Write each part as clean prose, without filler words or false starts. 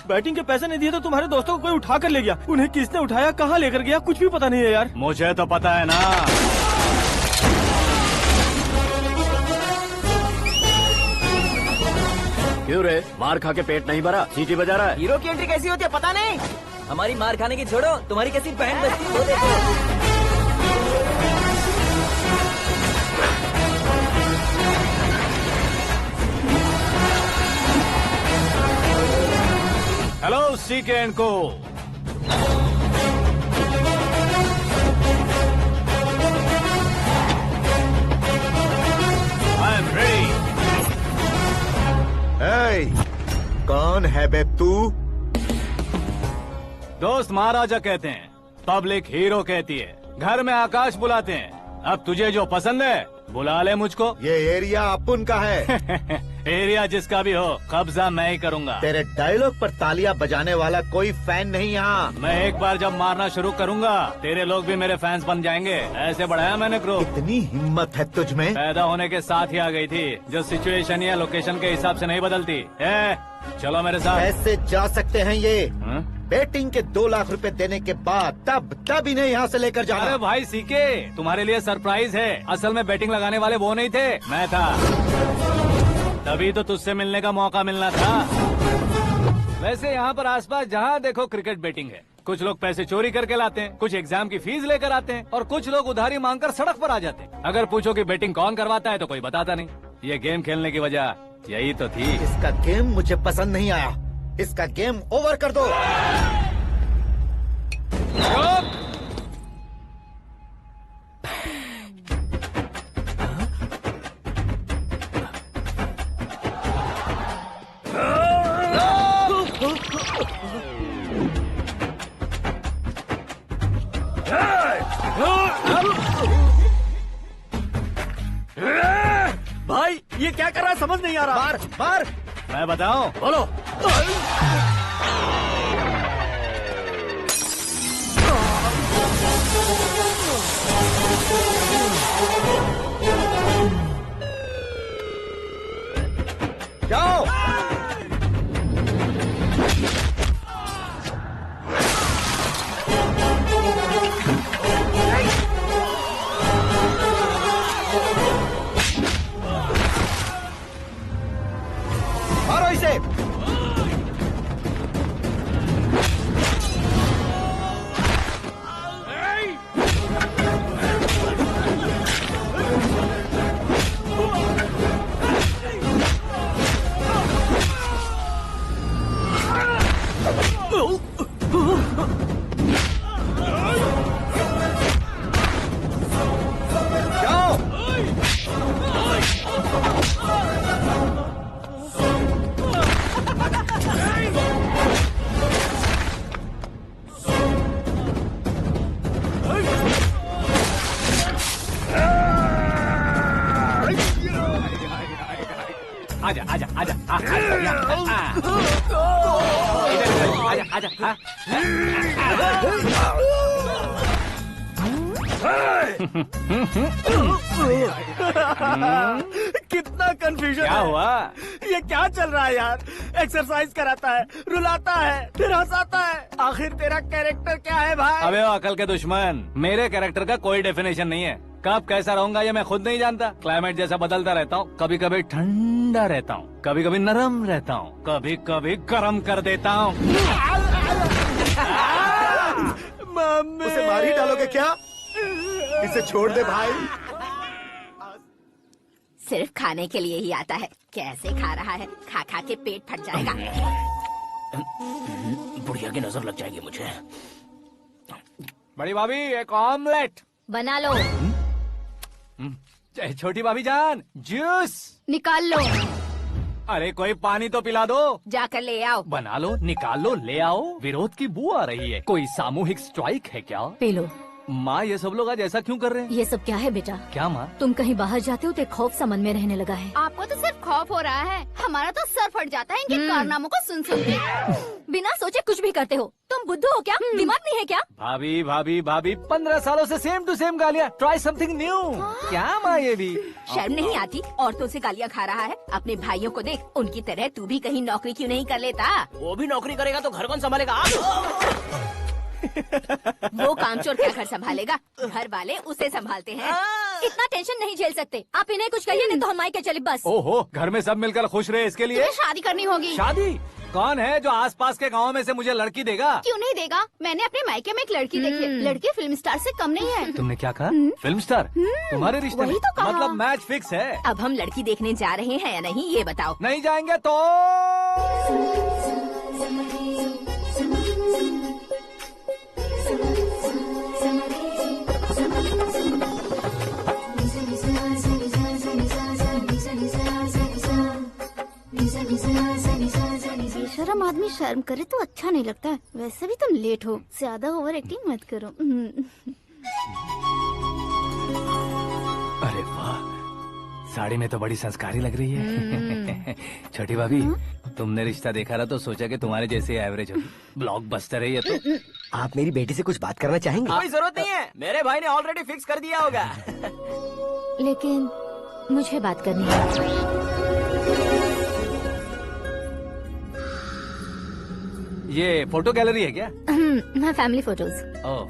Batting के पैसे नहीं दिए तो तुम्हारे दोस्तों को कोई उठा कर ले गया। उन्हें किसने उठाया, कहाँ लेकर गया, कुछ भी पता नहीं है यार। मुझे तो पता है ना। क्यों रे, मार खा के पेट नहीं भरा, सीटी बजा रहा है? हीरो की एंट्री कैसी होती है पता नहीं। हमारी मार खाने की छोड़ो, तुम्हारी कैसी बहन बजती है वो देखो। हेलो सीके एंड को। I am ready. कौन है बे तू? दोस्त महाराजा कहते हैं, पब्लिक हीरो कहती है, घर में आकाश बुलाते हैं। अब तुझे जो पसंद है बुला ले मुझको। ये एरिया अपुन का है। एरिया जिसका भी हो, कब्जा मैं ही करूंगा। तेरे डायलॉग पर तालियां बजाने वाला कोई फैन नहीं यहाँ। मैं एक बार जब मारना शुरू करूंगा, तेरे लोग भी मेरे फैंस बन जाएंगे। ऐसे बढ़ाया मैंने ग्रुप। इतनी हिम्मत है तुझ में? पैदा होने के साथ ही आ गई थी, जो सिचुएशन या लोकेशन के हिसाब से नहीं बदलती। चलो मेरे साथ। कैसे जा सकते हैं ये? हाँ? बेटिंग के 2 लाख रुपए देने के बाद तब इन्हें यहाँ से लेकर जाना। अरे भाई सीके, तुम्हारे लिए सरप्राइज है। असल में बैटिंग लगाने वाले वो नहीं थे, मैं था। तभी तो तुझसे मिलने का मौका मिलना था। वैसे यहाँ पर आसपास जहाँ देखो क्रिकेट बैटिंग है। कुछ लोग पैसे चोरी करके लाते हैं, कुछ एग्जाम की फीस लेकर आते हैं, और कुछ लोग उधारी मांगकर सड़क पर आ जाते हैं। अगर पूछो कि बैटिंग कौन करवाता है तो कोई बताता नहीं। ये गेम खेलने की वजह यही तो थी। इसका गेम मुझे पसंद नहीं आया। इसका गेम ओवर कर दो। भाई ये क्या कर रहा है, समझ नहीं आ रहा। मार मार। मैं बताऊं? बोलो। जाओ। मारो इसे। जाओ। आजा आजा आजा आजा आजा आजा। कितना कंफ्यूजन क्या है। हुआ? ये क्या चल रहा है यार? एक्सरसाइज कराता है, रुलाता है, फिर हंसाता है। आखिर तेरा कैरेक्टर क्या है भाई? अबे ओ अकल के दुश्मन, मेरे कैरेक्टर का कोई डेफिनेशन नहीं है। कब कैसा रहूंगा ये मैं खुद नहीं जानता। क्लाइमेट जैसा बदलता रहता हूँ। कभी कभी ठंडा रहता हूँ, कभी कभी नरम रहता हूँ, कभी कभी गर्म कर देता हूँ। मम्मी। उसे मार ही डालोगे क्या? इसे छोड़ दे भाई। सिर्फ खाने के लिए ही आता है। कैसे खा रहा है, खा खा के पेट फट जाएगा। बुढ़िया की नजर लग जाएगी मुझे। बड़ी भाभी एक ऑमलेट। बना लो। छोटी भाभी जान जूस निकाल लो। अरे कोई पानी तो पिला दो। जाकर ले आओ। बना लो, निकाल लो, ले आओ। विरोध की बू आ रही है। कोई सामूहिक स्ट्राइक है क्या? P low. माँ ये सब लोग आज ऐसा क्यों कर रहे हैं? ये सब क्या है बेटा? क्या माँ? तुम कहीं बाहर जाते हो तो एक खौफ सा मन में रहने लगा है। आपको तो सिर्फ खौफ हो रहा है, हमारा तो सर फट जाता है इनके कारनामों को सुन सुन के। बिना सोचे कुछ भी करते हो। तुम बुद्धू हो क्या? दिमाग नहीं है क्या? भाभी भाभी भाभी 15 सालों से सेम टू सेम गालियाँ। Try something new. क्या माँ ये भी? शर्म नहीं आती? औरतों से गालियाँ खा रहा है। अपने भाइयों को देख, उनकी तरह तू भी कहीं नौकरी क्यों नहीं कर लेता? वो भी नौकरी करेगा तो घर कौन संभालेगा? आप वो कामचोर क्या घर संभालेगा? घर वाले उसे संभालते हैं। इतना टेंशन नहीं झेल सकते। आप इन्हें कुछ कहिए नहीं तो हम मायके चले बस। ओहो, घर में सब मिलकर खुश रहे इसके लिए। तुम्हें शादी करनी होगी। शादी? कौन है जो आसपास के गाँव में से मुझे लड़की देगा? क्यों नहीं देगा? मैंने अपने मायके में एक लड़की देखी है। लड़की फिल्म स्टार से कम नहीं है। तुमने क्या कहा? Film star? तुम्हारे रिश्ते में? वही तो कहा। मतलब मैच फिक्स है? अब हम लड़की देखने जा रहे हैं या नहीं ये बताओ। नहीं जाएंगे तो? बेशरम आदमी शर्म करे तो अच्छा नहीं लगता है। वैसे भी तुम लेट हो, ज्यादा ओवर एक्टिंग मत करो। अरे वाह, साड़ी में तो बड़ी संस्कारी लग रही है। छोटी भाभी, तुमने रिश्ता देखा ना तो सोचा कि तुम्हारे जैसे एवरेज होगी। ब्लॉकबस्टर है ये तो। आप मेरी बेटी से कुछ बात करना चाहेंगे? कोई जरूरत नहीं है, मेरे भाई ने ऑलरेडी फिक्स कर दिया होगा। लेकिन मुझे बात करनी है। ये फोटो गैलरी है क्या? मैं फैमिली फोटोज। ओह,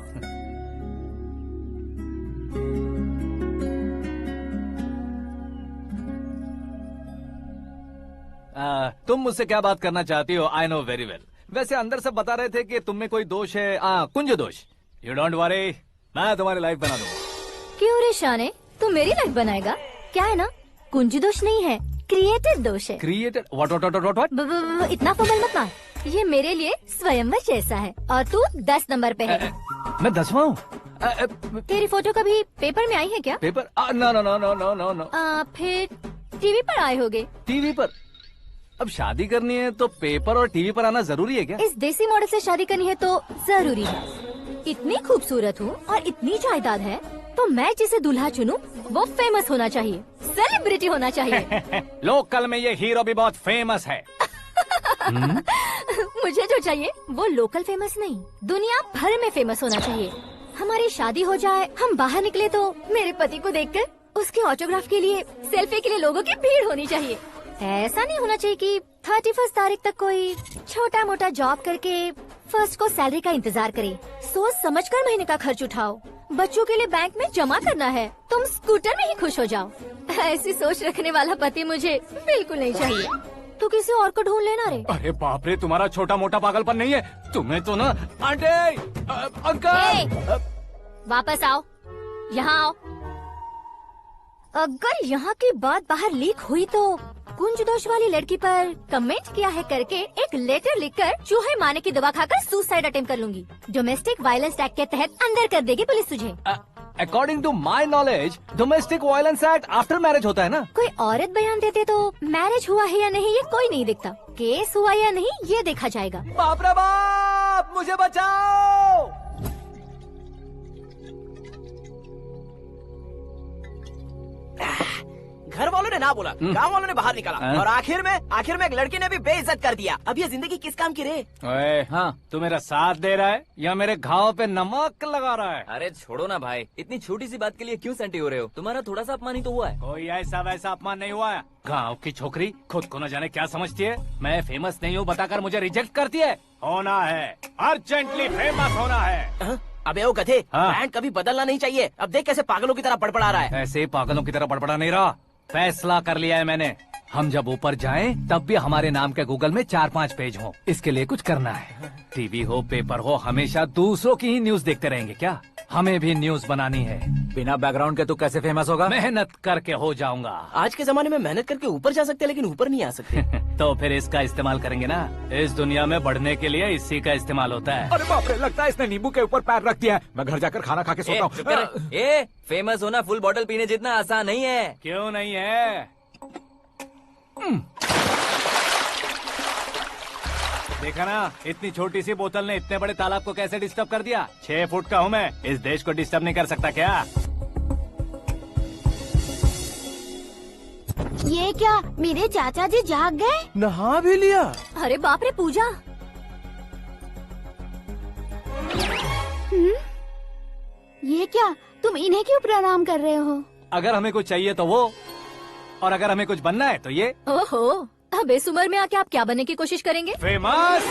तुम मुझसे क्या बात करना चाहती हो? I know very well. वैसे अंदर सब बता रहे थे कि तुम में कोई दोष है। कुंज दोष। यू डोंट वरी, मैं तुम्हारी लाइफ बना दूंगा। क्यों रे शाने, तू मेरी लाइफ बनाएगा? क्या है ना, कुंज दोष नहीं है, क्रिएटेड दोष है। क्रिएटेड? व्हाट? इतना फमल मत मार। ये मेरे लिए स्वयंवर जैसा है और तू 10 नंबर पे है। मैं 10वां हूँ? तेरी फोटो कभी पेपर में आई है क्या? Paper? No no no no no no no. फिर टीवी पर आए होगे। टीवी पर? अब शादी करनी है तो पेपर और टीवी पर आना जरूरी है क्या? इस देसी मॉडल से शादी करनी है तो जरूरी है। इतनी खूबसूरत हूँ और इतनी जायदाद है तो मैं जिसे दूल्हा चुनूं वो फेमस होना चाहिए, सेलिब्रिटी होना चाहिए। लोकल में ये हीरो भी बहुत फेमस है। मुझे जो चाहिए वो लोकल फेमस नहीं, दुनिया भर में फेमस होना चाहिए। हमारी शादी हो जाए, हम बाहर निकले तो मेरे पति को देखकर उसके ऑटोग्राफ के लिए, सेल्फी के लिए लोगों की भीड़ होनी चाहिए। ऐसा नहीं होना चाहिए कि 31 तारीख तक कोई छोटा मोटा जॉब करके फर्स्ट को सैलरी का इंतजार करे। सोच समझकर महीने का खर्च उठाओ। बच्चों के लिए बैंक में जमा करना है, तुम स्कूटर में ही खुश हो जाओ। ऐसी सोच रखने वाला पति मुझे बिल्कुल नहीं चाहिए। तू किसी और को ढूंढ लेना रे। अरे बाप रे, तुम्हारा छोटा मोटा पागलपन नहीं है? तुम्हें तो ना आंटी, अंकल। वापस आओ, यहाँ आओ। अगर यहाँ की बात बाहर लीक हुई तो कुंज दोष वाली लड़की पर कमेंट किया है करके एक लेटर लिखकर चूहे मारने की दवा खाकर सुसाइड अटेम्प्ट कर लूंगी। डोमेस्टिक वायलेंस एक्ट के तहत अंदर कर देगी पुलिस तुझे। According to my knowledge domestic violence act after marriage होता है ना? कोई औरत बयान देते तो मैरिज हुआ है या नहीं ये कोई नहीं दिखता, केस हुआ या नहीं ये देखा जाएगा। बाप रे बाप, मुझे बचाओ। घर वालों ने ना बोला, गांव वालों ने बाहर निकाला और आखिर में एक लड़की ने भी बेइज्जत कर दिया। अब ये जिंदगी किस काम की रे? ओए, हाँ, तू मेरा साथ दे रहा है या मेरे घाव पे नमक लगा रहा है? अरे छोड़ो ना भाई, इतनी छोटी सी बात के लिए क्यों सैंटी हो रहे हो? तुम्हारा थोड़ा सा अपमान ही तो हुआ है। कोई ऐसा वैसा अपमान नहीं हुआ है। गाँव की छोकरी खुद को न जाने क्या समझती है। मैं फेमस नहीं हूँ बताकर मुझे रिजेक्ट करती है। होना है, अर्जेंटली फेमस होना है। अबे वो गधे, हाँ। ब्रांड कभी बदलना नहीं चाहिए। अब देख कैसे पागलों की तरह बड़बड़ा रहा है। ऐसे पागलों की तरह बड़बड़ा नहीं रहा, फैसला कर लिया है मैंने। हम जब ऊपर जाएं तब भी हमारे नाम के गूगल में 4-5 पेज हो। इसके लिए कुछ करना है। टीवी हो, पेपर हो, हमेशा दूसरों की ही न्यूज देखते रहेंगे क्या? हमें भी न्यूज बनानी है। बिना बैकग्राउंड के तू कैसे फेमस होगा? मेहनत करके हो जाऊंगा। आज के जमाने में मेहनत करके ऊपर जा सकते हैं लेकिन ऊपर नहीं आ सकते। तो फिर इसका इस्तेमाल करेंगे ना। इस दुनिया में बढ़ने के लिए इसी का इस्तेमाल होता है। अरे बाप रे, लगता है इसने नींबू के ऊपर पैर रख दिया है। मैं घर जाकर खाना खा के सोता चुप कर। हूँ। फेमस होना फुल बॉटल पीने जितना आसान नहीं है। क्यों नहीं है? देखा ना, इतनी छोटी सी बोतल ने इतने बड़े तालाब को कैसे डिस्टर्ब कर दिया। 6 फुट का हूँ मैं, इस देश को डिस्टर्ब नहीं कर सकता क्या? ये क्या, मेरे चाचा जी जाग गए? नहा भी लिया। अरे बाप रे पूजा, ये क्या, तुम इन्हें क्यों प्रणाम कर रहे हो? अगर हमें कुछ चाहिए तो वो, और अगर हमें कुछ बनना है तो ये। ओहो, अब इस उम्र में आके आप क्या बनने की कोशिश करेंगे? फेमस।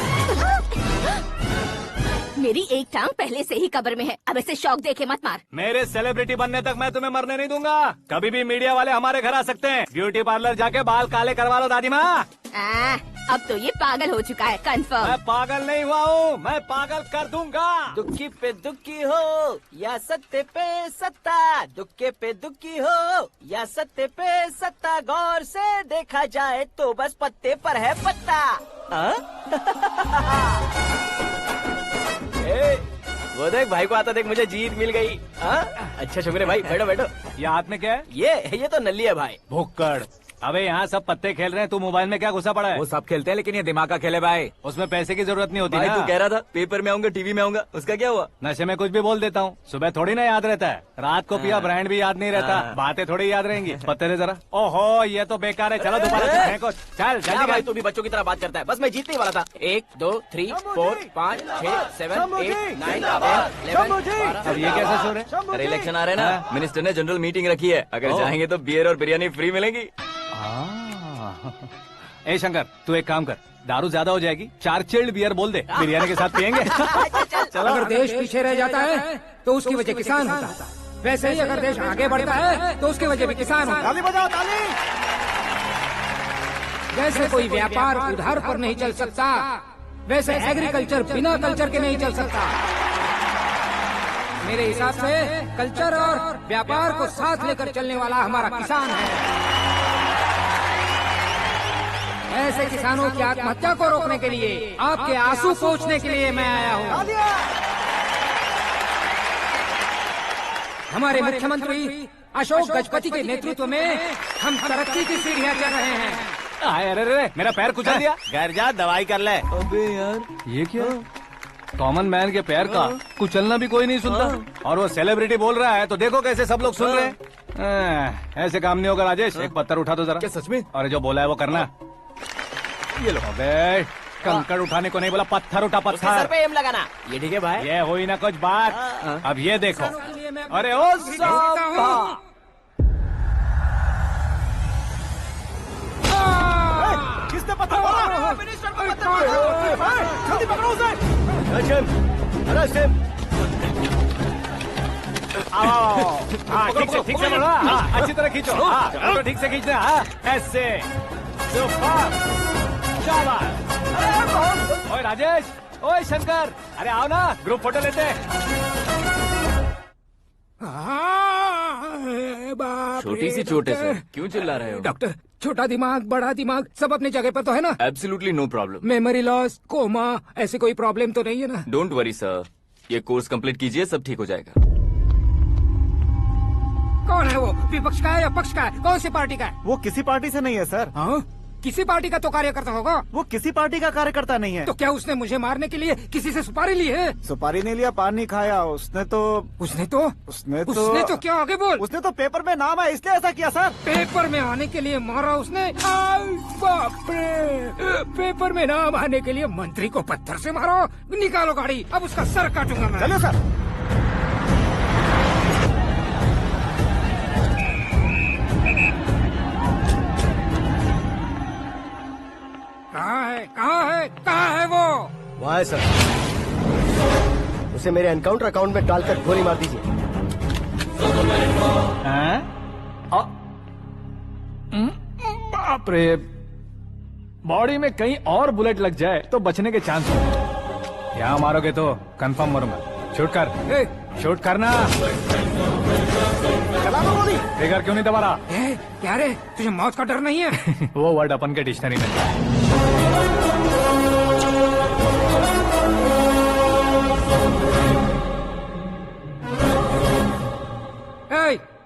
मेरी एक टांग पहले से ही कब्र में है, अब ऐसे शौक देके मत मार। मेरे सेलिब्रिटी बनने तक मैं तुम्हें मरने नहीं दूंगा। कभी भी मीडिया वाले हमारे घर आ सकते हैं। ब्यूटी पार्लर जाके बाल काले करवा लो दादी माँ। अब तो ये पागल हो चुका है, कंफर्म। मैं पागल नहीं हुआ हूँ, मैं पागल कर दूंगा। दुखी पे दुखी हो या सत्य पे सत्ता, दुखे पे दुखी हो या सत्य पे सत्ता, गौर से देखा जाए तो बस पत्ते पर है पत्ता। वो देख भाई को आता देख, मुझे जीत मिल गई। अच्छा शुक्र है भाई, बैठो बैठो। ये हाथ में क्या है? ये तो नल्ली है भाई। भुक्कड़। अबे यहाँ सब पत्ते खेल रहे हैं, तू मोबाइल में क्या घुसा पड़ा है? वो सब खेलते हैं लेकिन ये दिमाग का खेल है भाई। उसमें पैसे की जरूरत नहीं होती भाई ना। तू कह रहा था पेपर में आऊंगा, टीवी में आऊंगा, उसका क्या हुआ? नशे में कुछ भी बोल देता हूँ, सुबह थोड़ी ना याद रहता है। रात को पिया ब्रांड भी याद नहीं रहता, बातें थोड़ी याद रहेंगी। पत्ते ले जरा। ओहो ये तो बेकार है, चलो दोबारा से फेंको। चल क्या जल्दी भाई, कर। तू भी बच्चों की तरह बात करता है। बस मैं जीतने वाला था। 1 2 3 4 5 6 7 8 9 10 11 अब ये कैसे शोर है? अरे इलेक्शन आ रहे हैं ना, मिनिस्टर ने जनरल मीटिंग रखी है, अगर जाएंगे तो बियर और बिरयानी फ्री मिलेगी। ए शंकर, तू एक काम कर, दारू ज्यादा हो जाएगी, 4 चिल्ड बियर बोल दे, बिरयानी के साथ पियेंगे। चलो, अगर देश पीछे रह जाता है तो उसकी वजह किसान होता है, वैसे ही अगर देश आगे बढ़ता है तो उसकी वजह भी किसान होता है। ताली बजाओ, ताली। जैसे कोई व्यापार उधार पर नहीं चल सकता, वैसे एग्रीकल्चर बिना कल्चर के नहीं चल सकता। मेरे हिसाब से कल्चर और व्यापार को साथ लेकर चलने वाला हमारा किसान है। ऐसे किसानों की आत्महत्या को रोकने के लिए, आपके आंसू पोंछने के लिए मैं आया हूँ। हमारे मुख्यमंत्री अशोक गजपति के नेतृत्व में हम तरक्की की सीढ़ियाँ चढ़ रहे हैं। अरे मेरा पैर कुचल दिया। घर जा, दवाई कर ले। अबे यार ये क्या? कॉमन मैन के पैर का कुचलना भी कोई नहीं सुनता, और वो सेलिब्रिटी बोल रहा है तो देखो कैसे सब लोग सुन रहे हैं। ऐसे काम नहीं होगा राजेश, एक पत्थर उठा दो जरा। क्या सच में? और जो बोला है वो करना। ये लो। अबे कंकड़ उठाने को नहीं बोला, पत्थर उठा, उसके सर पत्थर। पे एम लगाना। ये ठीक है भाई। ये हुई ना कुछ बात। अब ये देखो। अरे ओ साहब, किसने पत्थर मारा? मिनिस्टर को पत्थर मारा। जल्दी पकड़ो उसे। हाँ ठीक से बोलो। हाँ अच्छी तरह खींचो। हाँ तो ठीक से खींचना। हाँ ऐसे। सुपर। शाबाश। ओए राजेश, ओए शंकर, अरे आओ ना, ग्रुप फोटो लेते हैं। छोटी सी चोट है सर, क्यों चिल्ला रहे हो? डॉक्टर, छोटा दिमाग बड़ा दिमाग सब अपनी जगह पर तो है ना? Absolutely no problem. Memory loss, coma, ऐसी कोई प्रॉब्लम तो नहीं है ना? डोंट वरी सर, ये कोर्स कंप्लीट कीजिए, सब ठीक हो जाएगा। कौन है वो? विपक्ष का है या पक्ष का है? कौन सी पार्टी का है? वो किसी पार्टी से नहीं है सर। हाँ? किसी पार्टी का तो कार्यकर्ता होगा। वो किसी पार्टी का कार्यकर्ता नहीं है। तो क्या उसने मुझे मारने के लिए किसी से सुपारी ली है? सुपारी नहीं लिया, पान नहीं खाया। उसने तो क्या आगे बोल? उसने तो पेपर में नाम है इसलिए ऐसा किया सर। पेपर में आने के लिए मारा उसने? बाप रे! पेपर में नाम आने के लिए मंत्री को पत्थर से मारो? निकालो गाड़ी, अब उसका सर काटूंगा मैं। चलो सर। कहाँ है वो? वहाँ है सर, उसे मेरे एनकाउंटर अकाउंट में डालकर गोली मार दीजिए। बाप रे, बॉडी में कहीं और बुलेट लग जाए तो बचने के चांस हो। यहाँ मारोगे तो कंफर्म मरूंगा। शूट कर, शूट करना। फिगर क्यों नहीं दबा रहा? क्या रे, तुझे मौत का डर नहीं है? वो वर्ड अपन के डिक्शनरी में है।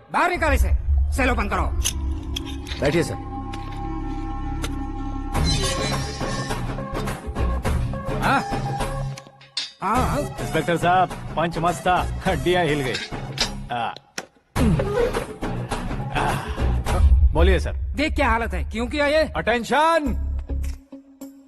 बाहर निकाल इसे, सेल ओपन करो। बैठिए सर। इंस्पेक्टर साहब, पंच मस्त था, हड्डियां हिल गई। बोलिए सर। देख क्या हालत है, क्यों किया ये? अटेंशन,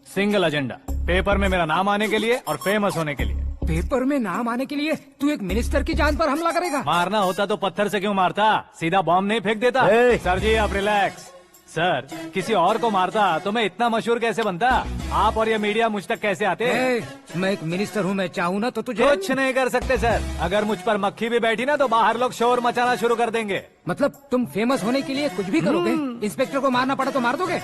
सिंगल एजेंडा, पेपर में मेरा नाम आने के लिए और फेमस होने के लिए। पेपर में नाम आने के लिए तू एक मिनिस्टर की जान पर हमला करेगा? मारना होता तो पत्थर से क्यों मारता, सीधा बॉम्ब नहीं फेंक देता। सर जी आप रिलैक्स। सर, किसी और को मारता तो मैं इतना मशहूर कैसे बनता? आप और ये मीडिया मुझ तक कैसे आते? मैं एक मिनिस्टर हूँ, मैं चाहूँ ना तो तुझे कुछ नहीं कर सकते सर। अगर मुझ पर मक्खी भी बैठी ना तो बाहर लोग शोर मचाना शुरू कर देंगे। मतलब तुम फेमस होने के लिए कुछ भी करोगे? इंस्पेक्टर को मारना पड़ा तो मार दोगे?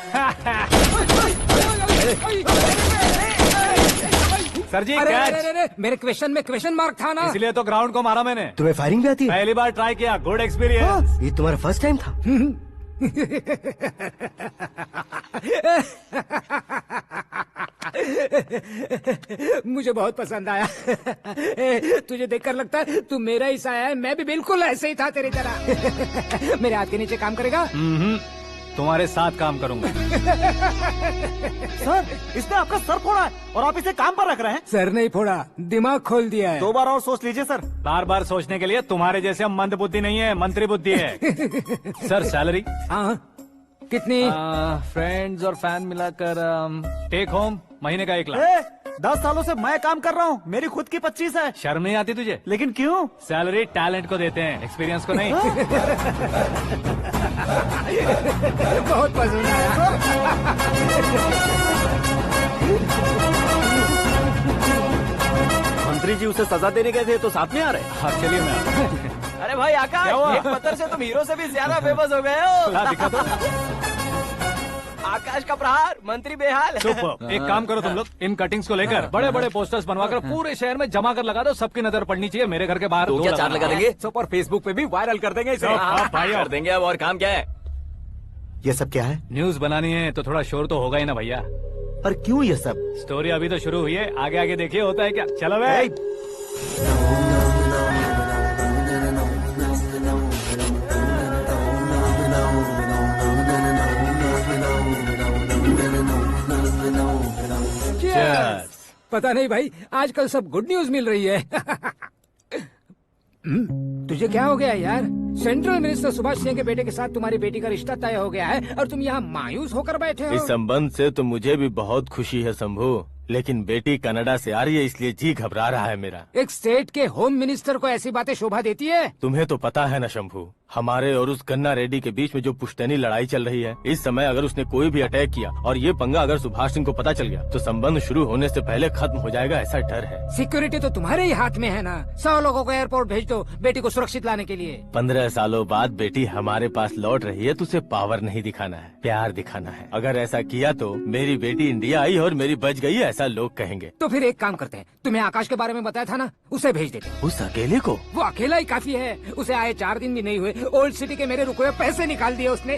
सर जी अरे, मेरे क्वेश्चन में क्वेश्चन मार्क था ना, इसलिए तो ग्राउंड को मारा मैंने। तुम्हें फायरिंग भी आती है? पहली बार ट्राई किया, गुड एक्सपीरियंस। ये तुम्हारा फर्स्ट टाइम था? मुझे बहुत पसंद आया। तुझे देखकर लगता है तू मेरा ही साया है। मैं भी बिल्कुल ऐसे ही था तेरी तरह। मेरे हाथ के नीचे काम करेगा? तुम्हारे साथ काम करूंगा। सर, इसने आपका सर फोड़ा है और आप इसे काम पर रख रहे हैं। सर नहीं फोड़ा, दिमाग खोल दिया है। 2 बार और सोच लीजिए सर। बार बार सोचने के लिए तुम्हारे जैसे मंद बुद्धि नहीं है, मंत्री बुद्धि है। Sir salary? हाँ, कितनी? फ्रेंड्स और फैन मिलाकर टेक होम महीने का 1 लाख। 10 सालों से मैं काम कर रहा हूँ, मेरी खुद की 25 है। शर्म नहीं आती तुझे? लेकिन क्यों? सैलरी टैलेंट को देते हैं, एक्सपीरियंस को नहीं। बहुत पसंद आया। मंत्री जी उसे सजा देने गए थे तो साथ में आ रहे। हाँ चलिए मैं आता हूं। अरे भाई आकाश, एक पत्थर से तुम हीरो से भी ज्यादा फेमस हो गए हो। दिखा तो। आकाश का प्रहार, मंत्री बेहाल। सुपर। एक काम करो तुम लोग, इन कटिंग्स को लेकर बड़े बड़े पोस्टर्स बनवाकर पूरे शहर में जमा कर लगा दो। सबकी नजर पड़नी चाहिए। मेरे घर के बाहर तो क्या 4 लगा देंगे? और फेसबुक पे भी वायरल कर देंगे इसे। भाई कर देंगे। अब और काम क्या है? ये सब क्या है? न्यूज बनानी है तो थोड़ा शोर तो होगा ही ना भैया। पर क्यों ये सब? स्टोरी अभी तो शुरू हुई है, आगे आगे देखिए होता है क्या। चलो भाई। पता नहीं भाई, आजकल सब गुड न्यूज मिल रही है। तुझे क्या हो गया यार? सेंट्रल मिनिस्टर सुभाष सिंह के बेटे के साथ तुम्हारी बेटी का रिश्ता तय हो गया है और तुम यहाँ मायूस होकर बैठे हो। इस संबंध से तो मुझे भी बहुत खुशी है शंभू, लेकिन बेटी कनाडा से आ रही है इसलिए जी घबरा रहा है मेरा। एक स्टेट के होम मिनिस्टर को ऐसी बातें शोभा देती है? तुम्हें तो पता है ना शंभू, हमारे और उस कन्ना रेड्डी के बीच में जो पुश्तैनी लड़ाई चल रही है, इस समय अगर उसने कोई भी अटैक किया और ये पंगा अगर सुभाष सिंह को पता चल गया तो संबंध शुरू होने से पहले खत्म हो जाएगा, ऐसा डर है। सिक्योरिटी तो तुम्हारे ही हाथ में है ना। 100 लोगों को एयरपोर्ट भेज दो बेटी को सुरक्षित लाने के लिए। 15 सालों बाद बेटी हमारे पास लौट रही है तो उसे पावर नहीं दिखाना है, प्यार दिखाना है। अगर ऐसा किया तो मेरी बेटी इंडिया आई और मेरी बच गई, ऐसा लोग कहेंगे। तो फिर एक काम करते हैं, तुम्हें आकाश के बारे में बताया था ना, उसे भेज देते। उस अकेले को? वो अकेला ही काफी है। उसे आए 4 दिन भी नहीं हुए, ओल्ड सिटी के मेरे रुके हुए पैसे निकाल दिए उसने।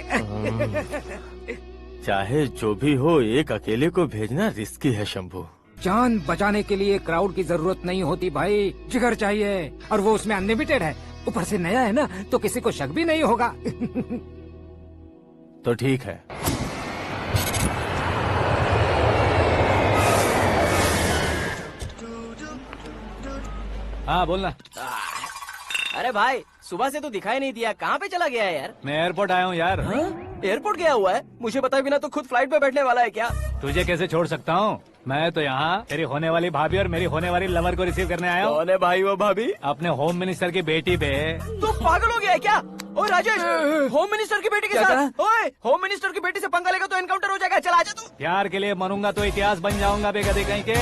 चाहे जो भी हो, एक अकेले को भेजना रिस्की है शंभू। जान बचाने के लिए क्राउड की जरूरत नहीं होती भाई, जिगर चाहिए, और वो उसमें अनलिमिटेड है। ऊपर से नया है ना, तो किसी को शक भी नहीं होगा। तो ठीक है। हाँ बोलना। अरे भाई, सुबह से तो दिखाई नहीं दिया, कहाँ पे चला गया है यार? मैं एयरपोर्ट आया हूँ यार। एयरपोर्ट गया हुआ है? मुझे बताए बिना तो खुद फ्लाइट पे बैठने वाला है क्या? तुझे कैसे छोड़ सकता हूँ? मैं तो यहाँ तेरी होने वाली भाभी और मेरी होने वाली लवर को रिसीव करने आया हूँ। कौन है भाई वो भाभी? अपने होम मिनिस्टर की बेटी पे। तू पागल हो गया है क्या? ओए राजेश, होम मिनिस्टर की बेटी के साथ? ओए, होम मिनिस्टर की बेटी से पंगा लेगा तो एनकाउंटर हो जाएगा। चल आजा तू। प्यार के लिए मरूंगा तो इतिहास बन जाऊंगा बेगधे कहीं के।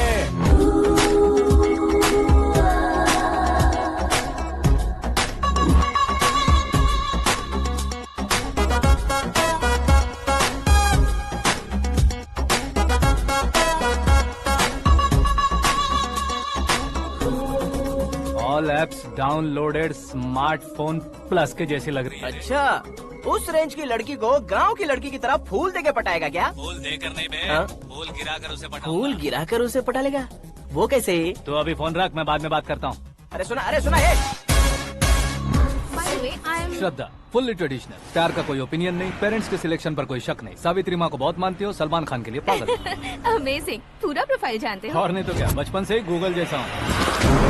All apps downloaded smartphone plus के जैसी लग रही है। अच्छा, उस रेंज की लड़की को गांव की लड़की की तरह फूल देके पटाएगा क्या? फूल देकर नहीं बे, हाँ? फूल गिराकर उसे पटाऊंगा। फूल गिराकर उसे पटा लेगा? वो कैसे? तो अभी फोन रख, मैं बाद में बात करता हूँ। अरे सुना है। श्रद्धा फुल्ली ट्रेडिशनल, प्यार का कोई ओपिनियन नहीं, पेरेंट्स के सिलेक्शन पर कोई शक नहीं, सावित्री माँ को बहुत मानती हो, सलमान खान के लिए पागल। अमेजिंग, पूरा प्रोफाइल जानते हो। और नहीं तो क्या, बचपन से ही गूगल जैसा हूँ।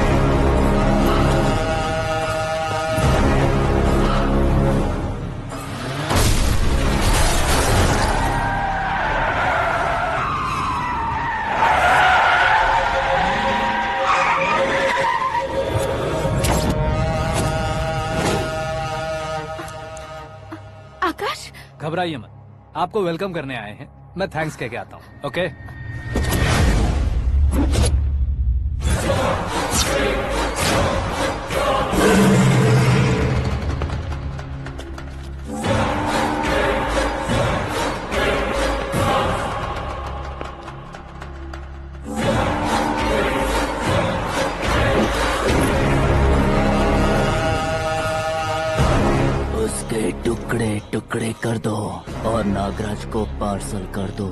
घबराइए मत, आपको वेलकम करने आए हैं। मैं थैंक्स कह के आता हूँ। ओके उसके टुकड़े टुकड़े कर दो और नागराज को पार्सल कर दो।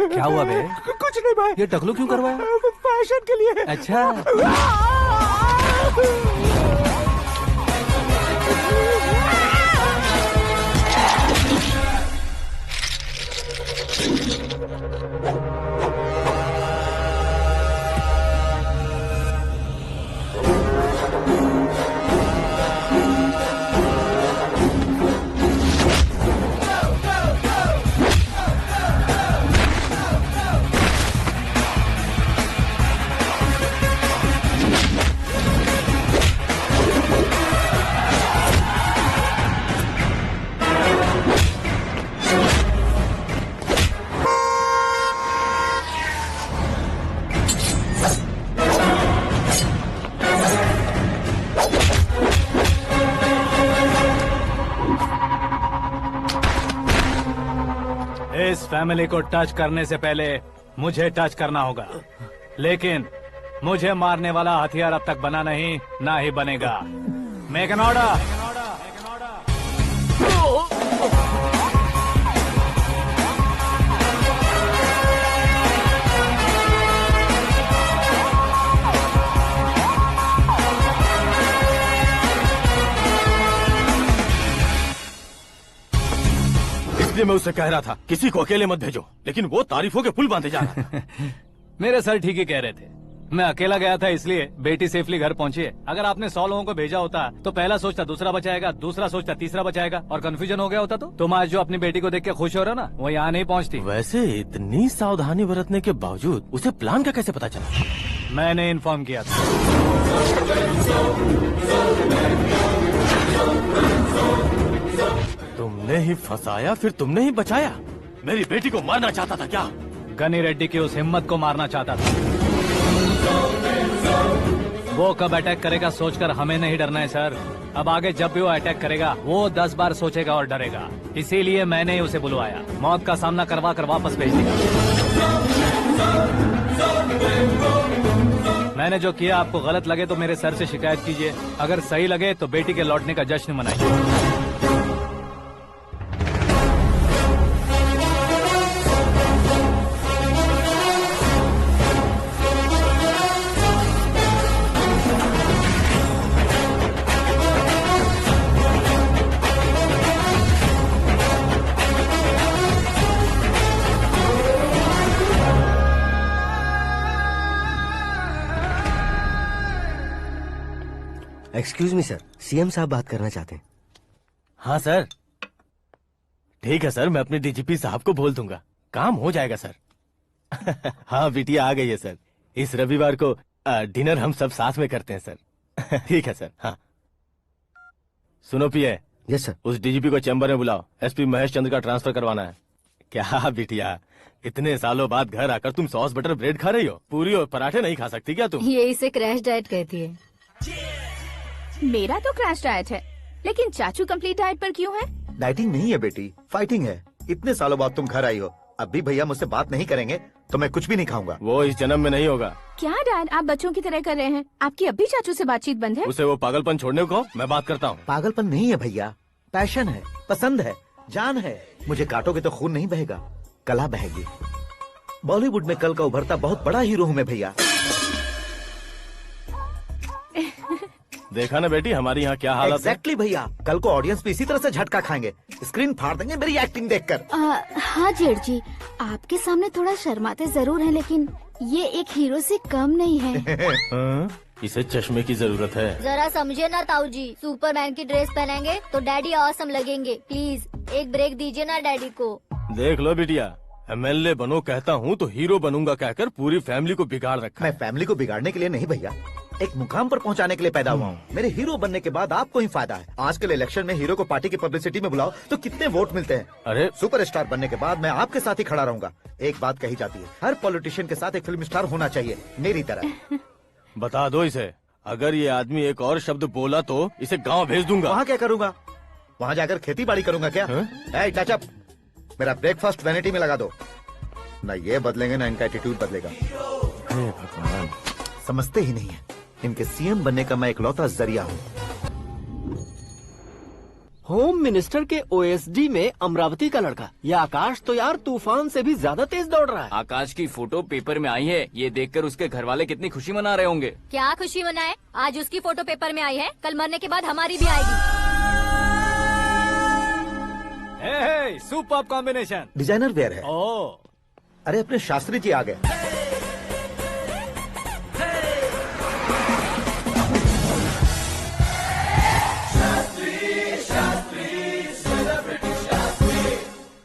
क्या हुआ बे? कुछ नहीं भाई। ये टकलू क्यों करवाया? फैशन के लिए। अच्छा इस फैमिली को टच करने से पहले मुझे टच करना होगा, लेकिन मुझे मारने वाला हथियार अब तक बना नहीं, ना ही बनेगा। Make an order. इसलिए मैं उससे कह रहा था किसी को अकेले मत भेजो, लेकिन वो तारीफों के पुल बांधे जा रहा था। मेरे सर ठीक ही कह रहे थे। मैं अकेला गया था इसलिए बेटी सेफली घर पहुंची है। अगर आपने 100 लोगों को भेजा होता तो पहला सोचता दूसरा बचाएगा, दूसरा सोचता तीसरा बचाएगा, और कंफ्यूजन हो गया होता तो तुम आज जो अपनी बेटी को देख के खुश हो रहे हो ना, वो यहाँ नहीं पहुँचती। वैसे इतनी सावधानी बरतने के बावजूद उसे प्लान का कैसे पता चला? मैंने इन्फॉर्म किया था। तुमने ही फंसाया, फिर तुमने ही बचाया। मेरी बेटी को मारना चाहता था क्या? गनी रेड्डी की उस हिम्मत को मारना चाहता था। वो कब अटैक करेगा सोचकर हमें नहीं डरना है सर। अब आगे जब भी वो अटैक करेगा वो 10 बार सोचेगा और डरेगा। इसीलिए मैंने ही उसे बुलवाया। मौत का सामना करवा कर वापस भेज दिया। मैंने जो किया आपको गलत लगे तो मेरे सर से शिकायत कीजिए, अगर सही लगे तो बेटी के लौटने का जश्न मनाइए। एक्सक्यूज मी सर, सीएम साहब बात करना चाहते हैं। हाँ सर, ठीक है सर, मैं अपने डीजीपी साहब को बोल दूंगा, काम हो जाएगा सर। हाँ बिटिया आ गई है सर। इस रविवार को डिनर हम सब साथ में करते हैं सर। ठीक है सर। हाँ सुनो पिए। Yes sir. उस डीजीपी को चैम्बर में बुलाओ, एसपी महेश चंद्र का ट्रांसफर करवाना है। क्या बिटिया, इतने सालों बाद घर आकर तुम सॉस बटर ब्रेड खा रही हो? पूरी और पराठे नहीं खा सकती क्या तुम? ये इसे क्रैश डाइट कहती है। मेरा तो क्रैश डाइट है, लेकिन चाचू कंप्लीट डाइट पर क्यों है? डाइटिंग नहीं है बेटी, फाइटिंग है। इतने सालों बाद तुम घर आई हो, अब भी भैया मुझसे बात नहीं करेंगे तो मैं कुछ भी नहीं खाऊंगा। वो इस जन्म में नहीं होगा। क्या डैड, आप बच्चों की तरह कर रहे हैं? आपकी अब भी चाचू से बातचीत बंद है? उसे वो पागलपन छोड़ने को कहो, मैं बात करता हूँ। पागलपन नहीं है भैया, पैशन है, पसंद है, जान है। मुझे काटोगे तो खून नहीं बहेगा, कला बहेगी। बॉलीवुड में कल का उभरता बहुत बड़ा हीरो हूँ मैं भैया। देखा ना बेटी हमारी यहाँ क्या हालत है। एग्जैक्टली भैया, कल को ऑडियंस भी इसी तरह से झटका खाएंगे, स्क्रीन फाड़ देंगे मेरी एक्टिंग देखकर। हाँ जेठ जी, आपके सामने थोड़ा शर्माते जरूर हैं, लेकिन ये एक हीरो से कम नहीं है। इसे चश्मे की जरूरत है। जरा समझे ना ताऊ जी, सुपरमैन की ड्रेस पहनेंगे तो डैडी ऑसम लगेंगे। प्लीज एक ब्रेक दीजिए ना डैडी को। देख लो बिटिया, एमएलए बनो कहता हूँ तो हीरो बनूंगा कहकर पूरी फैमिली को बिगाड़ रखा। मैं फैमिली को बिगाड़ने के लिए नहीं भैया, एक मुकाम पर पहुंचाने के लिए पैदा हुआ हूँ। मेरे हीरो बनने के बाद आपको ही फायदा है। आजकल इलेक्शन में हीरो को पार्टी की पब्लिसिटी में बुलाओ तो कितने वोट मिलते हैं। अरे सुपरस्टार बनने के बाद मैं आपके साथ ही खड़ा रहूंगा। एक बात कही जाती है, हर पॉलिटिशियन के साथ एक फिल्म स्टार होना चाहिए, मेरी तरह। बता दो इसे, अगर ये आदमी एक और शब्द बोला तो इसे गाँव भेज दूंगा। वहाँ क्या करूँगा? वहाँ जाकर खेती बाड़ी करूँगा क्या? टचअप, मेरा ब्रेकफास्ट वैनिटी में लगा दो। ना ये बदलेंगे ना इनका एटीट्यूड बदलेगा। भगवान, समझते ही नहीं है, इनके सीएम बनने का मैं इकलौता जरिया हूँ। होम मिनिस्टर के ओएसडी में अमरावती का लड़का, ये आकाश तो यार तूफान से भी ज्यादा तेज दौड़ रहा है। आकाश की फोटो पेपर में आई है, ये देखकर उसके घर वाले कितनी खुशी मना रहे होंगे। क्या खुशी मनाए? आज उसकी फोटो पेपर में आई है, कल मरने के बाद हमारी भी आएगी। Super combination. डिजाइनर वेयर है। ओह, अरे अपने शास्त्री जी आ गए।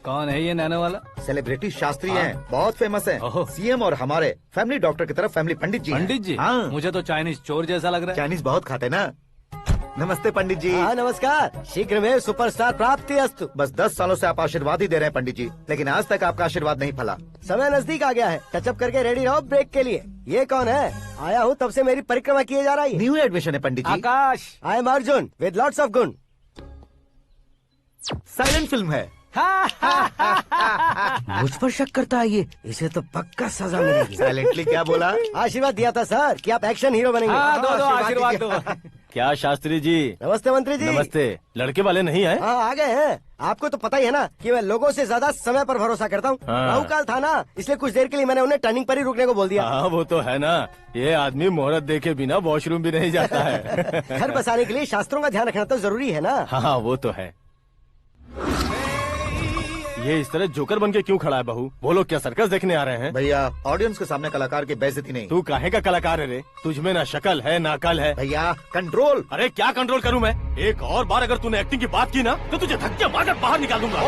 कौन है ये नैनो वाला? सेलिब्रिटी शास्त्री हैं, बहुत फेमस हैं। सीएम और हमारे फैमिली डॉक्टर की तरफ फैमिली पंडित जी हैं। पंडित जी? हाँ। मुझे तो चाइनीज चोर जैसा लग रहा है। चाइनीज बहुत खाते ना। नमस्ते पंडित जी। हाँ नमस्कार, शीघ्र में सुपरस्टार प्राप्ति अस्तु। बस 10 सालों से आप आशीर्वाद ही दे रहे हैं पंडित जी, लेकिन आज तक आपका आशीर्वाद नहीं फला। समय नजदीक आ गया है, टचअप करके रेडी रहो ब्रेक के लिए। ये कौन है? आया हूँ तब से मेरी परिक्रमा किए जा रही है। न्यू एडमिशन है Pandit ji. Akash. I am Arjun with lots of गुण। साइलेंट फिल्म है। मुझ पर शक करता है ये, इसे तो पक्का सजा मिलेगी। साइलेंटली क्या बोला? आशीर्वाद दिया था सर कि आप एक्शन हीरो बनेंगे। हाँ, दो आशीर्वाद दो। क्या शास्त्री जी? नमस्ते मंत्री जी। नमस्ते। लड़के वाले नहीं आए? हाँ आ गए हैं। आपको तो पता ही है ना कि मैं लोगों से ज्यादा समय पर भरोसा करता हूँ। हाँ। राहु काल था ना, इसलिए कुछ देर के लिए मैंने उन्हें टर्निंग पर ही रुकने को बोल दिया। हाँ वो तो है ना, ये आदमी मुहूर्त देखे बिना वॉशरूम भी नहीं जाता है। घर बसाने के लिए शास्त्रों का ध्यान रखना तो जरूरी है ना। हाँ वो तो है। ये इस तरह जोकर बन के क्यों खड़ा है बहू? वो लोग क्या सर्कस देखने आ रहे हैं? भैया ऑडियंस के सामने कलाकार की बेइज्जती नहीं। तू काहे का कलाकार है रे? तुझ में ना शक्ल है ना अकल है। भैया कंट्रोल। अरे क्या कंट्रोल करूं मैं? एक और बार अगर तूने एक्टिंग की बात की ना तो तुझे धक्के मारकर बाहर निकाल दूंगा।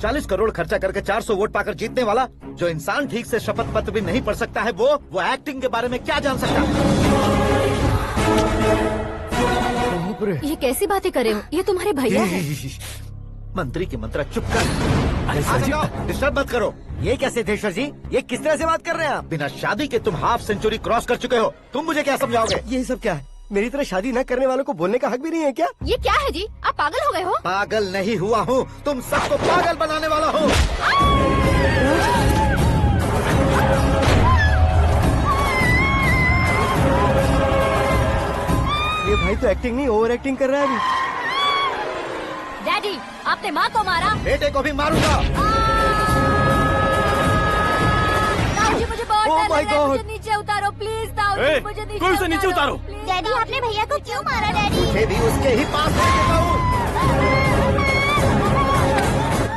40 करोड़ खर्चा करके 400 वोट पाकर जीतने वाला, जो इंसान ठीक से शपथ पत्र भी नहीं पढ़ सकता है, वो एक्टिंग के बारे में क्या जान सकता है? ये कैसी बातें कर रहे हो? ये तुम्हारे भैया हैं। मंत्री की मंत्रा चुप कर। डिस्टर्ब मत करो। ये क्या सिद्धेश्वर जी, ये किस तरह से बात कर रहे हैं आप? बिना शादी के तुम हाफ सेंचुरी क्रॉस कर चुके हो, तुम मुझे क्या समझाओगे? ये सब क्या है? मेरी तरह शादी न करने वालों को बोलने का हक भी नहीं है क्या? ये क्या है जी, आप पागल हो गए हो? पागल नहीं हुआ हूँ, तुम सबको पागल बनाने वाला हूँ। ये भाई तो एक्टिंग नहीं ओवर एक्टिंग कर रहा है अभी। डैडी, आपने माँ को मारा। बेटे को भी मारूंगा। ताऊ जी मुझे बहुत Oh डर my लग रहा है, God! मुझे नीचे उतारो प्लीज। ताऊ जी मुझे नीचे कोई उसे नीचे उतारो। डैडी आपने भैया को क्यों मारा डैडी? मुझे भी उसके ही पास लेके जाऊं।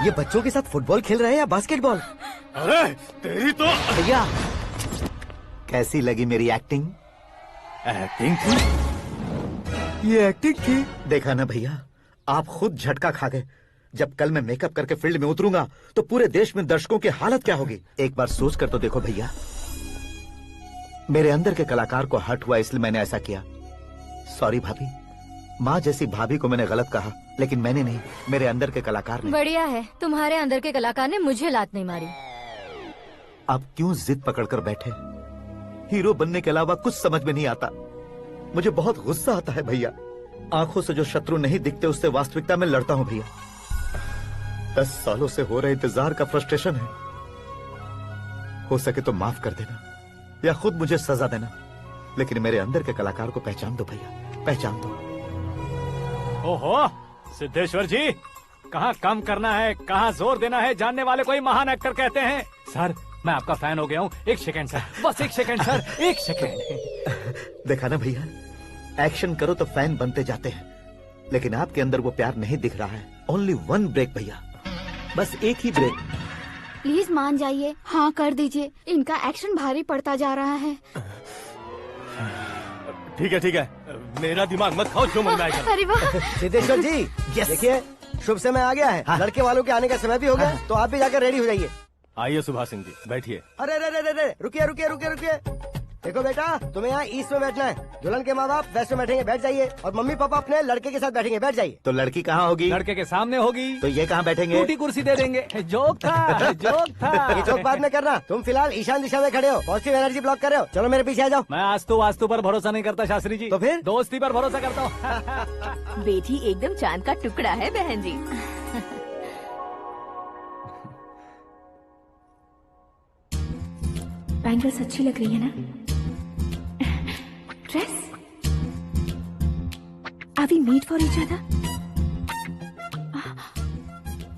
ये बच्चों के साथ फुटबॉल खेल रहे हैं या बास्केटबॉल? अरे तेरी तो भैया कैसी लगी मेरी एक्टिंग? एक्टिंग थी? ये एक्टिंग थी? देखा ना भैया, आप खुद झटका खा गए। जब कल मैं मेकअप करके फील्ड में उतरूंगा तो पूरे देश में दर्शकों की हालत क्या होगी? एक बार सोच कर तो देखो भैया। मेरे अंदर के कलाकार को हर्ट हुआ इसलिए मैंने ऐसा किया। सॉरी भाभी। माँ जैसी भाभी को मैंने गलत कहा, लेकिन मैंने नहीं, मेरे अंदर के कलाकार ने। बढ़िया है, तुम्हारे अंदर के कलाकार ने मुझे लात नहीं मारी। आप क्यों जिद पकड़कर बैठे? हीरो बनने के अलावा कुछ समझ में नहीं आता। मुझे बहुत गुस्सा आता है भैया। आंखों से जो शत्रु नहीं दिखते उससे वास्तविकता में लड़ता हूँ भैया। 10 सालों से हो रहे इंतजार का फ्रस्ट्रेशन है। हो सके तो माफ कर देना या खुद मुझे सजा देना, लेकिन मेरे अंदर के कलाकार को पहचान दो भैया, पहचान दो। ओहो सिद्धेश्वर जी, कहाँ कम करना है कहाँ जोर देना है जानने वाले कोई महान एक्टर कहते हैं। सर मैं आपका फैन हो गया हूँ। एक सेकंड सर, बस एक सेकंड सर, एक सेकंड। देखा ना भैया, एक्शन करो तो फैन बनते जाते हैं, लेकिन आपके अंदर वो प्यार नहीं दिख रहा है। ओनली 1 ब्रेक भैया, बस एक ही ब्रेक। प्लीज मान जाइए, हाँ कर दीजिए। इनका एक्शन भारी पड़ता जा रहा है। ठीक है, मेरा दिमाग मत खाओ, जो मन में आएगा। अरे वाह सिद्धेश्वर जी, देखिए शुभ समय आ गया है। हाँ। लड़के वालों के आने का समय भी हो गया, तो आप भी जाकर रेडी हो जाइए। आइए सुभाष सिंह जी, बैठिए। अरे रुकिए। देखो बेटा, तुम्हें यहाँ ईस्ट में बैठना है। दुल्हन के माँ बाप वेस्ट में बैठेंगे, बैठ जाइए। और मम्मी पापा अपने लड़के के साथ बैठेंगे, बैठ जाइए। तो लड़की कहाँ होगी? लड़के के सामने होगी। तो ये कहाँ बैठेंगे? टूटी कुर्सी दे देंगे। जोक था, जोक था। ये जोक बाद में करना। तुम फिलहाल ईशान दिशा में खड़े हो, पॉजिटिव एनर्जी ब्लॉक कर रहे हो। चलो मेरे पीछे आ जाओ। मैं वास्तु पर भरोसा नहीं करता शास्त्री जी। तो फिर? दोस्ती पर भरोसा करता हूँ। बेटी एकदम चांद का टुकड़ा है बहन जी। बैंगल्स अच्छी लग रही है ना? Dress? Are we made for each other?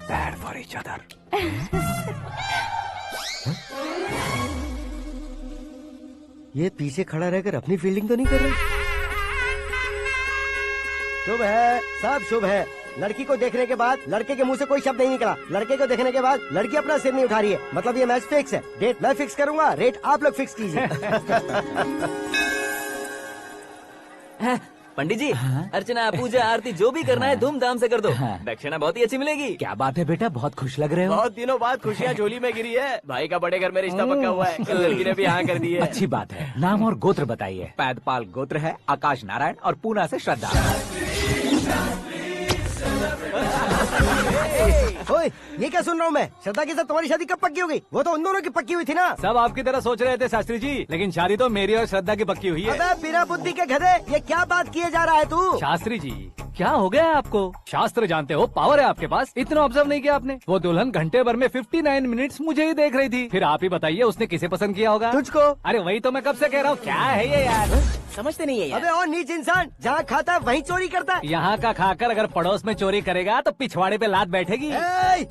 Bad for each other. ये पीछे खड़ा रहकर अपनी फील्डिंग तो नहीं कर रहा? शुभ है, सब शुभ है। लड़की को देखने के बाद लड़के के मुंह से कोई शब्द नहीं निकला। लड़के को देखने के बाद लड़की अपना सिर नहीं उठा रही है, मतलब ये मैच फिक्स है। डेट मैं फिक्स करूंगा, रेट आप लोग फिक्स कीजिए। पंडित जी, अर्चना पूजा आरती जो भी करना है धूमधाम से कर दो। दक्षिणा बहुत ही अच्छी मिलेगी। क्या बात है बेटा, बहुत खुश लग रहे हो। बहुत दिनों बाद खुशियाँ झोली में गिरी है। भाई का बड़े घर में रिश्ता पक्का हुआ है, लड़की ने भी हाँ कर दी है। अच्छी बात है। नाम और गोत्र बताइए। पैदपाल गोत्र है, आकाश नारायण, और पूना से श्रद्धा। ओए, ये क्या सुन रहा हूँ मैं? श्रद्धा के साथ तुम्हारी शादी कब पक्की हो गई? वो तो उन दोनों की पक्की हुई थी ना। सब आपकी तरह सोच रहे थे शास्त्री जी, लेकिन शादी तो मेरी और श्रद्धा की पक्की हुई है। अबे बिना बुद्धि के गधे, ये क्या बात किए जा रहा है तू? शास्त्री जी क्या हो गया है आपको? शास्त्र जानते हो, पावर है आपके पास। इतना ऑब्जर्व नहीं किया आपने? वो दुल्हन घंटे भर में 59 मिनट्स मुझे ही देख रही थी। फिर आप ही बताइए उसने किसे पसंद किया होगा? तुझको। अरे वही तो मैं कब से कह रहा हूँ, क्या है ये यार? समझते नहीं है यार। अबे और नीच इंसान, जहाँ खाता है वहीं चोरी करता है। यहाँ का खाकर अगर पड़ोस में चोरी करेगा तो पिछवाड़े पे लात बैठेगी।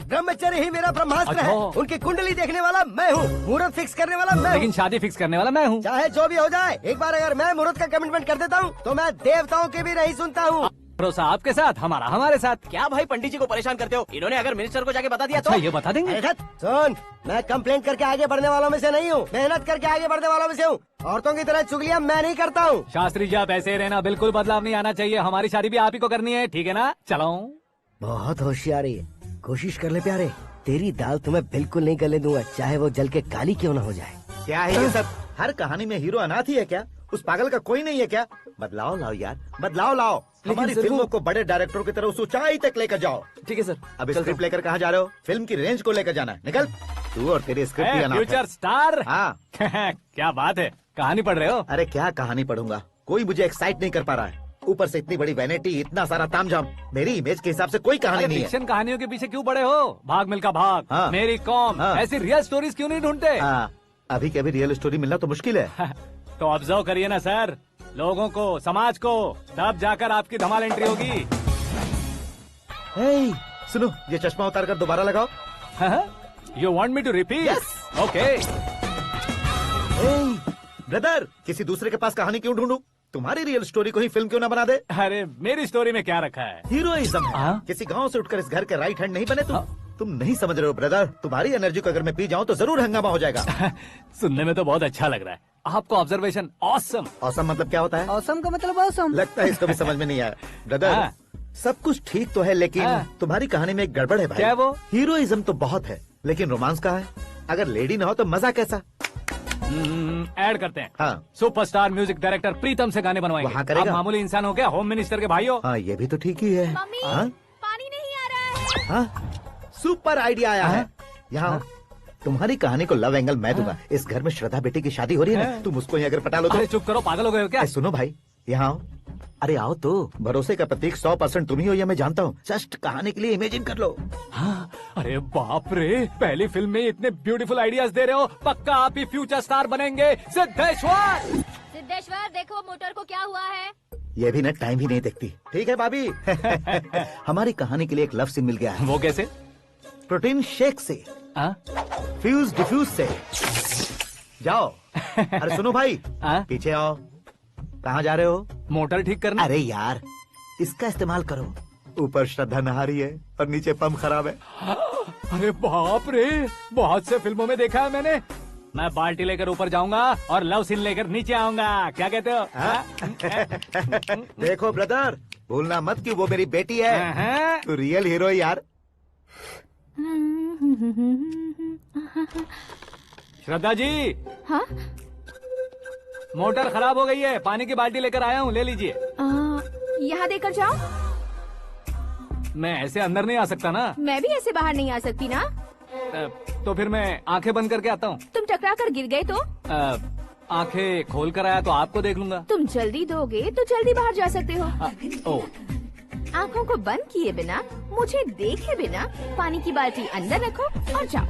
ब्रह्मचर्य ही मेरा ब्रह्मास्त्र है। अच्छा। उनकी कुंडली देखने वाला मैं हूँ, मुहूर्त फिक्स करने वाला मैं हूँ। लेकिन शादी फिक्स करने वाला मैं हूँ। चाहे जो भी हो जाए, एक बार अगर मैं मुहूर्त का कमिटमेंट कर देता हूँ तो मैं देवताओं के भी नहीं सुनता हूँ। भरोसा आपके साथ, हमारा हमारे साथ। क्या भाई पंडित जी को परेशान करते हो? इन्होंने अगर मिनिस्टर को जाके बता दिया अच्छा तो ये बता देंगे? अरे सुन, मैं कंप्लेंट करके आगे बढ़ने वालों में से नहीं हूँ, मेहनत करके आगे बढ़ने वालों में से हूँ। औरतों की तरह चुगलियाँ मैं नहीं करता हूँ। शास्त्री जी आप ऐसे ही रहना, बिल्कुल बदलाव नहीं आना चाहिए। हमारी शादी भी आप ही को करनी है, ठीक है ना? चलो। बहुत होशियारी है, कोशिश कर ले प्यारे। तेरी दाल तुम्हें बिल्कुल नहीं गलने दूंगा, चाहे वो जल के काली क्यों न हो जाए। क्या है ये सब? हर कहानी में हीरो अनाथ ही है क्या? उस पागल का कोई नहीं है क्या? बदलाव लाओ यार, बदलाव लाओ। हमारी फिल्मों को बड़े डायरेक्टरों की तरह उस ऊंचाई तक लेकर जाओ। ठीक है सर। अब स्क्रिप्ट लेकर कहाँ जा रहे हो? फिल्म की रेंज को लेकर जाना है। निकल तू और तेरी स्क्रिप्ट भी अनाथ है। Future star. हाँ क्या बात है, कहानी पढ़ रहे हो? अरे क्या कहानी पढ़ूंगा, कोई मुझे एक्साइट नहीं कर पा रहा है। ऊपर से इतनी बड़ी वैनिटी, इतना सारा तामझाम। मेरी इमेज के हिसाब से कोई कहानी नहीं है। फिक्शन कहानियों के पीछे क्यों पड़े हो? भाग मिल्खा भाग, हाँ। मेरी कॉम, हाँ। ऐसी रियल स्टोरीज क्यों नहीं ढूंढते? हाँ, अभी के अभी रियल स्टोरी मिलना तो मुश्किल है। तो ऑब्जर्व करिए ना सर, लोगों को, समाज को, तब जाकर आपकी धमाल एंट्री होगी। सुनो, ये चश्मा उतार कर दोबारा लगाओ। You want me to repeat? Okay. Brother, किसी दूसरे के पास कहानी क्यों ढूंढूं? तुम्हारी रियल स्टोरी को ही फिल्म क्यों ना बना दे? अरे मेरी स्टोरी में क्या रखा है? हीरोइज्म है। किसी गांव से उठकर इस घर के राइट हैंड नहीं बने तुम नहीं समझ रहे हो ब्रदर। तुम्हारी एनर्जी को अगर मैं पी जाऊं तो जरूर हंगामा हो जाएगा। सुनने में तो बहुत अच्छा लग रहा है। आपको ऑब्जर्वेशन ऑसम। ऑसम मतलब क्या होता है? औसम का मतलब औसम। लगता है इसको भी समझ में नहीं आया। ब्रदर, सब कुछ ठीक तो है, लेकिन तुम्हारी कहानी में एक गड़बड़ है भाई। क्या वो? हीरोइज्म तो बहुत है, लेकिन रोमांस कहाँ है? अगर लेडी ना हो तो मजा कैसा? ऐड करते हैं। हाँ। सुपरस्टार म्यूजिक डायरेक्टर प्रीतम से गाने बनवाएंगे। वहाँ करेगा? आप मामूली इंसान हो क्या, होम मिनिस्टर के भाई हो। हाँ, ये भी तो ठीक ही है। मम्मी हाँ? पानी नहीं आ रहा है। हाँ? सुपर आइडिया आया है। यहाँ तुम्हारी कहानी को लव एंगल मैं दूंगा। इस घर में श्रद्धा बेटी की शादी हो रही है ना, तुम उसको ही अगर पटा लो तो। अरे चुप करो, पागल हो गए हो क्या? सुनो भाई, यहाँ आओ। अरे आओ तो। भरोसे का प्रतीक 100% तुम ही हो, ये मैं जानता हूँ। जस्ट कहानी के लिए इमेजिन कर लो। हाँ, अरे बाप रे, पहली फिल्म में इतने ब्यूटीफुल आइडियाज दे रहे हो, पक्का आप ही फ्यूचर स्टार बनेंगे। सिद्धेश्वर, सिद्धेश्वर देखो मोटर को क्या हुआ है। ये भी ना टाइम ही नहीं देखती। ठीक है भाभी। हमारी कहानी के लिए एक लव सीन मिल गया है। वो कैसे? प्रोटीन शेक से, फ्यूज डिफ्यूज से। जाओ। अरे सुनो भाई, पीछे आओ। कहाँ जा रहे हो? मोटर ठीक करना। अरे यार, इसका इस्तेमाल करो। ऊपर श्रद्धा नहा रही है और नीचे पंप खराब है। अरे बाप रे, बहुत से फिल्मों में देखा है मैंने। मैं बाल्टी लेकर ऊपर जाऊंगा और लव सीन लेकर नीचे आऊंगा। क्या कहते हो? देखो ब्रदर, भूलना मत कि वो मेरी बेटी है। तू रियल हीरो है यार। श्रद्धा जी। हाँ? मोटर खराब हो गई है, पानी की बाल्टी लेकर आया हूँ, ले लीजिए। यहाँ देकर जाओ। मैं ऐसे अंदर नहीं आ सकता ना। मैं भी ऐसे बाहर नहीं आ सकती ना। तो फिर मैं आंखें बंद करके आता हूँ। तुम टकरा कर गिर गए तो? आंखें खोल कर आया तो आपको देख लूंगा। तुम जल्दी दोगे तो जल्दी बाहर जा सकते हो। आँखों को बंद किए बिना, मुझे देखे बिना पानी की बाल्टी अंदर रखो और जाओ।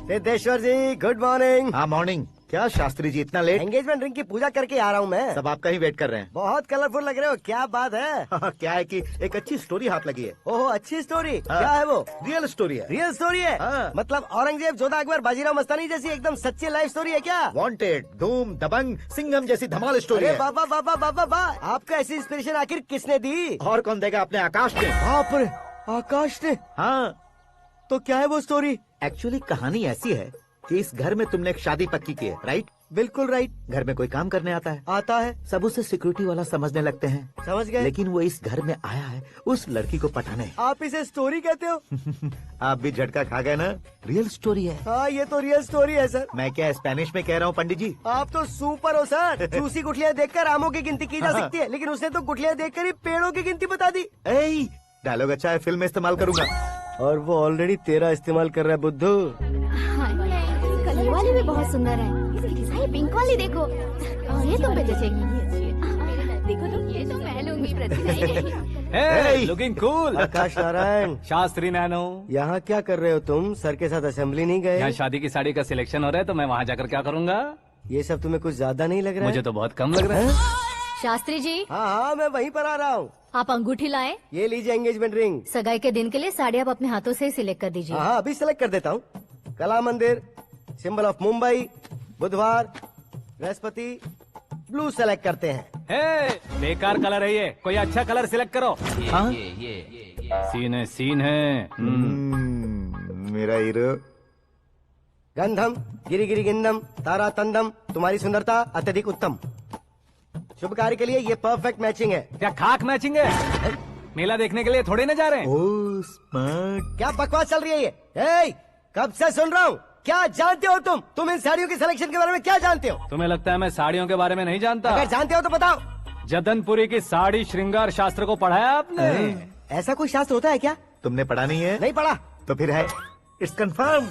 सिद्धेश्वर जी गुड मॉर्निंग। हाँ मॉर्निंग। क्या शास्त्री जी इतना लेट? एंगेजमेंट रिंग की पूजा करके आ रहा हूँ मैं। सब आपका ही वेट कर रहे हैं। बहुत कलरफुल लग रहे हो, क्या बात है? क्या है कि एक अच्छी स्टोरी हाथ लगी है। ओह अच्छी स्टोरी। क्या है वो? रियल स्टोरी है। रियल स्टोरी है? हाँ। मतलब औरंगजेब, जोधा अकबर, बाजीराव मस्तानी जैसी एकदम सच्ची लाइफ स्टोरी है क्या? वांटेड, धूम, दबंग, सिंघम जैसी धमाल स्टोरी है। बाबा बाबा बाबा बा, आपको ऐसी इंस्पिरेशन आखिर किसने दी? और कौन देगा? अपने आकाश ने। बाप रे, आकाश ने? हाँ। तो क्या है वो स्टोरी? एक्चुअली कहानी ऐसी है कि इस घर में तुमने एक शादी पक्की की है, राइट? बिल्कुल राइट। घर में कोई काम करने आता है? आता है। सब उसे सिक्योरिटी वाला समझने लगते हैं। समझ गए। लेकिन वो इस घर में आया है उस लड़की को पटाने। आप इसे स्टोरी कहते हो? आप भी झटका खा गए ना? रियल स्टोरी है। हाँ ये तो रियल स्टोरी है सर। मैं क्या स्पेनिश में कह रहा हूँ पंडित जी? आप तो सुपर हो सर। चूसी गुठलियाँ देखकर आमों की गिनती की जा सकती है, लेकिन उसने तो गुठलियाँ देखकर ही पेड़ों की गिनती बता दी। डायलॉग अच्छा है, फिल्म में इस्तेमाल करूंगा। और वो ऑलरेडी तेरा इस्तेमाल कर रहा है बुद्धू। ये वाली भी बहुत सुंदर है। ये पिंक वाली देखो, और ये तुम पे जचेगी। देखो तो ये तो मैं लूंगी। Looking cool. Akash Narayan. Shastri nano. यहाँ क्या कर रहे हो तुम? सर के साथ असेंबली नहीं गए? यहाँ शादी की साड़ी का सिलेक्शन हो रहा है, तो मैं वहाँ जाकर क्या करूँगा? ये सब तुम्हें कुछ ज्यादा नहीं लग रहा है? मुझे तो बहुत कम लग रहा है। शास्त्री जी। हाँ मैं वहीं पर आ रहा हूँ। आप अंगूठी लाएं। ये लीजिए एंगेजमेंट रिंग। सगाई के दिन के लिए साड़ी आप अपने हाथों से ही सिलेक्ट कर दीजिए। हाँ अभी सिलेक्ट कर देता हूँ। कला मंदिर, सिंबल ऑफ मुंबई, बुधवार, बृहस्पति, ब्लू सेलेक्ट करते हैं। बेकार कलर है ये, कोई अच्छा कलर सिलेक्ट करो। सीन है। मेरा हीरो। गंधम गिरी गिरी गिंदम तारा तंदम, तुम्हारी सुंदरता अत्यधिक उत्तम। शुभ कार्य के लिए ये परफेक्ट मैचिंग है। क्या खाक मैचिंग है? मेला देखने के लिए थोड़े न जा रहे हैं। Oh smart. क्या बकवास चल रही है ये? कब से सुन रहा हूँ। क्या जानते हो तुम इन साड़ियों की सिलेक्शन के बारे में क्या जानते हो? तुम्हें लगता है मैं साड़ियों के बारे में नहीं जानता? अगर जानते हो तो बताओ। जदनपुरी की साड़ी श्रृंगार शास्त्र को पढ़ा है आपने? ऐसा कोई शास्त्र होता है क्या? तुमने पढ़ा नहीं है? नहीं पढ़ा। तो फिर है, इट्स कंफर्म।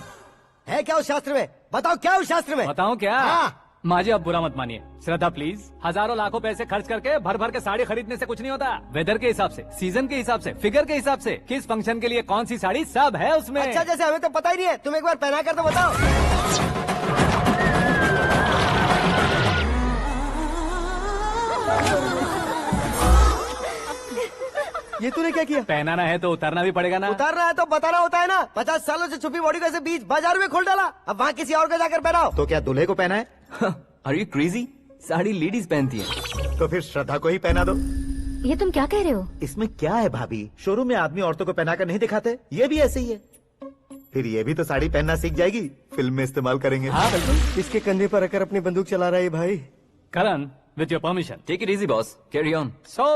है क्या उस शास्त्र में? बताओ क्या उस शास्त्र में? बताऊं क्या? हाँ। माजी अब बुरा मत मानिए। श्रद्धा प्लीज, हजारों लाखों पैसे खर्च करके भर भर के साड़ी खरीदने से कुछ नहीं होता। वेदर के हिसाब से, सीजन के हिसाब से, फिगर के हिसाब से, किस फंक्शन के लिए कौन सी साड़ी, सब है उसमें। अच्छा जैसे हमें तो पता ही नहीं है, तुम एक बार पहना कर तो बताओ। ये तूने क्या किया? पहनाना है तो उतारना भी पड़ेगा ना। उतारना है तो बताना होता है ना। 50 सालों से छुपी बॉडी को ऐसे बीच बाजार में खोल डाला, अब वहाँ किसी और को जाकर पहनाओ। तो क्या दूल्हे को पहना है? Are you crazy? Sari ladies पहनती है। तो फिर श्रद्धा को ही पहना दो। ये तुम क्या कह रहे हो? इसमें क्या है भाभी, शोरूम में आदमी औरतों को पहनाकर नहीं दिखाते, ये भी ऐसे ही है। फिर ये भी तो साड़ी पहनना सीख जाएगी, फिल्म में इस्तेमाल करेंगे। हाँ बिल्कुल। इसके कंधे पर रखकर अपनी बंदूक चला रहा है भाई। Karan, with your permission. Take it easy, boss. Carry on. So,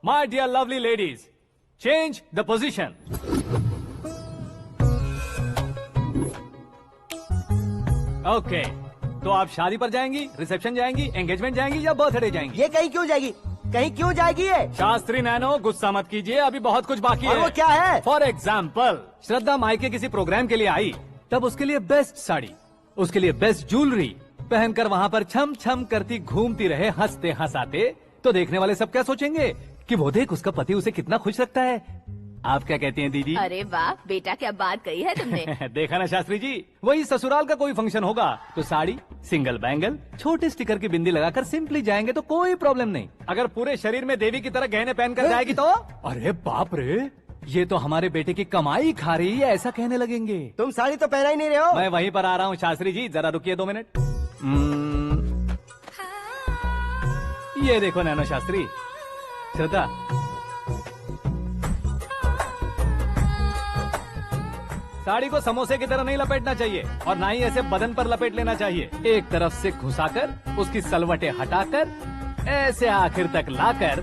my dear lovely ladies, change the position. Okay. तो आप शादी पर जाएंगी, रिसेप्शन जाएंगी, एंगेजमेंट जाएंगी या बर्थडे जाएंगी? ये कहीं क्यों जाएगी? कहीं क्यों जाएगी ये? शास्त्री नैनो, गुस्सा मत कीजिए, अभी बहुत कुछ बाकी और है। वो क्या है? फॉर एग्जाम्पल, श्रद्धा मायके किसी प्रोग्राम के लिए आई, तब उसके लिए बेस्ट साड़ी, उसके लिए बेस्ट ज्वेलरी पहनकर वहाँ पर छम छम करती घूमती रहे हंसते हंसाते, तो देखने वाले सब क्या सोचेंगे कि वो देख उसका पति उसे कितना खुश रखता है। आप क्या कहती हैं दीदी? अरे वाह बेटा, क्या बात कही है तुमने। देखा ना शास्त्री जी, वही ससुराल का कोई फंक्शन होगा तो साड़ी, सिंगल बैंगल, छोटे स्टिकर की बिंदी लगाकर सिंपली जाएंगे तो कोई प्रॉब्लम नहीं। अगर पूरे शरीर में देवी की तरह गहने पहनकर जाएगी तो अरे बाप रे, ये तो हमारे बेटे की कमाई खा रही है, ऐसा कहने लगेंगे। तुम साड़ी तो पहना ही नहीं रहे हो। मैं वहीं पर आ रहा हूँ शास्त्री जी, जरा रुकिए 2 मिनट। ये देखो नैनो शास्त्री, श्रद्धा, साड़ी को समोसे की तरह नहीं लपेटना चाहिए और ना ही ऐसे बदन पर लपेट लेना चाहिए। एक तरफ से घुसाकर, उसकी सलवटें हटाकर, ऐसे आखिर तक लाकर,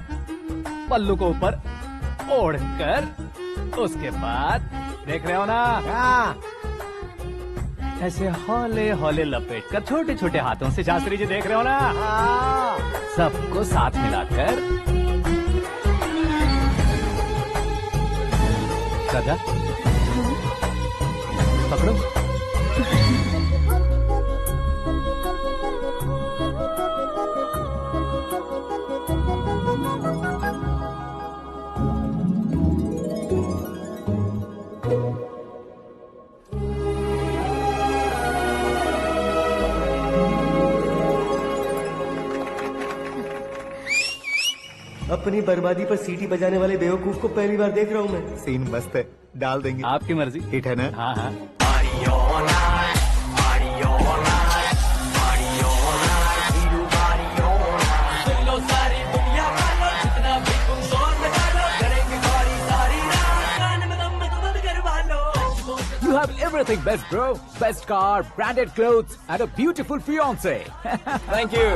पल्लू को ऊपर ओढ़कर, उसके बाद देख रहे हो ना, ऐसे हौले हौले लपेटकर छोटे छोटे हाथों से, शास्त्री जी देख रहे हो ना, सबको साथ मिलाकर, श्रद्धा पकड़ो। अपनी बर्बादी पर सीटी बजाने वाले बेवकूफ को पहली बार देख रहा हूँ मैं। सीन मस्त है, डाल देंगे। आपकी मर्जी। हिट है ना? हाँ हाँ। You have everything best, bro. Best car, branded clothes, and a beautiful fiance. Thank you.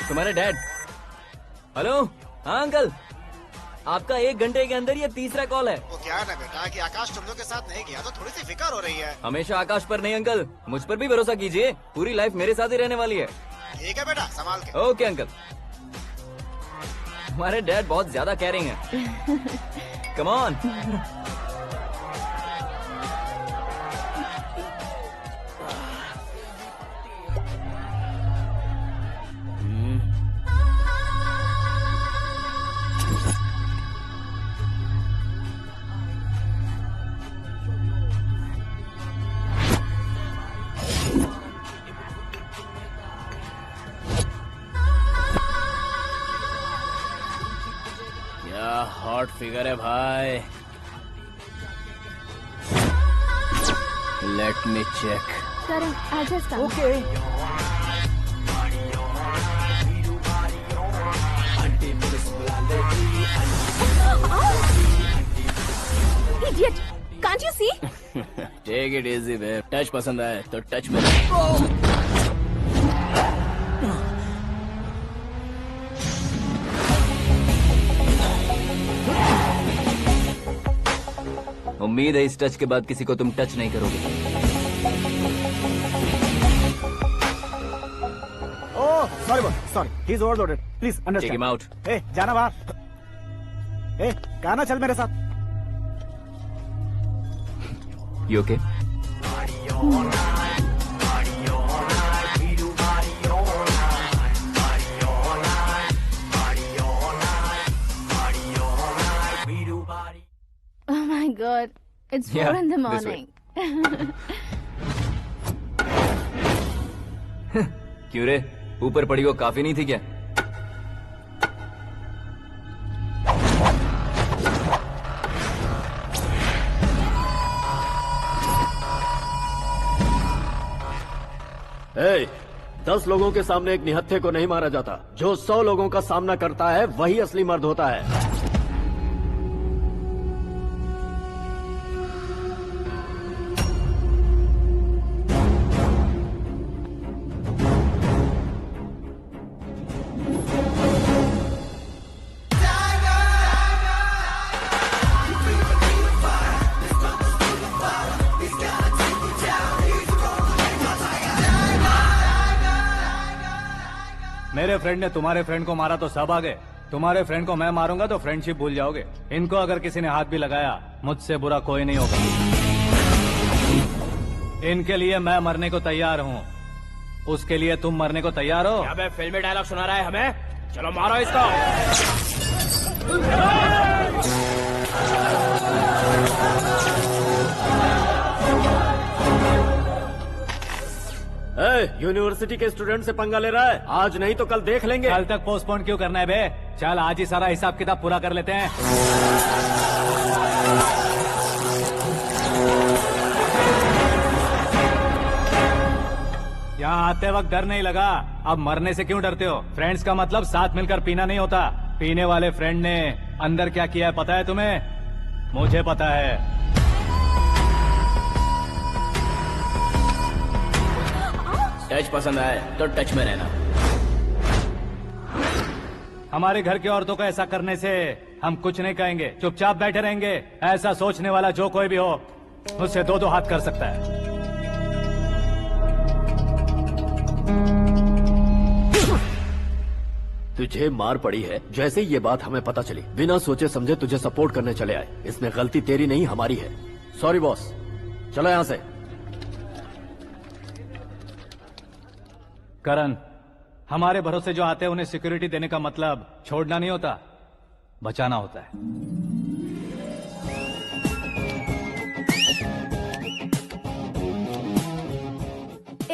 तुम्हारे डैड। हेलो, हाँ अंकल, आपका 1 घंटे के अंदर ये 3रा कॉल है। वो क्या है ना बेटा कि आकाश तुम लोग के साथ नहीं गया तो थोड़ी सी फिक्र हो रही है। हमेशा आकाश पर नहीं अंकल, मुझ पर भी भरोसा कीजिए, पूरी लाइफ मेरे साथ ही रहने वाली है। ठीक है बेटा, संभाल के। Okay uncle. हमारे डैड बहुत ज्यादा केयरिंग है। Come on. क्या हॉट फिगर है भाई। Let me check. Karan, I'll just come. Okay. Idiot! Can't you see? Take it easy babe. Touch पसंद आए तो टच में। उम्मीद है इस टच के बाद किसी को तुम टच नहीं करोगे। Oh sorry sorry, he is overloaded, please take understand. Him out. ए जाना बाहर। ए गाना चल मेरे साथ। You okay? Oh my God! It's 4 Yeah, in the this way. morning. क्यों रे, ऊपर पड़ी वो काफी नहीं थी क्या? 10 लोगों के सामने एक निहत्थे को नहीं मारा जाता। जो 100 लोगों का सामना करता है वही असली मर्द होता है। मेरे फ्रेंड ने तुम्हारे फ्रेंड को मारा तो सब आ गए, तुम्हारे फ्रेंड को मैं मारूंगा तो फ्रेंडशिप भूल जाओगे। इनको अगर किसी ने हाथ भी लगाया मुझसे बुरा कोई नहीं होगा। इनके लिए मैं मरने को तैयार हूँ, उसके लिए तुम मरने को तैयार हो? अबे फिल्मी डायलॉग सुना रहा है हमें? चलो मारो इसको। यूनिवर्सिटी के स्टूडेंट से पंगा ले रहा है? आज नहीं तो कल देख लेंगे। कल तक पोस्टपोन क्यों करना है बे? चल आज ही सारा हिसाब किताब पूरा कर लेते हैं। यहाँ आते वक्त डर नहीं लगा, अब मरने से क्यों डरते हो? फ्रेंड्स का मतलब साथ मिलकर पीना नहीं होता। पीने वाले फ्रेंड ने अंदर क्या किया है पता है तुम्हें? मुझे पता है। टच पसंद आए तो टच में रहना। हमारे घर की औरतों को ऐसा करने से हम कुछ नहीं कहेंगे, चुपचाप बैठे रहेंगे। ऐसा सोचने वाला जो कोई भी हो उससे दो दो हाथ कर सकता है। तुझे मार पड़ी है। जैसे ही ये बात हमें पता चली, बिना सोचे समझे तुझे सपोर्ट करने चले आए। इसमें गलती तेरी नहीं हमारी है। सॉरी बॉस, चलो यहाँ से। करण, हमारे भरोसे जो आते हैं उन्हें सिक्योरिटी देने का मतलब छोड़ना नहीं होता, बचाना होता है।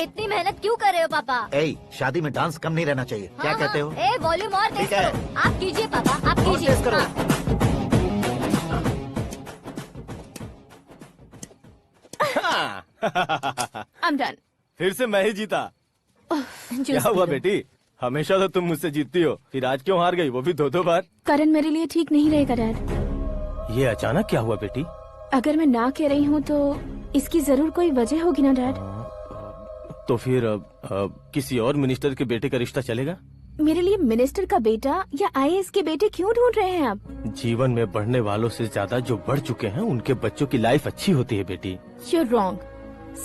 इतनी मेहनत क्यों कर रहे हो पापा? ए, शादी में डांस कम नहीं रहना चाहिए। क्या कहते हो? ए, वॉल्यूम और तेज करो। आप कीजिए पापा, आप कीजिए। I'm done. फिर से मैं ही जीता। क्या हुआ बेटी? हमेशा तो तुम मुझसे जीतती हो, फिर आज क्यों हार गई, वो भी 2-2 बार? करण मेरे लिए ठीक नहीं रहेगा डैड। ये अचानक क्या हुआ बेटी? अगर मैं ना कह रही हूँ तो इसकी जरूर कोई वजह होगी ना डैड। तो फिर किसी और मिनिस्टर के बेटे का रिश्ता चलेगा? मेरे लिए मिनिस्टर का बेटा या IAS के बेटे क्यों ढूंढ रहे हैं आप? जीवन में बढ़ने वालों से ज्यादा जो बढ़ चुके हैं उनके बच्चों की लाइफ अच्छी होती है बेटी। You're wrong.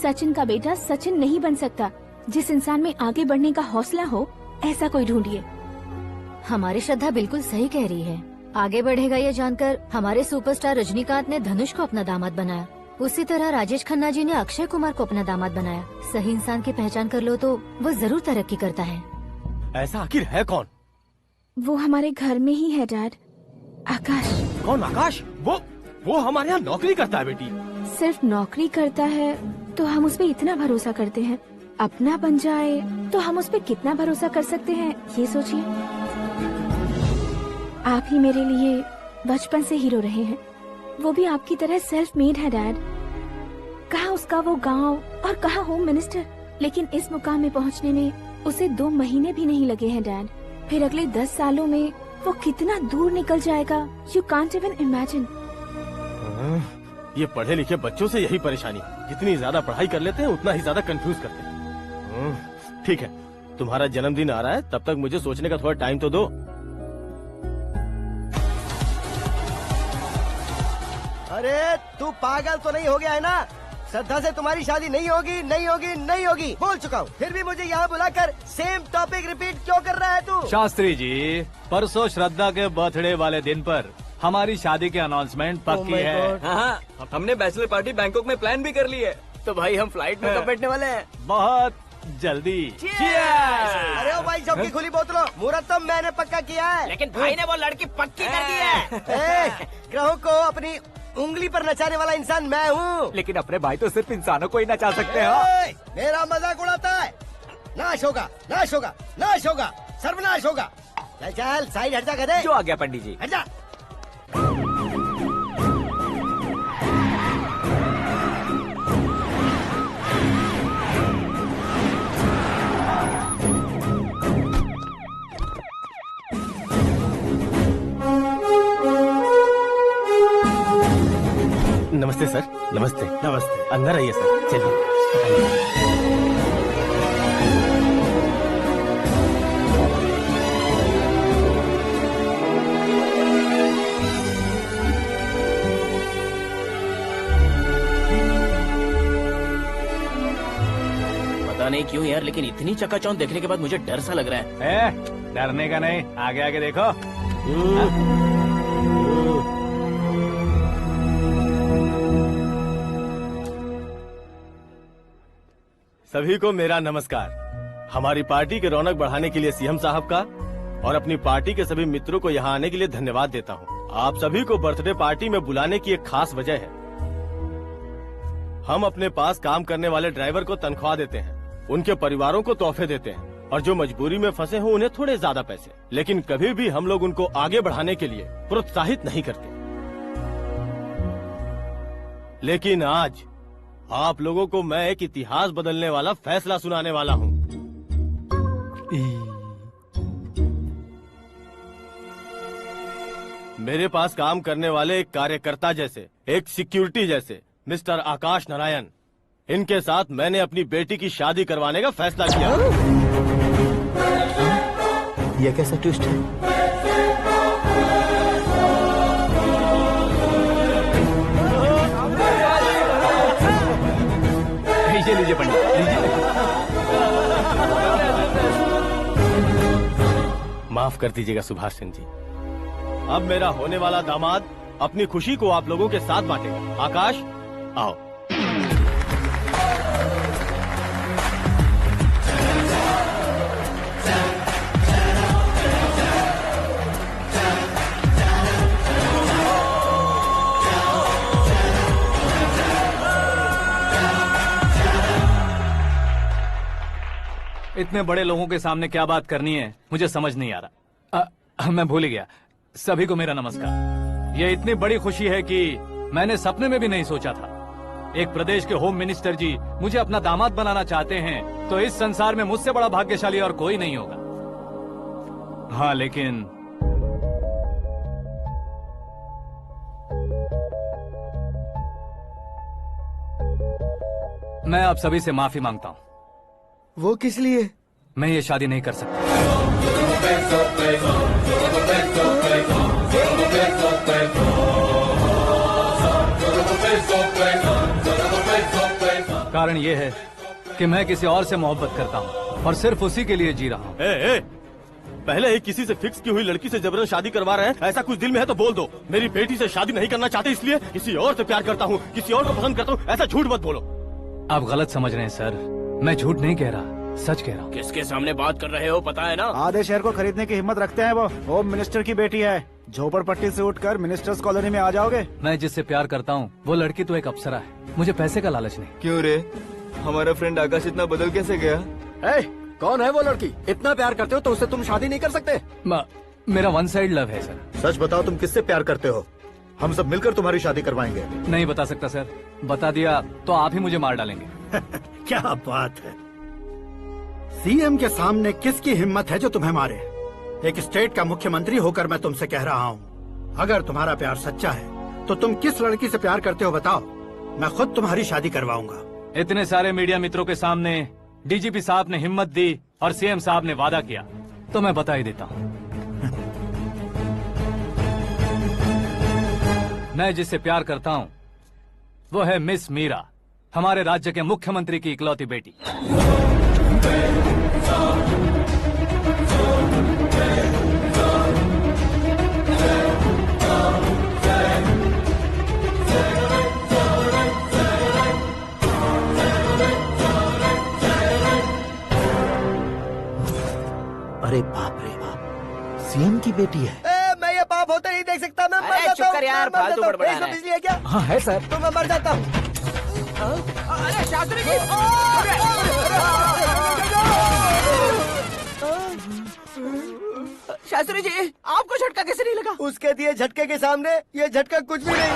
सचिन का बेटा सचिन नहीं बन सकता। जिस इंसान में आगे बढ़ने का हौसला हो ऐसा कोई ढूंढिए। हमारी श्रद्धा बिल्कुल सही कह रही है। आगे बढ़ेगा ये जानकर हमारे सुपरस्टार रजनीकांत ने धनुष को अपना दामाद बनाया। उसी तरह राजेश खन्ना जी ने अक्षय कुमार को अपना दामाद बनाया। सही इंसान की पहचान कर लो तो वो जरूर तरक्की करता है। ऐसा आखिर है कौन? वो हमारे घर में ही है डैड, आकाश। कौन आकाश? वो हमारे यहाँ नौकरी करता है बेटी। सिर्फ नौकरी करता है तो हम उस पर इतना भरोसा करते हैं, अपना बन जाए तो हम उस पर कितना भरोसा कर सकते हैं ये सोचिए। आप ही मेरे लिए बचपन से हीरो रहे हैं, वो भी आपकी तरह सेल्फ मेड है डैड। कहाँ उसका वो गांव और कहाँ होम मिनिस्टर, लेकिन इस मुकाम में पहुँचने में उसे 2 महीने भी नहीं लगे हैं डैड। फिर अगले 10 सालों में वो कितना दूर निकल जाएगा, यू कांट इवन इमेजिन। ये पढ़े लिखे बच्चों से यही परेशानी, जितनी ज्यादा पढ़ाई कर लेते हैं उतना ही ज्यादा कंफ्यूज करते हैं। ठीक है, तुम्हारा जन्मदिन आ रहा है, तब तक मुझे सोचने का थोड़ा टाइम तो दो। अरे तू पागल तो नहीं हो गया है ना? श्रद्धा से तुम्हारी शादी नहीं होगी, नहीं होगी, नहीं होगी, बोल चुका हूँ। फिर भी मुझे यहाँ बुलाकर सेम टॉपिक रिपीट क्यों कर रहा है तू? शास्त्री जी, परसों श्रद्धा के बर्थडे वाले दिन पर हमारी शादी की अनाउंसमेंट पक्की है। हाँ, हमने बैचलर पार्टी बैंकॉक में प्लान भी कर ली है। तो भाई हम फ्लाइट में कब बैठने वाले हैं? बहुत जल्दी। अरे ओ भाई साहब की खुली बोतलों, मुहूर्त तो मैंने पक्का किया है। लेकिन भाई ने वो लड़की पक्की कर दी है। ग्रहों को अपनी उंगली पर नचाने वाला इंसान मैं हूँ। लेकिन अपने भाई तो सिर्फ इंसानों को ही नचा सकते हैं। मेरा मजाक उड़ाता है? नाश होगा, नाश होगा, नाश होगा, सर्वनाश होगा। चल चल साइड हट जा गधे। जो आ गया पंडित जी। हट जा। नमस्ते सर। नमस्ते। नमस्ते। अंदर आइए सर। चलिए। पता नहीं क्यों यार, लेकिन इतनी चकाचौंध देखने के बाद मुझे डर सा लग रहा है। डरने का नहीं, आगे आगे देखो। सभी को मेरा नमस्कार। हमारी पार्टी की रौनक बढ़ाने के लिए सीएम साहब का और अपनी पार्टी के सभी मित्रों को यहाँ आने के लिए धन्यवाद देता हूँ। आप सभी को बर्थडे पार्टी में बुलाने की एक खास वजह है। हम अपने पास काम करने वाले ड्राइवर को तनख्वाह देते हैं, उनके परिवारों को तोहफे देते हैं और जो मजबूरी में फंसे हो उन्हें थोड़े ज्यादा पैसे, लेकिन कभी भी हम लोग उनको आगे बढ़ाने के लिए प्रोत्साहित नहीं करते। लेकिन आज आप लोगों को मैं एक इतिहास बदलने वाला फैसला सुनाने वाला हूँ। मेरे पास काम करने वाले एक कार्यकर्ता जैसे, एक सिक्योरिटी जैसे मिस्टर आकाश नारायण, इनके साथ मैंने अपनी बेटी की शादी करवाने का फैसला किया। यह कैसा ट्विस्ट है? लीजिए पंडित, लीजिए। माफ कर दीजिएगा सुभाष सिंह जी। अब मेरा होने वाला दामाद अपनी खुशी को आप लोगों के साथ बांटेगा। आकाश, आओ। इतने बड़े लोगों के सामने क्या बात करनी है मुझे समझ नहीं आ रहा। मैं भूल ही गया। सभी को मेरा नमस्कार। ये इतनी बड़ी खुशी है कि मैंने सपने में भी नहीं सोचा था। एक प्रदेश के होम मिनिस्टर जी मुझे अपना दामाद बनाना चाहते हैं तो इस संसार में मुझसे बड़ा भाग्यशाली और कोई नहीं होगा। हाँ, लेकिन मैं आप सभी से माफी मांगता हूँ। वो किस लिए? मैं ये शादी नहीं कर सकता। कारण ये है कि मैं किसी और से मोहब्बत करता हूँ और सिर्फ उसी के लिए जी रहा हूँ। पहले ही किसी से फिक्स की हुई लड़की से जबरन शादी करवा रहे हैं, ऐसा कुछ दिल में है तो बोल दो। मेरी बेटी से शादी नहीं करना चाहते इसलिए किसी और से प्यार करता हूँ, किसी और को पसंद करता हूँ, ऐसा झूठ मत बोलो। आप गलत समझ रहे हैं सर, मैं झूठ नहीं कह रहा, सच कह रहा हूँ। किसके सामने बात कर रहे हो पता है ना? आधे शहर को खरीदने की हिम्मत रखते हैं वो। होम मिनिस्टर की बेटी है, झोपड़पट्टी से उठकर मिनिस्टर्स कॉलोनी में आ जाओगे। मैं जिससे प्यार करता हूँ वो लड़की तो एक अप्सरा है, मुझे पैसे का लालच नहीं। क्यों रे, हमारा फ्रेंड आकाश इतना बदल कैसे गया? कौन है वो लड़की? इतना प्यार करते हो तो उससे तुम शादी नहीं कर सकते? मेरा वन साइड लव है सर। सच बताओ, तुम किससे प्यार करते हो? हम सब मिलकर तुम्हारी शादी करवाएंगे। नहीं बता सकता सर, बता दिया तो आप ही मुझे मार डालेंगे। क्या बात है, सीएम के सामने किसकी हिम्मत है जो तुम्हें मारे? एक स्टेट का मुख्यमंत्री होकर मैं तुमसे कह रहा हूँ, अगर तुम्हारा प्यार सच्चा है तो तुम किस लड़की से प्यार करते हो बताओ, मैं खुद तुम्हारी शादी करवाऊंगा। इतने सारे मीडिया मित्रों के सामने डीजीपी साहब ने हिम्मत दी और सीएम साहब ने वादा किया तो मैं बता ही देता हूँ। मैं जिससे प्यार करता हूँ वो है मिस मीरा, हमारे राज्य के मुख्यमंत्री की इकलौती बेटी। अरे बाप रे बाप, सीएम की बेटी है। मैं ये पाप होते नहीं देख सकता। मैं मर जाता हूँ यार, फालतू बड़बड़ा रहा है। बिजली है क्या? हाँ है सर। तो मैं मर जाता हूँ। अरे शास्त्री जी, शास्त्री जी आपको झटका कैसे नहीं लगा? उसके दिए झटके के सामने ये झटका कुछ भी नहीं।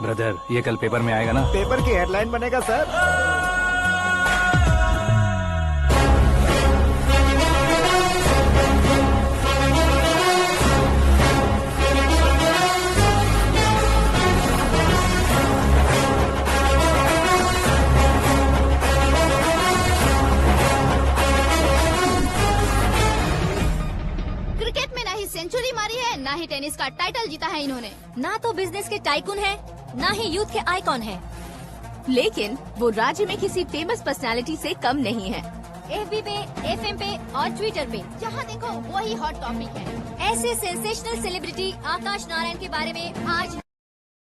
ब्रदर, ये कल पेपर में आएगा ना? पेपर की हेडलाइन बनेगा सर। सेंचुरी मारी है, ना ही टेनिस का टाइटल जीता है इन्होंने। ना तो बिजनेस के टाइकून है, ना ही यूथ के आइकॉन है। लेकिन वो राज्य में किसी फेमस पर्सनालिटी से कम नहीं है। FB पे, FM पे और ट्विटर पे जहाँ देखो वही हॉट टॉपिक है। ऐसे सेंसेशनल सेलिब्रिटी आकाश नारायण के बारे में आज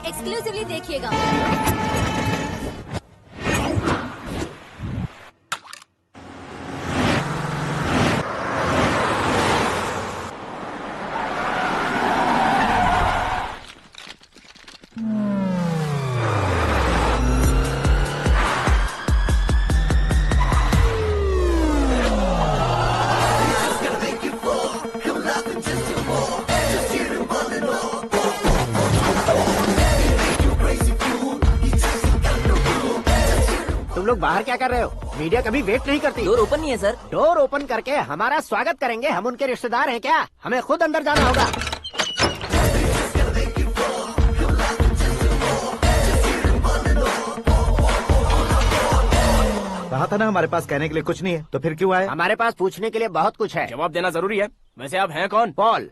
एक्सक्लूसिवली देखिएगा। तुम लोग बाहर क्या कर रहे हो? मीडिया कभी वेट नहीं करती। डोर ओपन नहीं है सर। डोर ओपन करके हमारा स्वागत करेंगे? हम उनके रिश्तेदार हैं क्या? हमें खुद अंदर जाना होगा। कहा था ना हमारे पास कहने के लिए कुछ नहीं है, तो फिर क्यों आए? हमारे पास पूछने के लिए बहुत कुछ है। जवाब देना जरूरी है। वैसे आप हैं कौन? पॉल,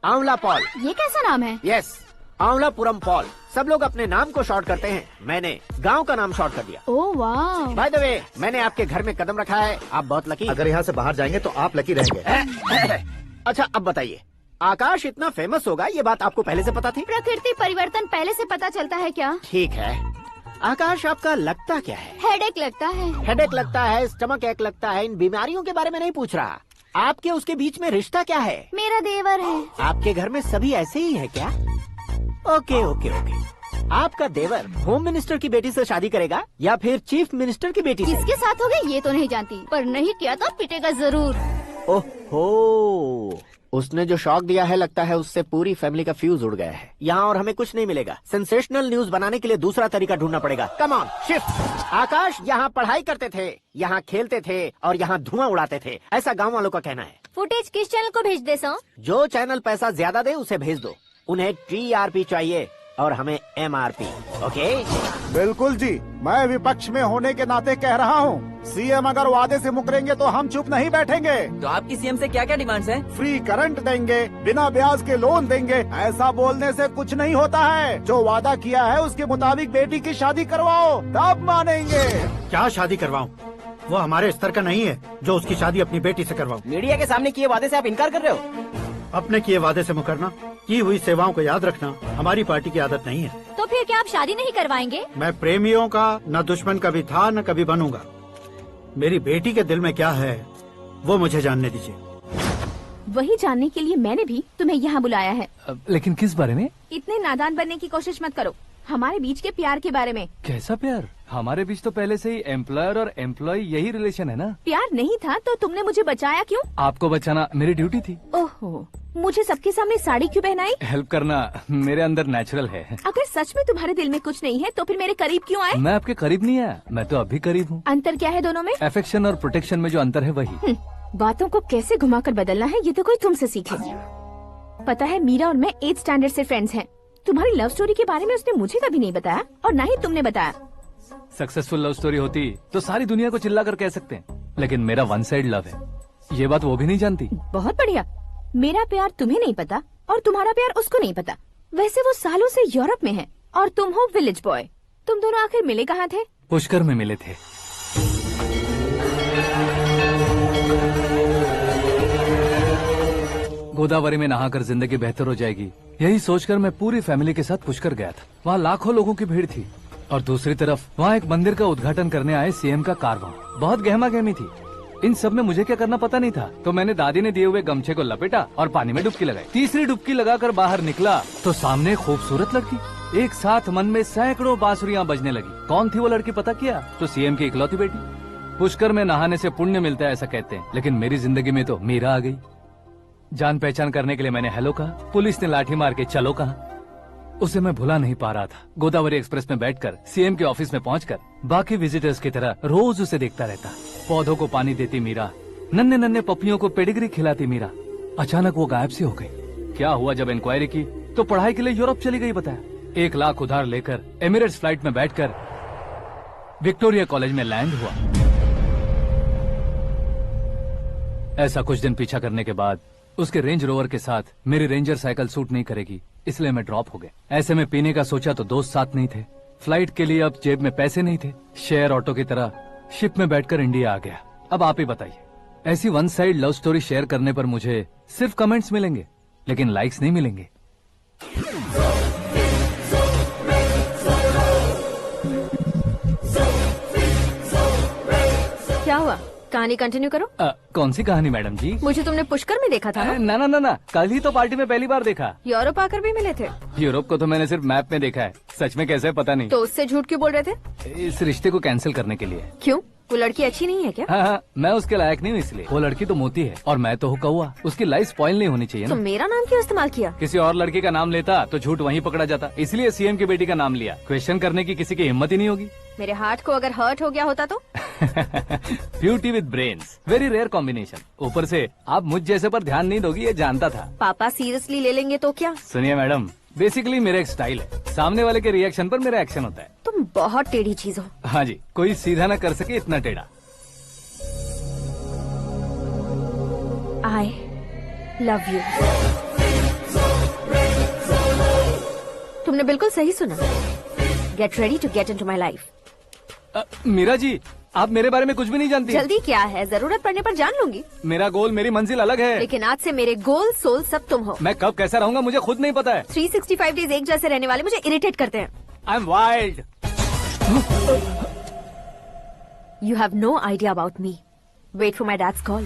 आंवला पॉल। ये कैसा नाम है? Yes, Anwalapuram Paul. सब लोग अपने नाम को शॉर्ट करते हैं, मैंने गांव का नाम शॉर्ट कर दिया। ओह वाह। बाय द वे, मैंने आपके घर में कदम रखा है, आप बहुत लकी। अगर यहाँ से बाहर जाएंगे तो आप लकी रहेंगे। अच्छा अब बताइए, आकाश इतना फेमस होगा ये बात आपको पहले से पता थी? प्रकृति परिवर्तन पहले से पता चलता है क्या? ठीक है, आकाश आपका लगता क्या है? हेडेक लगता है। हेडेक लगता है, स्टमक एक लगता है, इन बीमारियों के बारे में नहीं पूछ रहा। आपके उसके बीच में रिश्ता क्या है? मेरा देवर है। आपके घर में सभी ऐसे ही है क्या? Okay okay okay. आपका देवर होम मिनिस्टर की बेटी से शादी करेगा या फिर चीफ मिनिस्टर की बेटी से? किसके साथ होगा ये तो नहीं जानती, पर नहीं किया तो पिटेगा जरूर। ओहो, उसने जो शॉक दिया है लगता है उससे पूरी फैमिली का फ्यूज उड़ गया है। यहाँ और हमें कुछ नहीं मिलेगा। सेंसेशनल न्यूज बनाने के लिए दूसरा तरीका ढूंढना पड़ेगा। Come on shift. आकाश यहाँ पढ़ाई करते थे, यहाँ खेलते थे और यहाँ धुआं उड़ाते थे, ऐसा गाँव वालों का कहना है। फुटेज किस चैनल को भेज दे सो? जो चैनल पैसा ज्यादा दे उसे भेज दो। उन्हें TRP चाहिए और हमें MRP। ओके? बिल्कुल जी, मैं विपक्ष में होने के नाते कह रहा हूँ, सीएम अगर वादे से मुकरेंगे तो हम चुप नहीं बैठेंगे। तो आपकी सीएम से क्या क्या डिमांड्स हैं? फ्री करंट देंगे, बिना ब्याज के लोन देंगे। ऐसा बोलने से कुछ नहीं होता है। जो वादा किया है उसके मुताबिक बेटी की शादी करवाओ, तब मानेंगे। क्या शादी करवाऊं? वो हमारे स्तर का नहीं है जो उसकी शादी अपनी बेटी से करवाऊं। मीडिया के सामने किए वादे से आप इनकार कर रहे हो? अपने किए वादे से मुकरना, की हुई सेवाओं को याद रखना हमारी पार्टी की आदत नहीं है। तो फिर क्या आप शादी नहीं करवाएंगे? मैं प्रेमियों का न दुश्मन कभी था न कभी बनूंगा। मेरी बेटी के दिल में क्या है वो मुझे जानने दीजिए। वही जानने के लिए मैंने भी तुम्हें यहाँ बुलाया है। लेकिन किस बारे में? इतने नादान बनने की कोशिश मत करो। हमारे बीच के प्यार के बारे में। कैसा प्यार? हमारे बीच तो पहले से ही एम्प्लॉयर और एम्प्लॉय यही रिलेशन है ना। प्यार नहीं था तो तुमने मुझे बचाया क्यों? आपको बचाना मेरी ड्यूटी थी। ओहो, मुझे सबके सामने साड़ी क्यों पहनाई? हेल्प करना मेरे अंदर नेचुरल है। अगर सच में तुम्हारे दिल में कुछ नहीं है तो फिर मेरे करीब क्यों आए? मैं आपके करीब नहीं आया, मैं तो अभी करीब हूँ। अंतर क्या है दोनों में? अफेक्शन और प्रोटेक्शन में जो अंतर है वही। बातों को कैसे घुमाकर बदलना है ये तो कोई तुमसे सीखे। पता है मीरा और मैं 8th स्टैंडर्ड से फ्रेंड्स हैं। तुम्हारी लव स्टोरी के बारे में उसने मुझे कभी नहीं बताया और ना ही तुमने बताया। सक्सेसफुल लव स्टोरी होती तो सारी दुनिया को चिल्ला कर कह सकते हैं, लेकिन मेरा वन साइड लव है, ये बात वो भी नहीं जानती। बहुत बढ़िया। मेरा प्यार तुम्हें नहीं पता और तुम्हारा प्यार उसको नहीं पता। वैसे वो सालों से यूरोप में है और तुम हो विलेज बॉय। तुम दोनों आखिर मिले कहाँ थे? पुष्कर में मिले थे। गोदावरी में नहाकर जिंदगी बेहतर हो जाएगी, यही सोचकर मैं पूरी फैमिली के साथ पुष्कर गया था। वहाँ लाखों लोगों की भीड़ थी और दूसरी तरफ वहाँ एक मंदिर का उद्घाटन करने आए सीएम का कारवां। बहुत गहमा गहमी थी। इन सब में मुझे क्या करना पता नहीं था, तो मैंने दादी ने दिए हुए गमछे को लपेटा और पानी में डुबकी लगाई। तीसरी डुबकी लगाकर बाहर निकला तो सामने खूबसूरत लड़की। एक साथ मन में सैकड़ों बांसुरियां बजने लगी। कौन थी वो लड़की पता किया? तो सीएम की इकलौती बेटी। पुष्कर में नहाने से पुण्य मिलता है ऐसा कहते हैं, लेकिन मेरी जिंदगी में तो मीरा आ गई। जान पहचान करने के लिए मैंने हेलो कहा, पुलिस ने लाठी मार के चलो कहा। उसे मैं भुला नहीं पा रहा था। गोदावरी एक्सप्रेस में बैठकर सीएम के ऑफिस में पहुंचकर बाकी विजिटर्स की तरह रोज उसे देखता रहता। पौधों को पानी देती मीरा, नन्हे नन्हे पपियों को पेडिग्री खिलाती मीरा। अचानक वो गायब सी हो गई। क्या हुआ? जब इंक्वायरी की तो पढ़ाई के लिए यूरोप चली गई बताया। 1 लाख उधार लेकर एमिरेट्स फ्लाइट में बैठकर विक्टोरिया कॉलेज में लैंड हुआ। ऐसा कुछ दिन पीछा करने के बाद उसके रेंज रोवर के साथ मेरी रेंजर साइकिल सूट नहीं करेगी, इसलिए मैं ड्रॉप हो गया। ऐसे में पीने का सोचा तो दोस्त साथ नहीं थे, फ्लाइट के लिए अब जेब में पैसे नहीं थे, शेयर ऑटो की तरह शिप में बैठकर इंडिया आ गया। अब आप ही बताइए, ऐसी one side love story share करने पर मुझे सिर्फ कमेंट्स मिलेंगे लेकिन लाइक्स नहीं मिलेंगे। क्या हुआ, कहानी कंटिन्यू करो। कौन सी कहानी मैडम जी? मुझे तुमने पुष्कर में देखा था ना? ना ना ना, कल ही तो पार्टी में पहली बार देखा। यूरोप आकर भी मिले थे? यूरोप को तो मैंने सिर्फ मैप में देखा है, सच में कैसे पता नहीं। तो उससे झूठ क्यों बोल रहे थे? इस रिश्ते को कैंसिल करने के लिए। क्यों, वो लड़की अच्छी नहीं है क्या? हाँ, मैं उसके लायक नहीं हूँ इसलिए। वो लड़की तो मोती है और मैं तो हूँ कौवा, उसकी लाइफ स्पॉइल नहीं होनी चाहिए तो ना। मेरा नाम क्यों इस्तेमाल किया? किसी और लड़की का नाम लेता तो झूठ वहीं पकड़ा जाता, इसलिए सीएम की बेटी का नाम लिया। क्वेश्चन करने की किसी की हिम्मत ही नहीं होगी। मेरे हार्ट को अगर हर्ट हो गया होता तो? Beauty with brains, very rare combination. ऊपर से आप मुझ जैसे पर ध्यान नहीं दोगी ये जानता था। पापा सीरियसली ले लेंगे तो क्या? सुनिए मैडम, बेसिकली मेरा एक स्टाइल है, सामने वाले के रिएक्शन पर मेरा एक्शन होता है। तुम बहुत टेढ़ी चीज हो। हाँ जी, कोई सीधा ना कर सके इतना टेढ़ा। I love you। तुमने बिल्कुल सही सुना। Get ready to get into my life। Meera ji, आप मेरे बारे में कुछ भी नहीं जानती। जल्दी क्या है, जरूरत पड़ने पर जान लूंगी। मेरा गोल, मेरी मंजिल अलग है। लेकिन आज से मेरे गोल सोल सब तुम हो। मैं कब कैसा रहूंगा मुझे खुद नहीं पता है। 365 डेज एक जैसे रहने वाले मुझे इरिटेट करते हैं। I am wild. You have no idea about me। Wait for my dad's call।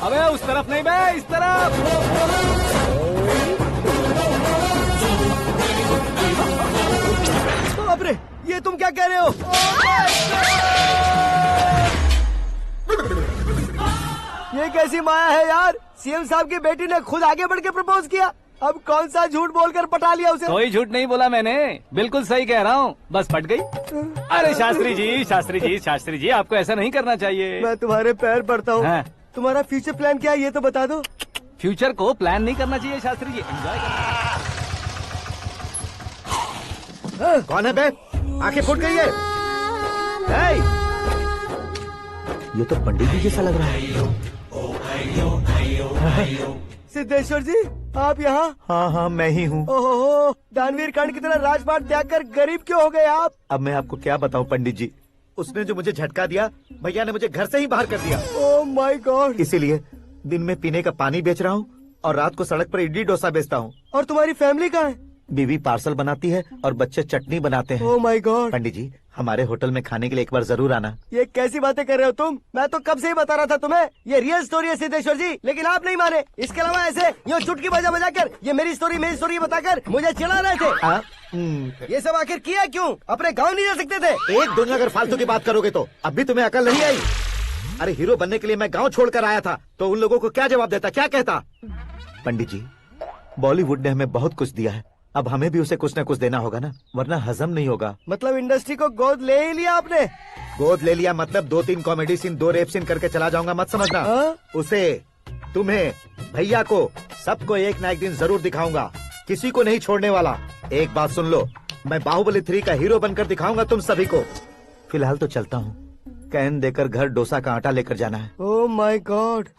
अबे उस तरफ नहीं बे, इस तरफ। बाप रे, ये तुम क्या कह रहे हो? ये कैसी माया है यार? सीएम साहब की बेटी ने खुद आगे बढ़ के प्रपोज किया, अब कौन सा झूठ बोलकर पटा लिया उसे? कोई झूठ नहीं बोला मैंने, बिल्कुल सही कह रहा हूँ, बस पट गई। अरे शास्त्री जी, शास्त्री जी, शास्त्री जी, आपको ऐसा नहीं करना चाहिए। मैं तुम्हारे पैर पड़ता हूँ। हाँ। तुम्हारा फ्यूचर प्लान क्या है ये तो बता दो। फ्यूचर को प्लान नहीं करना चाहिए शास्त्री जी, एंजॉय करना। कौन है बे? आंखें फूट गई है। ये तो पंडित जी जैसा लग रहा है। सिद्धेश्वर जी, आप यहाँ? हाँ हाँ, मैं ही हूँ। ओहो, दानवीर कांड की तरह राजपाट त्याग कर गरीब क्यों हो गए आप? अब मैं आपको क्या बताऊँ पंडित जी, उसने जो मुझे झटका दिया, भैया ने मुझे घर से ही बाहर कर दिया। Oh my God. इसीलिए दिन में पीने का पानी बेच रहा हूँ और रात को सड़क पर इडली डोसा बेचता हूँ। और तुम्हारी फैमिली कहाँ है? बीवी पार्सल बनाती है और बच्चे चटनी बनाते हैं। Oh my God. पंडित जी, हमारे होटल में खाने के लिए एक बार जरूर आना। ये कैसी बातें कर रहे हो तुम? मैं तो कब से ही बता रहा था तुम्हें, ये रियल स्टोरी है सिद्धेश्वर जी, लेकिन आप नहीं माने। इसके अलावा ऐसे ये चुटकी बजा बजा कर ये मेरी स्टोरी बताकर मुझे चिढ़ा रहे थे। ये सब आखिर किया क्यों? अपने गाँव नहीं जा सकते थे? एक दिन अगर फालतू की बात करोगे तो अब भी तुम्हें अकल नहीं आई। अरे हीरो बनने के लिए मैं गाँव छोड़कर आया था तो उन लोगों को क्या जवाब देता, क्या कहता? पंडित जी, बॉलीवुड ने हमें बहुत कुछ दिया है, अब हमें भी उसे कुछ न कुछ देना होगा ना, वरना हजम नहीं होगा। मतलब इंडस्ट्री को गोद ले ही लिया आपने? गोद ले लिया मतलब 2-3 कॉमेडी सीन, 2 रेप सीन करके चला जाऊंगा मत समझना। उसे, तुम्हें, भैया को, सबको एक ना एक दिन जरूर दिखाऊंगा, किसी को नहीं छोड़ने वाला। एक बात सुन लो, मैं बाहुबली 3 का हीरो बनकर दिखाऊंगा तुम सभी को। फिलहाल तो चलता हूँ, कैन देकर घर डोसा का आटा लेकर जाना है। Oh my God.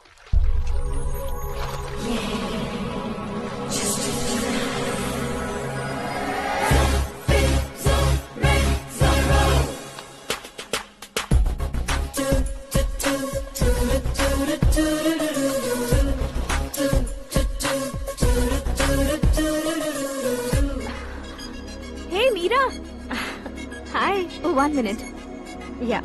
Hey Meera. Hi. Oh, 1 minute. Yeah.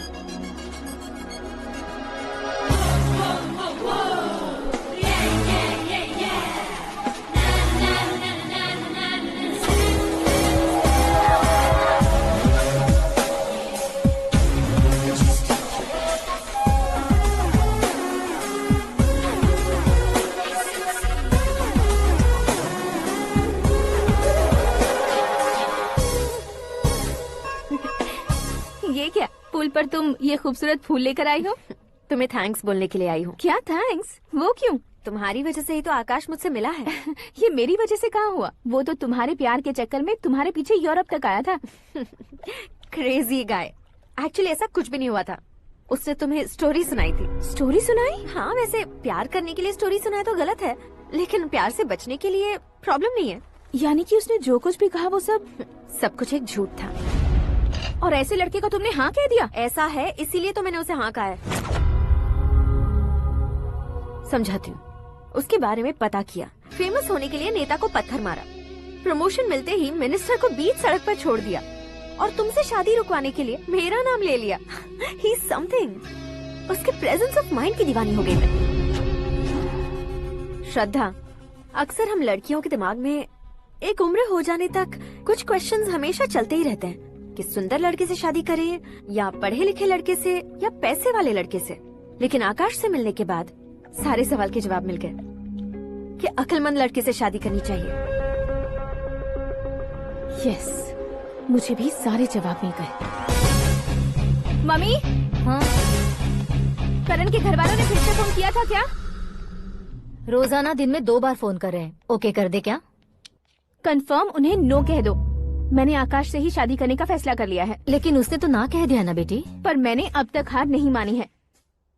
Table पर तुम ये खूबसूरत फूल लेकर आई हो? तुम्हें थैंक्स बोलने के लिए आई हूँ। क्या थैंक्स? वो क्यों? तुम्हारी वजह से ही तो आकाश मुझसे मिला है। ये मेरी वजह से कहाँ हुआ? वो तो तुम्हारे प्यार के चक्कर में तुम्हारे पीछे यूरोप तक आया था। Crazy guy. एक्चुअली ऐसा कुछ भी नहीं हुआ था। उसने तुम्हें स्टोरी सुनाई थी। स्टोरी सुनाई? हाँ, वैसे प्यार करने के लिए स्टोरी सुनाए तो गलत है, लेकिन प्यार से बचने के लिए प्रॉब्लम नहीं है। यानी कि उसने जो कुछ भी कहा वो सब कुछ एक झूठ था। और ऐसे लड़के को तुमने हाँ कह दिया? ऐसा है, इसीलिए तो मैंने उसे हाँ कहा है। समझाती हूँ। उसके बारे में पता किया, फेमस होने के लिए नेता को पत्थर मारा, प्रमोशन मिलते ही मिनिस्टर को बीच सड़क पर छोड़ दिया और तुमसे शादी रुकवाने के लिए मेरा नाम ले लिया। He is something. उसके प्रेजेंस ऑफ माइंड की दीवानी हो गई मैं। श्रद्धा, अक्सर हम लड़कियों के दिमाग में एक उम्र हो जाने तक कुछ क्वेश्चंस हमेशा चलते ही रहते हैं कि सुंदर लड़के से शादी करें या पढ़े लिखे लड़के से या पैसे वाले लड़के से। लेकिन आकाश से मिलने के बाद सारे सवाल के जवाब मिल गए कि अक्लमंद लड़के से शादी करनी चाहिए। यस, मुझे भी सारे जवाब मिल गए। मम्मी, हाँ? करण के घर वालों ने फिर से फोन किया था क्या? रोजाना दिन में 2 बार फोन कर रहे हैं। ओके कर दे क्या? कंफर्म उन्हें नो कह दो। मैंने आकाश से ही शादी करने का फैसला कर लिया है। लेकिन उसने तो ना कह दिया ना बेटी। पर मैंने अब तक हार नहीं मानी है।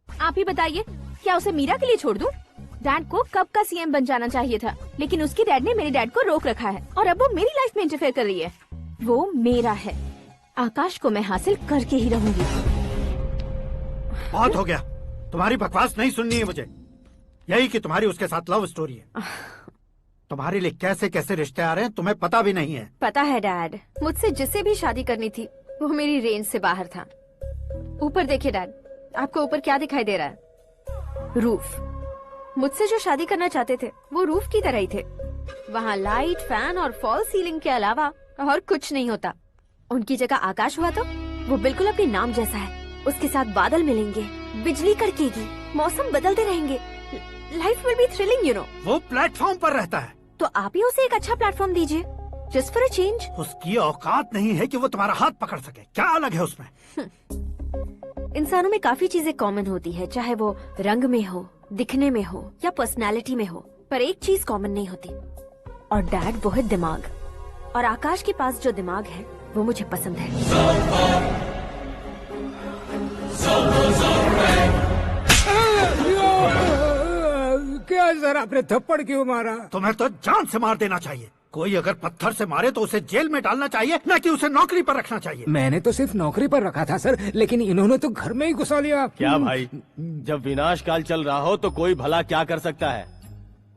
आप ही बताइए, क्या उसे मीरा के लिए छोड़ दूं? डैड को कब का सीएम बन जाना चाहिए था, लेकिन उसके डैड ने मेरे डैड को रोक रखा है और अब वो मेरी लाइफ में इंटरफेयर कर रही है। वो मेरा है। आकाश को मैं हासिल करके ही रहूंगी। बहुत हो गया, तुम्हारी बकवास नहीं सुननी है मुझे। यही कि तुम्हारी उसके साथ लव स्टोरी है। तुम्हारे लिए कैसे कैसे रिश्ते आ रहे हैं तुम्हें पता भी नहीं है। पता है डैड, मुझसे जिसे भी शादी करनी थी वो मेरी रेंज से बाहर था। ऊपर देखिए डैड, आपको ऊपर क्या दिखाई दे रहा है? रूफ। मुझसे जो शादी करना चाहते थे वो रूफ की तरह ही थे। वहाँ लाइट, फैन और फॉल सीलिंग के अलावा और कुछ नहीं होता। उनकी जगह आकाश हुआ तो वो बिल्कुल अपने नाम जैसा है। उसके साथ बादल मिलेंगे, बिजली कड़केगी, मौसम बदलते रहेंगे, life will be thrilling, you know. वो प्लेटफॉर्म पर रहता है तो आप ही उसे एक अच्छा प्लेटफॉर्म दीजिए, जस्ट फॉर अ चेंज। उसकी औकात नहीं है कि वो तुम्हारा हाथ पकड़ सके। क्या अलग है उसमें? इंसानों में काफी चीजें कॉमन होती है, चाहे वो रंग में हो, दिखने में हो या पर्सनालिटी में हो, पर एक चीज कॉमन नहीं होती, और डैड वो है दिमाग। और आकाश के पास जो दिमाग है वो मुझे पसंद है। क्या सर, आपने थप्पड़ क्यों मारा? तुम्हें तो जान से मार देना चाहिए। कोई अगर पत्थर से मारे तो उसे जेल में डालना चाहिए, न कि उसे नौकरी पर रखना चाहिए। मैंने तो सिर्फ नौकरी पर रखा था सर, लेकिन इन्होंने तो घर में ही घुसा लिया। क्या भाई, जब विनाश काल चल रहा हो तो कोई भला क्या कर सकता है?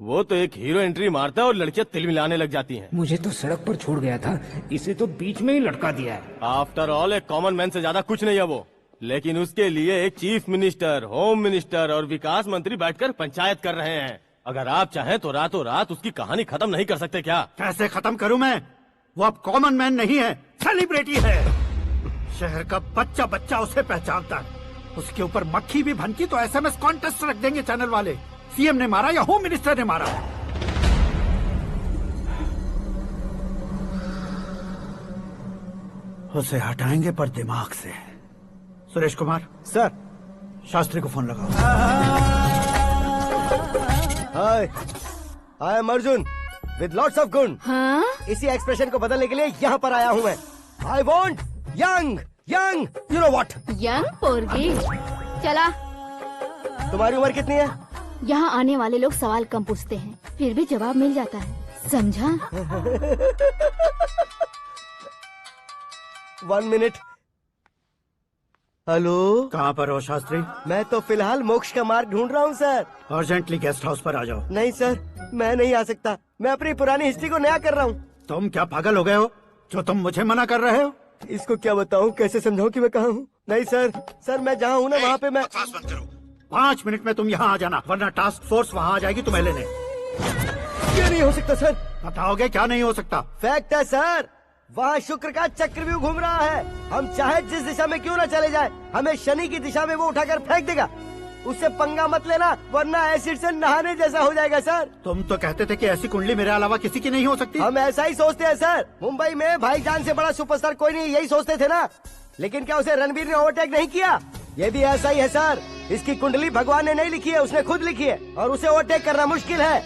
वो तो एक हीरो एंट्री मारता है और लड़कियां तिल मिलाने लग जाती हैं। मुझे तो सड़क पर छोड़ गया था, इसे तो बीच में ही लटका दिया है। आफ्टर ऑल एक कॉमन मैन से ज्यादा कुछ नहीं है वो, लेकिन उसके लिए एक चीफ मिनिस्टर, होम मिनिस्टर और विकास मंत्री बैठकर पंचायत कर रहे हैं। अगर आप चाहें तो रातों रात उसकी कहानी खत्म नहीं कर सकते क्या? कैसे खत्म करूं मैं? वो अब कॉमन मैन नहीं है, सेलिब्रिटी है। शहर का बच्चा बच्चा उसे पहचानता है। उसके ऊपर मक्खी भी भनकी तो एसएमएस कॉन्टेस्ट रख देंगे चैनल वाले। सीएम ने मारा या होम मिनिस्टर ने मारा? उसे हटाएंगे पर दिमाग से। सुरेश कुमार सर, शास्त्री को फोन लगाओ। Hi, I am Arjun with lots of गुण। हाँ? इसी एक्सप्रेशन को बदलने के लिए यहाँ पर आया हूँ मैं। I want young young, you know what? Young पोरगी। चला। तुम्हारी उम्र कितनी है? यहाँ आने वाले लोग सवाल कम पूछते हैं, फिर भी जवाब मिल जाता है, समझा? 1 मिनट। हेलो, कहाँ पर हो शास्त्री? मैं तो फिलहाल मोक्ष का मार्ग ढूंढ रहा हूँ सर। अर्जेंटली गेस्ट हाउस पर आ जाओ। नहीं सर, मैं नहीं आ सकता। मैं अपनी पुरानी हिस्ट्री को नया कर रहा हूँ। तुम क्या पागल हो गए हो जो तुम मुझे मना कर रहे हो? इसको क्या बताऊँ, कैसे समझाऊँ कि मैं कहाँ हूँ? नहीं सर, सर मैं जहाँ हूँ ना वहाँ पे मैं। 5 मिनट में तुम यहाँ आ जाना, वरना टास्क फोर्स वहाँ आ जाएगी तुम्हें लेने। क्या नहीं हो सकता सर? बताओगे क्या नहीं हो सकता? फैक्ट है सर, वहाँ शुक्र का चक्रव्यूह घूम रहा है। हम चाहे जिस दिशा में क्यों न चले जाए, हमें शनि की दिशा में वो उठाकर फेंक देगा। उससे पंगा मत लेना, वरना एसिड से नहाने जैसा हो जाएगा सर। तुम तो कहते थे कि ऐसी कुंडली मेरे अलावा किसी की नहीं हो सकती। हम ऐसा ही सोचते हैं सर। मुंबई में भाईजान से बड़ा सुपरस्टार कोई नहीं, यही सोचते थे ना। लेकिन क्या उसे रणवीर ने ओवरटेक नहीं किया? ये भी ऐसा ही है सर। इसकी कुंडली भगवान ने नहीं लिखी है, उसने खुद लिखी है और उसे ओवरटेक करना मुश्किल है।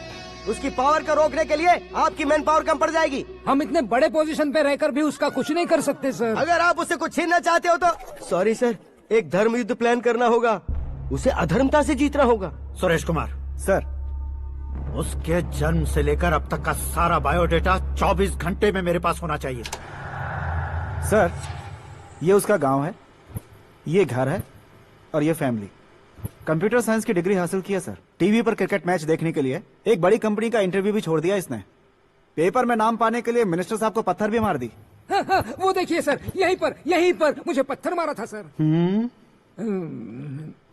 उसकी पावर को रोकने के लिए आपकी मैन पावर कम पड़ जाएगी। हम इतने बड़े पोजीशन पे रहकर भी उसका कुछ नहीं कर सकते सर। अगर आप उससे कुछ छीनना चाहते हो तो सॉरी सर, एक धर्म युद्ध प्लान करना होगा। उसे अधर्मता से जीतना होगा। सुरेश कुमार सर, उसके जन्म से लेकर अब तक का सारा बायोडेटा 24 घंटे में मेरे पास होना चाहिए। सर, ये उसका गांव है, ये घर है और ये फैमिली। कंप्यूटर साइंस की डिग्री हासिल की है सर। टीवी पर क्रिकेट मैच देखने के लिए एक बड़ी कंपनी का इंटरव्यू भी छोड़ दिया इसने। पेपर में नाम पाने के लिए मिनिस्टर साहब को पत्थर भी मार दी। वो देखिए सर, यहीं पर मुझे पत्थर मारा था सर।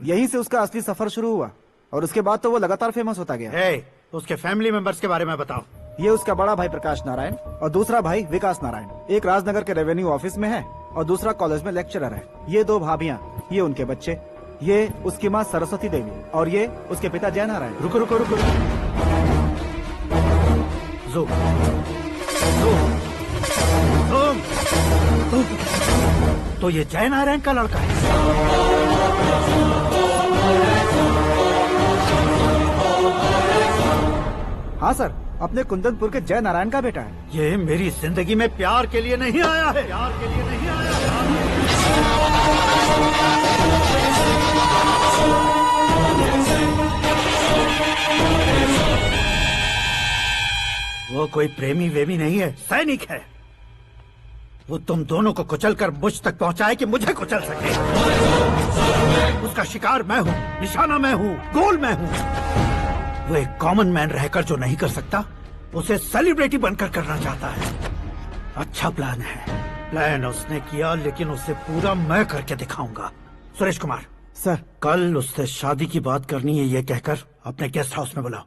यहीं से उसका असली सफर शुरू हुआ और उसके बाद तो वो लगातार फेमस होता गया। उसके फैमिली मेंबर्स के बारे में बताओ। ये उसका बड़ा भाई प्रकाश नारायण और दूसरा भाई विकास नारायण। एक राजनगर के रेवेन्यू ऑफिस में है और दूसरा कॉलेज में लेक्चरर है। ये 2 भाभियां, ये उनके बच्चे, ये उसकी माँ सरस्वती देवी और ये उसके पिता जय नारायण। रुको रुको रुको, तो ये जय नारायण का लड़का है। हाँ सर, अपने कुंदनपुर के जय नारायण का बेटा है। ये मेरी जिंदगी में प्यार के लिए नहीं आया है। प्यार के लिए नहीं आया है। वो कोई प्रेमी वेमी नहीं है, सैनिक है। वो तुम दोनों को कुचलकर मुझ तक पहुंचाए कि मुझे कुचल सके। उसका शिकार मैं हूँ, निशाना मैं हूँ, गोल मैं हूँ। वो एक कॉमन मैन रहकर जो नहीं कर सकता, उसे सेलिब्रिटी बनकर करना चाहता है। अच्छा प्लान है। प्लान उसने किया, लेकिन उसे पूरा मैं करके दिखाऊंगा। सुरेश कुमार सर, कल उससे शादी की बात करनी है, ये कहकर अपने गेस्ट हाउस में बुलाओ।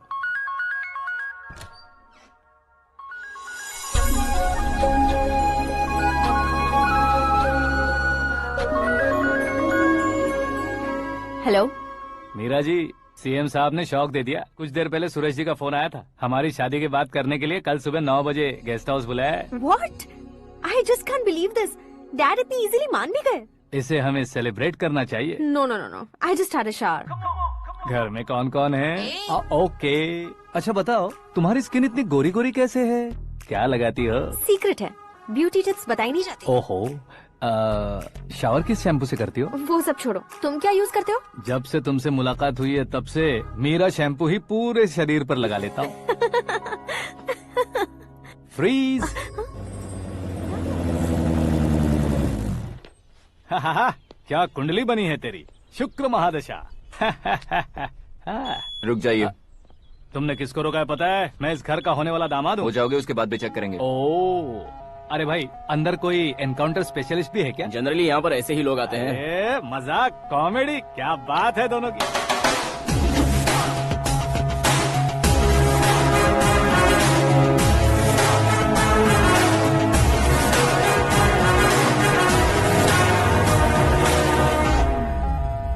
हेलो मीरा जी, सीएम साहब ने शौक दे दिया। कुछ देर पहले सुरेश जी का फोन आया था, हमारी शादी की बात करने के लिए कल सुबह 9 बजे गेस्ट हाउस बुलाया है। What? I just can't believe this. Dad इतनी इजीली मान भी गए। इसे हमें सेलिब्रेट करना चाहिए। No, no, no, no. I just had a shower. घर में कौन कौन है? ओके। अच्छा बताओ, तुम्हारी स्किन इतनी गोरी गोरी कैसे है? क्या लगाती हो? सीक्रेट है, ब्यूटी टिप्स बताई नहीं जाती। ओहो, शावर किस शैम्पू से करती हो? वो सब छोड़ो, तुम क्या यूज करते हो? जब से तुमसे मुलाकात हुई है तब से मेरा शैम्पू ही पूरे शरीर पर लगा लेता हूँ। फ्रीज। क्या कुंडली बनी है तेरी, शुक्र महादशा। रुक जाइए। तुमने किसको रोका है पता है? मैं इस घर का होने वाला दामाद हूँ। हो जाओगे उसके बाद भी चेक करेंगे। ओ, अरे भाई, अंदर कोई एनकाउंटर स्पेशलिस्ट भी है क्या? जनरली यहाँ पर ऐसे ही लोग आते हैं। मजाक, कॉमेडी, क्या बात है दोनों की।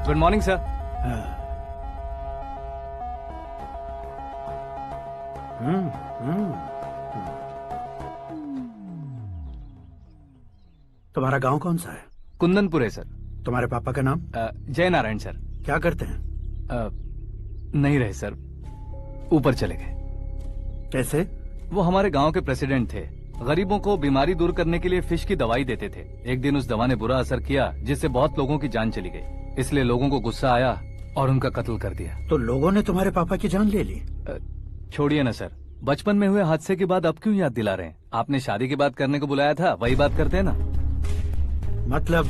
Good morning sir. तुम्हारा गांव कौन सा है? कुंदनपुर है सर। तुम्हारे पापा का नाम? जय नारायण सर। क्या करते हैं? नहीं रहे सर, ऊपर चले गए। कैसे? वो हमारे गांव के प्रेसिडेंट थे। गरीबों को बीमारी दूर करने के लिए फिश की दवाई देते थे। एक दिन उस दवा ने बुरा असर किया, जिससे बहुत लोगों की जान चली गई। इसलिए लोगों को गुस्सा आया और उनका कत्ल कर दिया। तो लोगों ने तुम्हारे पापा की जान ले ली? छोड़िए ना सर, बचपन में हुए हादसे की बात अब क्यों याद दिला रहे हैं? आपने शादी की बात करने को बुलाया था, वही बात करते हैं ना। मतलब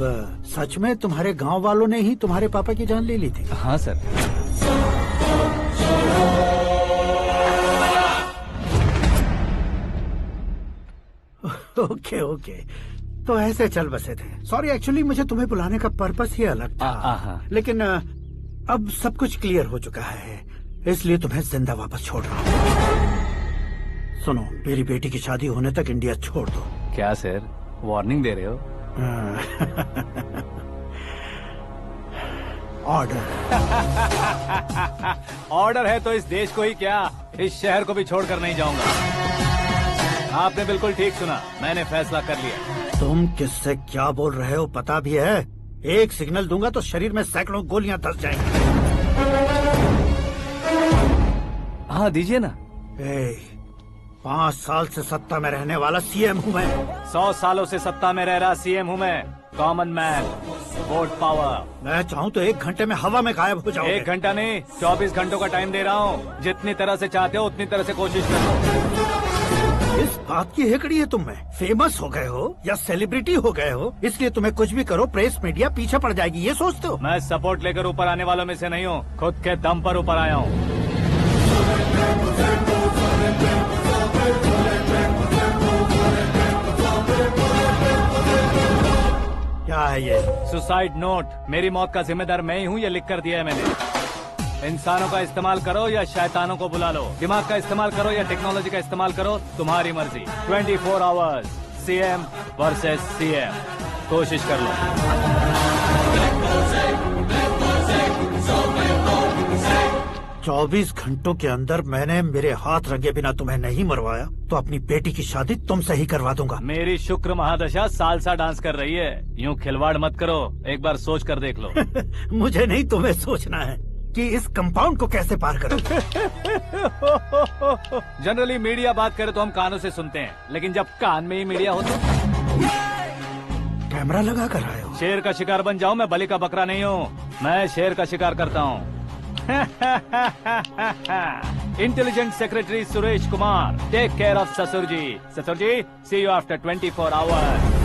सच में तुम्हारे गांव वालों ने ही तुम्हारे पापा की जान ले ली थी? हाँ सर। ओके ओके, तो ऐसे चल बसे थे। सॉरी, एक्चुअली मुझे तुम्हें बुलाने का पर्पस ही अलग था। लेकिन अब सब कुछ क्लियर हो चुका है, इसलिए तुम्हें जिंदा वापस छोड़ रहा हूँ। सुनो, मेरी बेटी की शादी होने तक इंडिया छोड़ दो। क्या सर, वार्निंग दे रहे हो? ऑर्डर। ऑर्डर है तो इस देश को ही क्या, इस शहर को भी छोड़कर नहीं जाऊंगा। आपने बिल्कुल ठीक सुना, मैंने फैसला कर लिया। तुम किससे क्या बोल रहे हो पता भी है? एक सिग्नल दूंगा तो शरीर में सैकड़ों गोलियां धस जाएंगी। हाँ दीजिए ना। 5 साल से सत्ता में रहने वाला सीएम हूँ मैं। 100 सालों से सत्ता में रह रहा सीएम हूँ मैं। Common man, vote power. मैं चाहूँ तो 1 घंटे में हवा में गायब हो जाऊँ। 1 घंटा नहीं, 24 घंटों का टाइम दे रहा हूँ। जितनी तरह से चाहते हो उतनी तरह से कोशिश करो। इस बात की हेकड़ी है तुम में। फेमस हो गए हो या सेलिब्रिटी हो गए हो, इसलिए तुम्हें कुछ भी करो प्रेस मीडिया पीछे पड़ जाएगी, ये सोचते हो? मैं सपोर्ट लेकर ऊपर आने वालों में से नहीं हूँ, खुद के दम पर ऊपर आया हूँ। क्या है ये? Suicide note. मेरी मौत का जिम्मेदार मैं ही हूँ, ये लिख कर दिया है मैंने। इंसानों का इस्तेमाल करो या शैतानों को बुला लो, दिमाग का इस्तेमाल करो या टेक्नोलॉजी का इस्तेमाल करो, तुम्हारी मर्जी। 24 आवर्स, सीएम वर्सेस सीएम, कोशिश कर लो। 24 घंटों के अंदर मैंने मेरे हाथ रंगे बिना तुम्हें नहीं मरवाया तो अपनी बेटी की शादी तुमसे ही करवा दूंगा। मेरी शुक्र महादशा सालसा डांस कर रही है, यूँ खिलवाड़ मत करो, एक बार सोच कर देख लो। मुझे नहीं, तुम्हें सोचना है कि इस कंपाउंड को कैसे पार करो। जनरली मीडिया बात करे तो हम कानों से सुनते हैं, लेकिन जब कान में ही मीडिया हो तो कैमरा लगा कर आए हो। शेर का शिकार बन जाऊं, मैं बलि का बकरा नहीं हूँ, मैं शेर का शिकार करता हूँ। Intelligent secretary Suresh Kumar, take care of ससुर जी। ससुर जी, सी यू आफ्टर 24 आवर्स।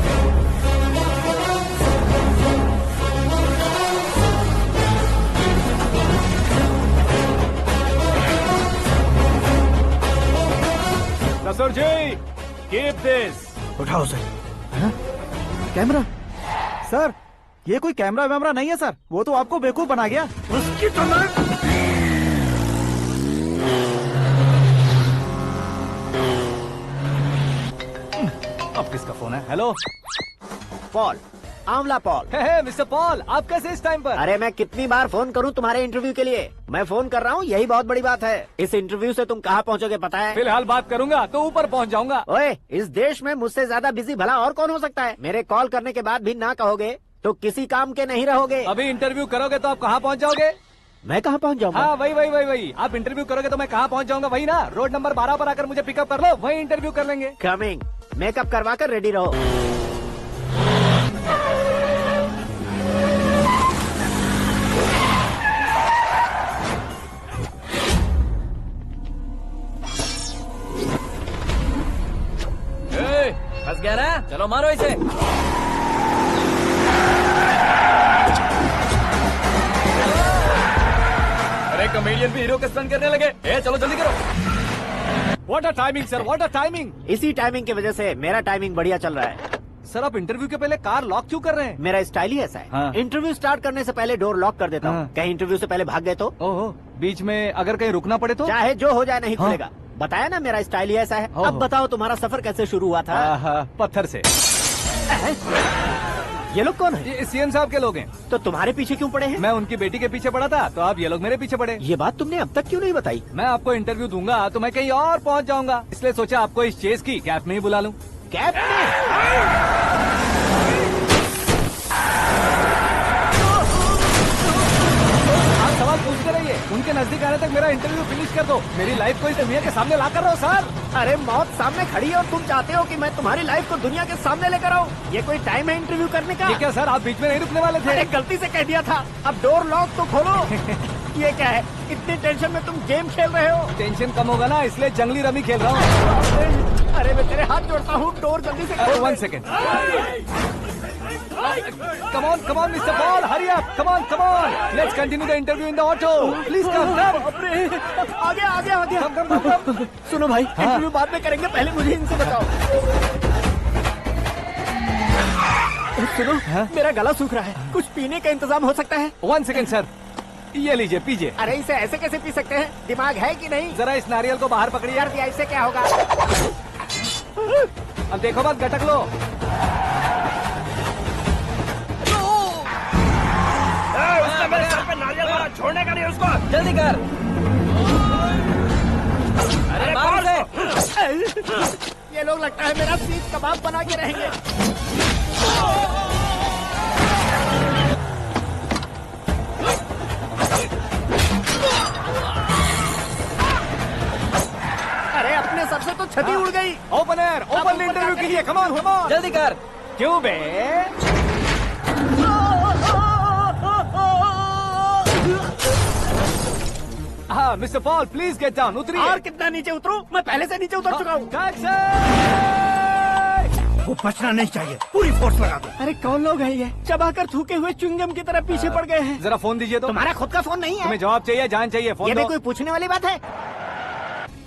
ससुर जी, कीप दिस। उठाओ सर। कैमरा? सर, ये कोई कैमरा वैमरा नहीं है सर, वो तो आपको बेवकूफ बना गया। उसकी तो अब किसका फोन है? हेलो पॉल, आंवला पॉल। मिस्टर पॉल, आप कैसे इस टाइम पर? अरे मैं कितनी बार फोन करूं तुम्हारे इंटरव्यू के लिए? मैं फोन कर रहा हूं, यही बहुत बड़ी बात है। इस इंटरव्यू से तुम कहां पहुंचोगे पता है? फिलहाल बात करूंगा तो ऊपर पहुंच जाऊंगा। ओए, इस देश में मुझसे ज्यादा बिजी भला और कौन हो सकता है? मेरे कॉल करने के बाद भी ना कहोगे तो किसी काम के नहीं रहोगे। अभी इंटरव्यू करोगे तो आप कहाँ पहुँच जाओगे? मैं कहाँ पहुँच जाऊंगा? हाँ, वही। आप इंटरव्यू करोगे तो मैं कहाँ पहुँच जाऊंगा? वही ना, रोड नंबर 12 पर आकर मुझे पिकअप कर लो, वही इंटरव्यू कर लेंगे। कमिंग। मेकअप करवा कर रेडी रहो। फंस गया ना? चलो मारो इसे। अरे कॉमेडियन भी हीरो के स्टंट करने लगे। चलो जल्दी करो। What a timing sir, what a timing. इसी टाइमिंग की वजह से मेरा टाइमिंग बढ़िया चल रहा है। सर, आप इंटरव्यू के पहले कार लॉक क्यों कर रहे हैं? मेरा स्टाइल ही ऐसा है। हाँ। इंटरव्यू स्टार्ट करने से पहले डोर लॉक कर देता हूँ। कहीं इंटरव्यू से पहले भाग गए तो? ओहो, बीच में अगर कहीं रुकना पड़े तो? चाहे जो हो जाए नहीं खुलेगा। बताया ना, मेरा स्टाइल ही ऐसा है। अब बताओ तुम्हारा सफर कैसे शुरू हुआ था? पत्थर से। ये लोग कौन है? ये सीएम साहब के लोग हैं। तो तुम्हारे पीछे क्यों पड़े हैं? मैं उनकी बेटी के पीछे पड़ा था, तो अब ये लोग मेरे पीछे पड़े। ये बात तुमने अब तक क्यों नहीं बताई? मैं आपको इंटरव्यू दूंगा तो मैं कहीं और पहुंच जाऊंगा, इसलिए सोचा आपको इस चेस की कैब में ही बुला लूं। कैब में? सवाल पूछते रहिए, उनके नजदीक आने तक मेरा इंटरव्यू फिनिश कर दो। मेरी लाइफ को इस दुनिया के सामने ला कर रहो सर। अरे मौत सामने खड़ी है और तुम चाहते हो कि मैं तुम्हारी लाइफ को दुनिया के सामने लेकर आऊं? ये कोई टाइम है इंटरव्यू करने का? ये क्या सर, आप बीच में नहीं रुकने वाले थे? अरे गलती से कह दिया था। अब डोर लॉक तो खोलो। ये क्या है? इतनी टेंशन में तुम गेम खेल रहे हो? टेंशन कम होगा ना, इसलिए जंगली रमी खेल रहा हूँ। अरे मैं तेरे हाथ जोड़ता हूँ, डोर जल्दी से खोलो। 1 second. Come on, Mr. Paul, hurry up! Come on! Let's continue the interview in the auto. Please come. आ गया। Come. सुनो भाई, इंटरव्यू बाद में करेंगे, पहले मुझे इनसे बताओ। सुनो, मेरा गला सूख रहा है, कुछ पीने का इंतजाम हो सकता है? 1 सेकेंड सर, ये लीजिए, पीजिए। अरे इसे ऐसे कैसे पी सकते हैं? दिमाग है कि नहीं? जरा इस नारियल को बाहर पकड़िए। यार दिया, इससे क्या होगा? अब देखो मत, गटक लो। मेरे सर पे नारियल मारा, छोड़ने का नहीं उसको। जल्दी कर। अरे मार उसे। ये लोग लगता है मेरा सीख कबाब बना के रहेंगे। अरे अपने सर से तो छठी उड़ गई। ओपनर ओपन इंटरव्यू कीजिए, कम ऑन जल्दी कर। क्यों बे? हाँ mister Paul please get down, उतरिए। और कितना नीचे उतरूं? मैं पहले से नीचे उतर चुका हूँ। वो बचना नहीं चाहिए, पूरी फोर्स लगा दो। अरे कौन लोग हैं ये? चबाकर थूके हुए च्युइंगम की तरह पीछे पड़ गए हैं। जरा फोन दीजिए तो। तुम्हारा खुद का फोन नहीं है? तुम्हें जवाब चाहिए, जान चाहिए, फोन ये दो। भी कोई पूछने वाली बात है?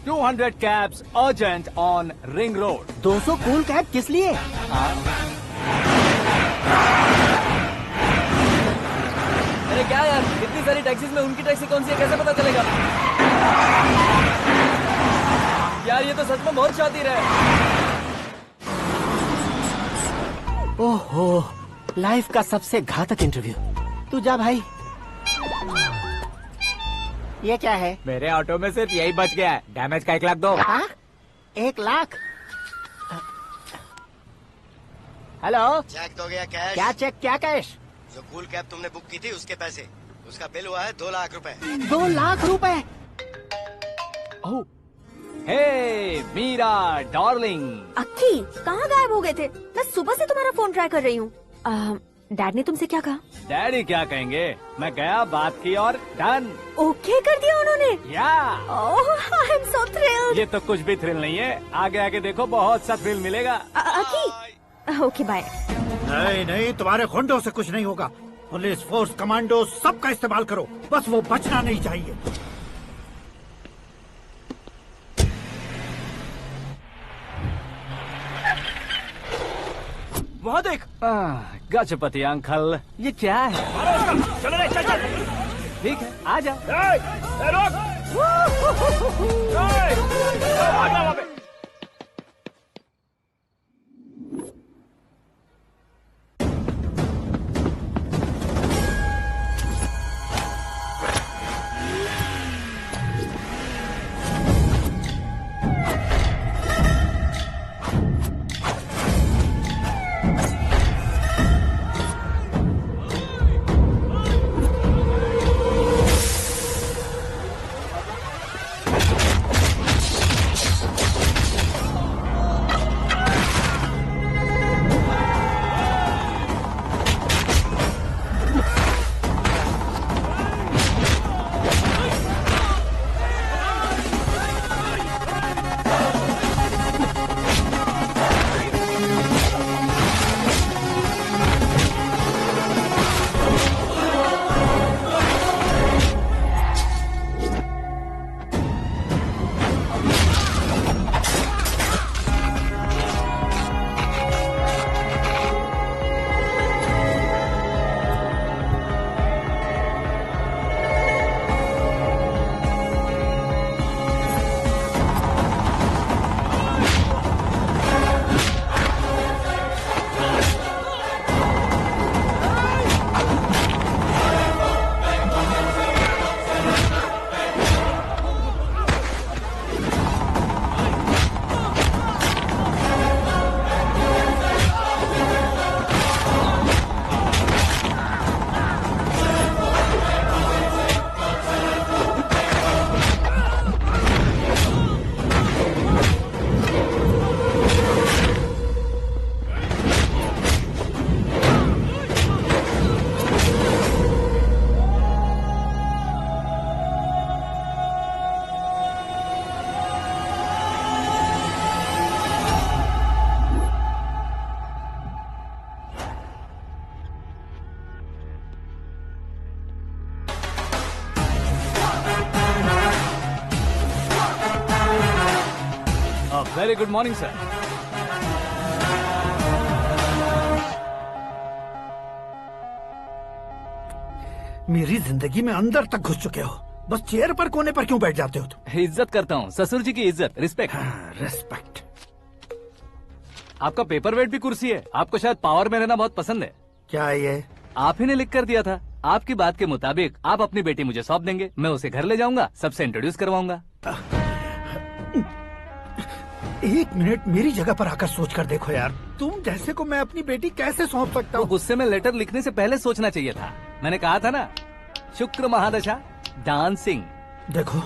200 cabs urgent on Ring Road। 200 cool cab किस लिए? अरे क्या यार, इतनी सारी टैक्सीज में उनकी टैक्सी कौन सी है, कैसे पता चलेगा? यार ये तो सच में बहुत शातिर है। ओहो, लाइफ का सबसे घातक इंटरव्यू। तू जा भाई। ये क्या है? मेरे ऑटो में सिर्फ यही बच गया है, डैमेज का 1 लाख दो। 1 लाख? हेलो, चेक तो गया कैश। क्या चेक, क्या कैश? जो कूल कैब तुमने बुक की थी उसके पैसे, उसका बिल हुआ है 2 लाख रुपए। 2 लाख रुपए? हे मीरा डार्लिंग। अक्की कहाँ गायब हो गए थे? मैं सुबह से तुम्हारा फोन ट्राई कर रही हूँ। डैड ने तुमसे क्या कहा? डैडी क्या कहेंगे, मैं गया, बात की और डन। ओके कर दिया उन्होंने? या आई एम सो थ्रिल्ड। ये तो कुछ भी थ्रिल नहीं है, आगे आगे देखो बहुत सा थ्रिल मिलेगा। अक्की ओके बाय। नहीं नहीं, तुम्हारे गुंडों से कुछ नहीं होगा। पुलिस फोर्स, कमांडो सबका इस्तेमाल करो, बस वो बचना नहीं चाहिए। वहाँ देख। गजपति अंकल, ये क्या है? चलो रे, चल चल। ठीक है, आ जा। Very good morning sir. मेरी जिंदगी में अंदर तक घुस चुके हो, बस चेयर पर कोने पर क्यों बैठ जाते हो तुम? इज्जत करता हूँ, ससुर जी की इज्जत, रिस्पेक्ट। रिस्पेक्ट। आपका पेपर वेट भी कुर्सी है, आपको शायद पावर में रहना बहुत पसंद है। क्या ये? आप ही ने लिख कर दिया था। आपकी बात के मुताबिक आप अपनी बेटी मुझे सौंप देंगे, मैं उसे घर ले जाऊंगा, सबसे इंट्रोड्यूस करवाऊंगा। एक मिनट मेरी जगह पर आकर सोच कर देखो यार, तुम जैसे को मैं अपनी बेटी कैसे सौंप सकता हूँ? गुस्से में लेटर लिखने से पहले सोचना चाहिए था। मैंने कहा था ना, शुक्र महादशा डांसिंग। देखो,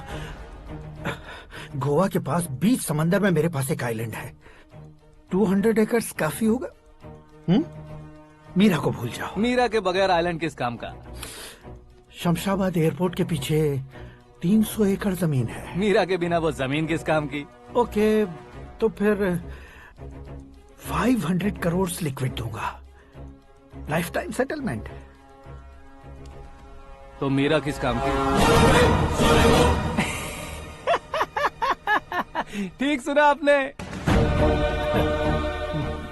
गोवा के पास बीच समंदर में मेरे पास एक आइलैंड है, 200 एकर्स काफी होगा। मीरा को भूल जाओ। मीरा के बगैर आइलैंड किस काम का? शमशाबाद एयरपोर्ट के पीछे 300 एकड़ जमीन है। मीरा के बिना वो जमीन किस काम की? ओके, तो फिर 500 करोड़ लिक्विड दूंगा, लाइफ टाइम सेटलमेंट। तो मीरा किस काम की? ठीक सुना आपने,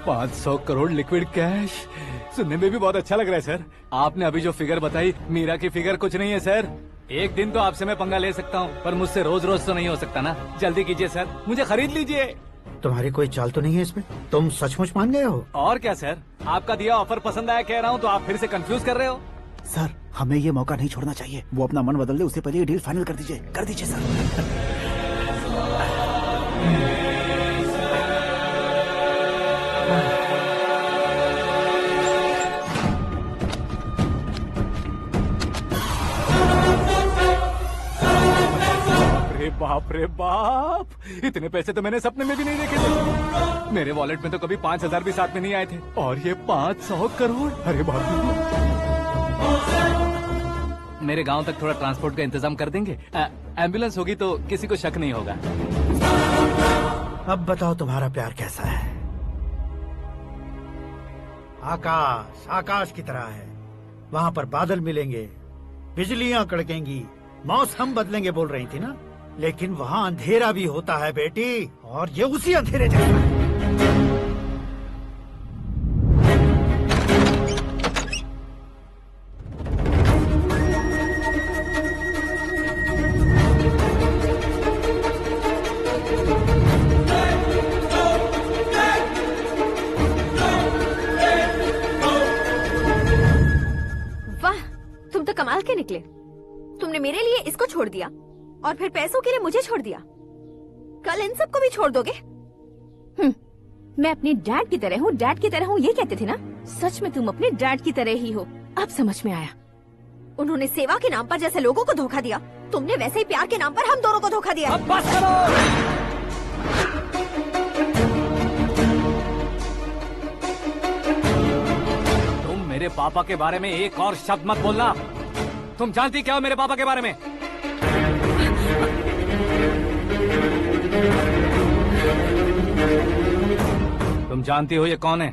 500 करोड़ लिक्विड कैश। सुनने में भी बहुत अच्छा लग रहा है सर। आपने अभी जो फिगर बताई, मीरा की फिगर कुछ नहीं है सर। एक दिन तो आपसे मैं पंगा ले सकता हूँ, पर मुझसे रोज रोज तो नहीं हो सकता ना। जल्दी कीजिए सर, मुझे खरीद लीजिए। तुम्हारी कोई चाल तो नहीं है इसमें? तुम सचमुच मान गए हो? और क्या सर, आपका दिया ऑफर पसंद आया कह रहा हूँ, तो आप फिर से कंफ्यूज कर रहे हो। सर, हमें ये मौका नहीं छोड़ना चाहिए। वो अपना मन बदल दे, उससे पहले ये डील फाइनल कर दीजिए सर। बाप रे बाप, इतने पैसे तो मैंने सपने में भी नहीं देखे थे। मेरे वॉलेट में तो कभी 5000 भी साथ में नहीं आए थे, और ये 500 करोड़। अरे बाप रे। मेरे गांव तक थोड़ा ट्रांसपोर्ट का इंतजाम कर देंगे? एम्बुलेंस होगी तो किसी को शक नहीं होगा। अब बताओ तुम्हारा प्यार कैसा है? आकाश आकाश की तरह है, वहाँ पर बादल मिलेंगे, बिजलियां कड़केंगी, मौसम बदलेंगे बोल रही थी ना, लेकिन वहाँ अंधेरा भी होता है बेटी, और ये उसी अंधेरे जैसा है। वाह, तुम तो कमाल के निकले। तुमने मेरे लिए इसको छोड़ दिया और फिर पैसों के लिए मुझे छोड़ दिया। कल इन सबको भी छोड़ दोगे? मैं अपने डैड की तरह हूँ, डैड की तरह हूँ, ये कहते थे ना। सच में तुम अपने डैड की तरह ही हो, अब समझ में आया। उन्होंने सेवा के नाम पर जैसे लोगों को धोखा दिया, तुमने वैसे ही प्यार के नाम पर हम दोनों को धोखा दिया। अब बस करो। तुम मेरे पापा के बारे में एक और शब्द मत बोलना। तुम जानती क्या हो मेरे पापा के बारे में? तुम जानती हो ये कौन है?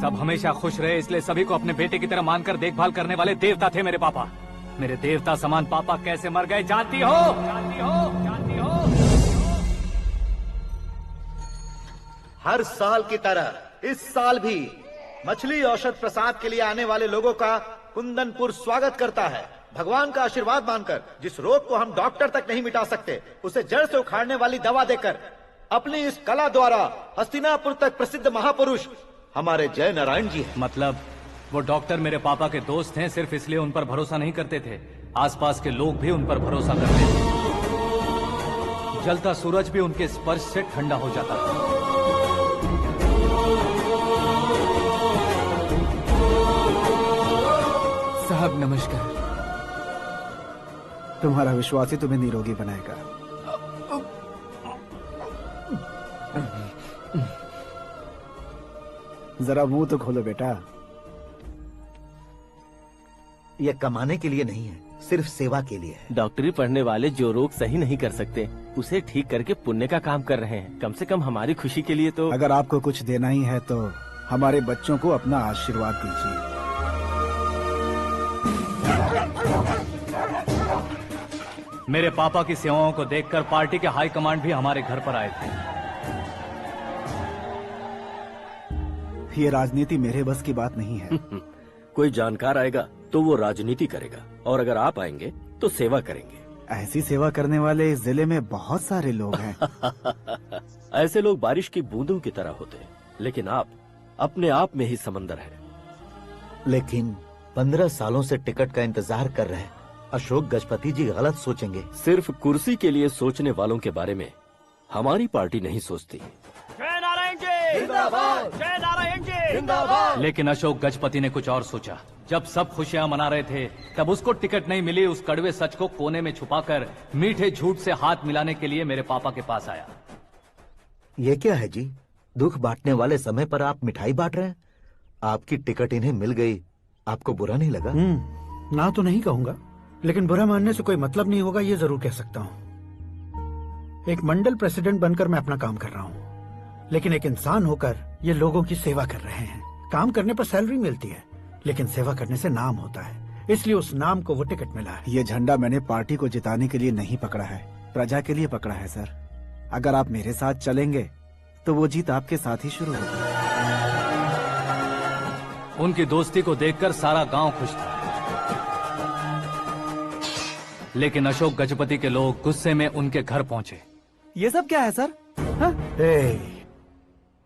सब हमेशा खुश रहे इसलिए सभी को अपने बेटे की तरह मानकर देखभाल करने वाले देवता थे मेरे पापा। मेरे देवता समान पापा कैसे मर गए जानती हो? जानती हो? जानती हो? हर साल की तरह इस साल भी मछली औषध प्रसाद के लिए आने वाले लोगों का कुंदनपुर स्वागत करता है। भगवान का आशीर्वाद मानकर जिस रोग को हम डॉक्टर तक नहीं मिटा सकते, उसे जड़ से उखाड़ने वाली दवा देकर अपनी इस कला द्वारा हस्तिनापुर तक प्रसिद्ध महापुरुष हमारे जय नारायण जी हैं। मतलब वो डॉक्टर मेरे पापा के दोस्त हैं, सिर्फ इसलिए उन पर भरोसा नहीं करते थे, आसपास के लोग भी उन पर भरोसा करते थे। जलता सूरज भी उनके स्पर्श से ठंडा हो जाता था। साहब नमस्कार। तुम्हारा विश्वास ही तुम्हें निरोगी बनाएगा। जरा मुंह तो खोलो बेटा। यह कमाने के लिए नहीं है, सिर्फ सेवा के लिए है। डॉक्टरी पढ़ने वाले जो रोग सही नहीं कर सकते, उसे ठीक करके पुण्य का काम कर रहे हैं। कम से कम हमारी खुशी के लिए तो। अगर आपको कुछ देना ही है तो हमारे बच्चों को अपना आशीर्वाद दीजिए। मेरे पापा की सेवाओं को देखकर पार्टी के हाई कमांड भी हमारे घर पर आए थे। ये राजनीति मेरे बस की बात नहीं है। कोई जानकार आएगा तो वो राजनीति करेगा, और अगर आप आएंगे तो सेवा करेंगे। ऐसी सेवा करने वाले इस जिले में बहुत सारे लोग हैं। ऐसे लोग बारिश की बूंदों की तरह होते हैं, लेकिन आप अपने आप में ही समंदर हैं। लेकिन 15 सालों से टिकट का इंतजार कर रहे हैं, अशोक गजपति जी गलत सोचेंगे। सिर्फ कुर्सी के लिए सोचने वालों के बारे में हमारी पार्टी नहीं सोचती। जय नारायण जी जिंदाबाद, जय नारायण जी जिंदाबाद। लेकिन अशोक गजपति ने कुछ और सोचा। जब सब खुशियां मना रहे थे तब उसको टिकट नहीं मिली। उस कड़वे सच को कोने में छुपाकर मीठे झूठ से हाथ मिलाने के लिए मेरे पापा के पास आया। ये क्या है जी? दुख बांटने वाले समय पर आप मिठाई बांट रहे हैं। आपकी टिकट इन्हें मिल गई, आपको बुरा नहीं लगा? ना तो नहीं कहूंगा, लेकिन बुरा मानने से कोई मतलब नहीं होगा, ये जरूर कह सकता हूँ। एक मंडल प्रेसिडेंट बनकर मैं अपना काम कर रहा हूँ, लेकिन एक इंसान होकर ये लोगों की सेवा कर रहे हैं। काम करने पर सैलरी मिलती है, लेकिन सेवा करने से नाम होता है, इसलिए उस नाम को वो टिकट मिला है। ये झंडा मैंने पार्टी को जिताने के लिए नहीं पकड़ा है, प्रजा के लिए पकड़ा है सर। अगर आप मेरे साथ चलेंगे तो वो जीत आपके साथ ही शुरू होगी। उनकी दोस्ती को देखकर सारा गांव खुश था, लेकिन अशोक गजपति के लोग गुस्से में उनके घर पहुंचे। ये सब क्या है सर?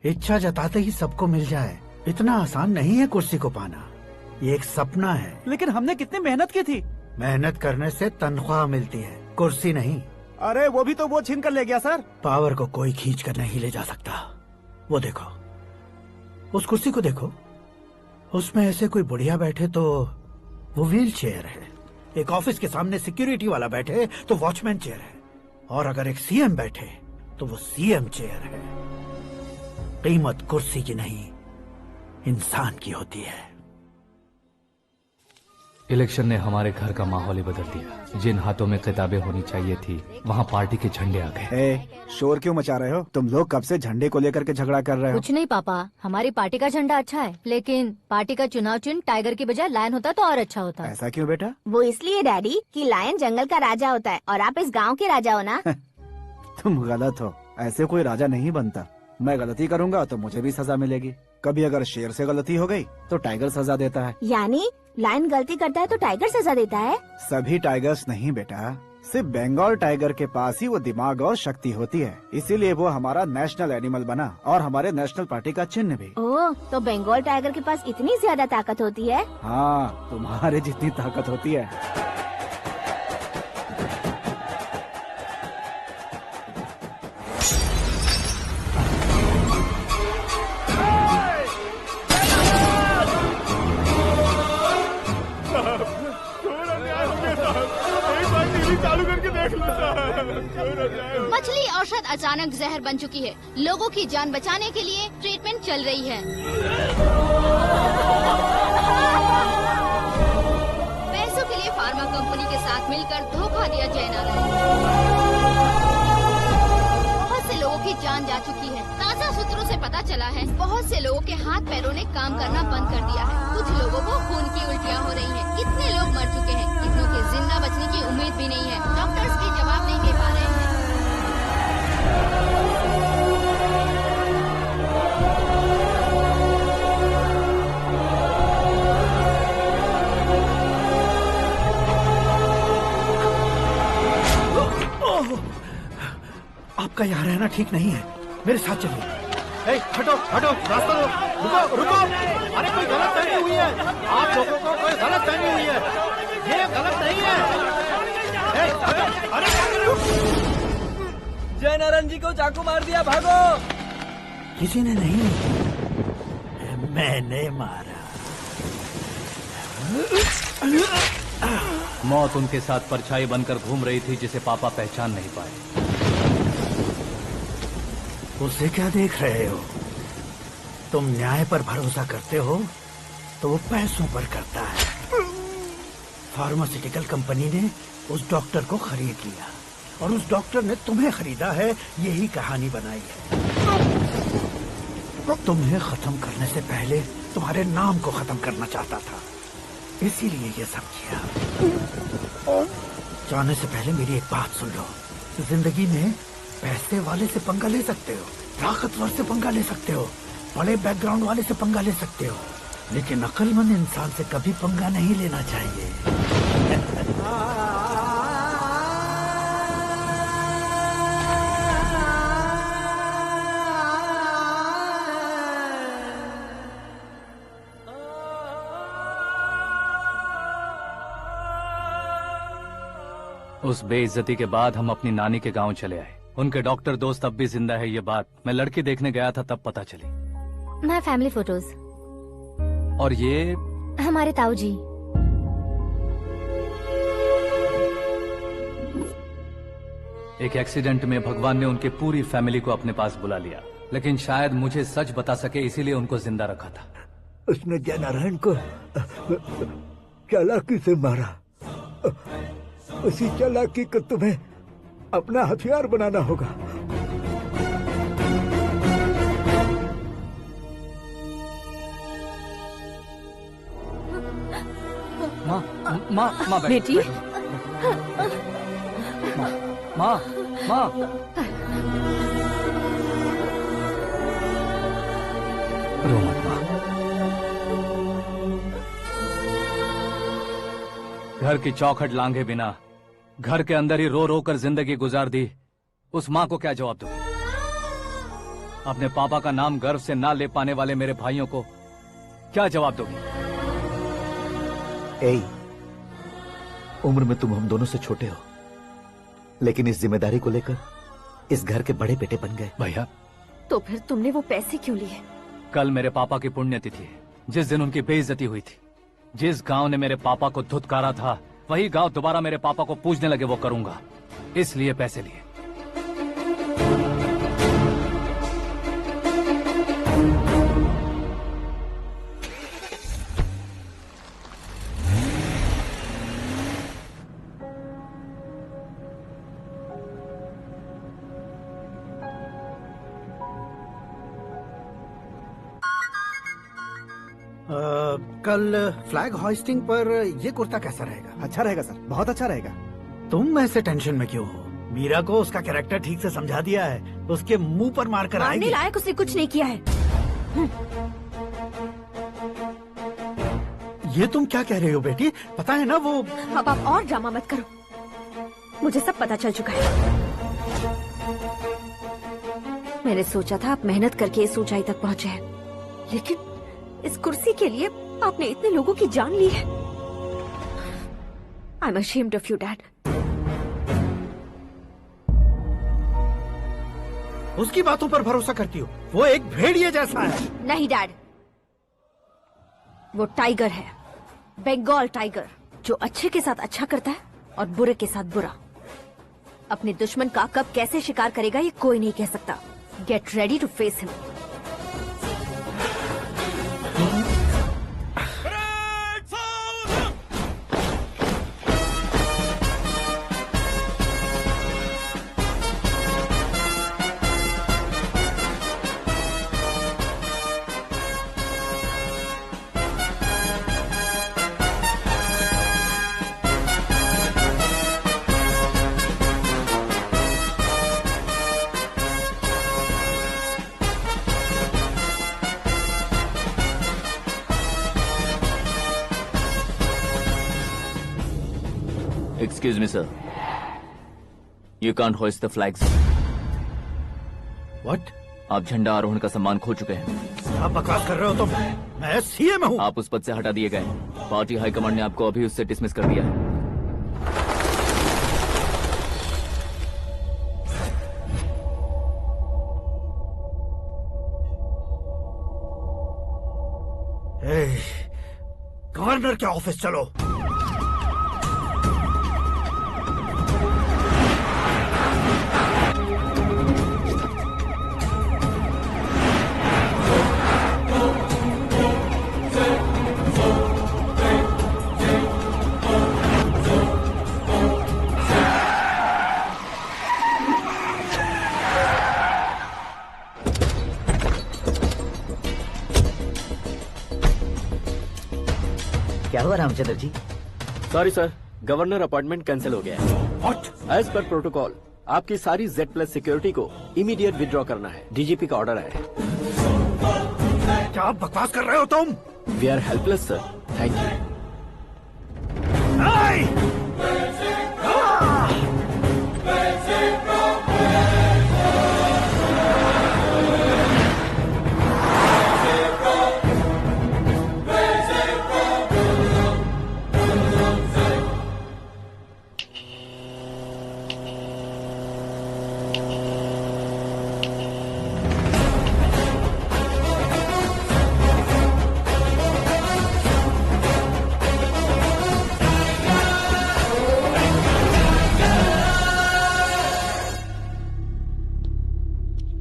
इच्छा जताते ही सबको मिल जाए इतना आसान नहीं है कुर्सी को पाना। ये एक सपना है। लेकिन हमने कितनी मेहनत की थी। मेहनत करने से तनख्वाह मिलती है, कुर्सी नहीं। अरे वो भी तो वो छीन कर ले गया सर। पावर को कोई खींच कर नहीं ले जा सकता। वो देखो, उस कुर्सी को देखो, उसमें ऐसे कोई बुढ़िया बैठे तो वो व्हील चेयर है। एक ऑफिस के सामने सिक्योरिटी वाला बैठे तो वॉचमैन चेयर है, और अगर एक सीएम बैठे तो वो सीएम चेयर है। कीमत कुर्सी की नहीं, इंसान की होती है। इलेक्शन ने हमारे घर का माहौल ही बदल दिया। जिन हाथों में किताबें होनी चाहिए थी वहाँ पार्टी के झंडे आ गए। शोर क्यों मचा रहे हो? तुम लोग कब से झंडे को लेकर के झगड़ा कर रहे हो? कुछ नहीं पापा, हमारी पार्टी का झंडा अच्छा है, लेकिन पार्टी का चुनाव चिन्ह टाइगर की बजाय लायन होता तो और अच्छा होता। ऐसा क्यों बेटा? वो इसलिए डैडी कि लायन जंगल का राजा होता है और आप इस गांव के राजा हो ना। तुम गलत हो, ऐसे कोई राजा नहीं बनता। मैं गलती करूंगा तो मुझे भी सजा मिलेगी। कभी अगर शेर से गलती हो गई तो टाइगर सजा देता है। यानी लायन गलती करता है तो टाइगर सजा देता है? सभी टाइगर्स नहीं बेटा, सिर्फ बंगाल टाइगर के पास ही वो दिमाग और शक्ति होती है, इसीलिए वो हमारा नेशनल एनिमल बना और हमारे नेशनल पार्टी का चिन्ह भी। ओह, तो बंगाल टाइगर के पास इतनी ज्यादा ताकत होती है? हाँ, तुम्हारे जितनी ताकत होती है। मछली औषध अचानक जहर बन चुकी है। लोगों की जान बचाने के लिए ट्रीटमेंट चल रही है। पैसों के लिए फार्मा कंपनी के साथ मिलकर धोखा दिया जयनारायण। बहुत से लोगों की जान जा चुकी है। ताज़ा सूत्रों से पता चला है बहुत से लोगों के हाथ पैरों ने काम करना बंद कर दिया है। कुछ लोगों को खून की उल्टियाँ हो रही हैं। कितने लोग मर चुके हैं, कितनों के जिंदा बचने की उम्मीद भी नहीं है। डॉक्टर्स भी जवाब नहीं दे पा रहे हैं। आपका यहाँ रहना ठीक नहीं है, मेरे साथ चलिए। हटो हटो, रास्ता रुको रुको। अरे कोई गलत फहमी हुई है, आप लोगों को कोई गलत फहमी हुई है, ये गलत नहीं है। अरे जय नारायण जी को चाकू मार दिया, भागो। किसी ने नहीं, मैंने मारा। मौत उनके साथ परछाई बनकर घूम रही थी, जिसे पापा पहचान नहीं पाए। उसे क्या देख रहे हो? तुम न्याय पर भरोसा करते हो तो वो पैसों पर करता है। फार्मास्यूटिकल कंपनी ने उस डॉक्टर को खरीद लिया और उस डॉक्टर ने तुम्हें खरीदा है, यही कहानी बनाई है। तुम्हें खत्म करने से पहले तुम्हारे नाम को खत्म करना चाहता था, इसीलिए ये सब किया। जाने से पहले मेरी एक बात सुन लो। जिंदगी में पैसे वाले से पंगा ले सकते हो, ताकतवर से पंगा ले सकते हो, बड़े बैकग्राउंड वाले से पंगा ले सकते हो, लेकिन अक्लमंद इंसान से कभी पंगा नहीं लेना चाहिए। उस बेइज्जती के बाद हम अपनी नानी के गांव चले आए। उनके डॉक्टर दोस्त अब भी जिंदा है, ये बात मैं लड़की देखने गया था तब पता चली। My family photos. और ये हमारे ताऊ जी। एक एक्सीडेंट में भगवान ने उनकी पूरी फैमिली को अपने पास बुला लिया, लेकिन शायद मुझे सच बता सके इसीलिए उनको जिंदा रखा था। उसने जयनारायण को चालाकी से मारा। उसी चालाकी को तुम्हें अपना हथियार बनाना होगा। माँ, माँ, माँ बेटी। माँ, माँ, रो मत माँ। घर की चौखट लांघे बिना घर के अंदर ही रो रो कर जिंदगी गुजार दी उस माँ को क्या जवाब दूं? अपने पापा का नाम गर्व से ना ले पाने वाले मेरे भाइयों को क्या जवाब दोगी? उम्र में तुम हम दोनों से छोटे हो, लेकिन इस जिम्मेदारी को लेकर इस घर के बड़े बेटे बन गए। भैया, तो फिर तुमने वो पैसे क्यों लिए? कल मेरे पापा की पुण्यतिथि है, जिस दिन उनकी बेइज्जती हुई थी। जिस गांव ने मेरे पापा को धुतकारा था वही गांव दोबारा मेरे पापा को पूजने लगे, वो करूंगा, इसलिए पैसे लिए। कल फ्लैग होइस्टिंग पर ये कुर्ता कैसा रहेगा? अच्छा रहेगा सर, बहुत अच्छा रहेगा। तुम ऐसे टेंशन में क्यों हो? मीरा को उसका कैरेक्टर ठीक से समझा दिया है, उसके मुंह पर मार कर आएगी। लायक उसने कुछ नहीं किया है। ये तुम क्या कह रहे हो बेटी? पता है ना वो। अब आप और ड्रामा मत करो, मुझे सब पता चल चुका है। मैंने सोचा था आप मेहनत करके इस ऊंचाई तक पहुंचे हैं, लेकिन इस कुर्सी के लिए आपने इतने लोगों की जान ली है। I am ashamed of you dad. उसकी बातों पर भरोसा करती हो? वो एक भेड़िए जैसा है। नहीं डैड, वो टाइगर है, बंगाल टाइगर, जो अच्छे के साथ अच्छा करता है और बुरे के साथ बुरा। अपने दुश्मन का कब कैसे शिकार करेगा ये कोई नहीं कह सकता। Get ready to face him. Excuse me, sir. You can't hoist the flags. What? आप झंडा आरोहण का सम्मान खो चुके हैं। आप बकवास कर रहे हो तुम? मैं सीएम हूँ। आप उस पद से हटा दिए गए। पार्टी हाईकमांड ने आपको अभी उससे डिसमिस कर दिया है। गवर्नर के ऑफिस चलो। क्या हुआ Ramchandra ji? Sorry sir, governor appointment cancel हो गया है। एज पर प्रोटोकॉल आपकी सारी Z+ सिक्योरिटी को इमीडिएट विड्रॉ करना है। डीजीपी का ऑर्डर है। क्या बकवास कर रहे हो तुम? We are helpless sir. Thank you.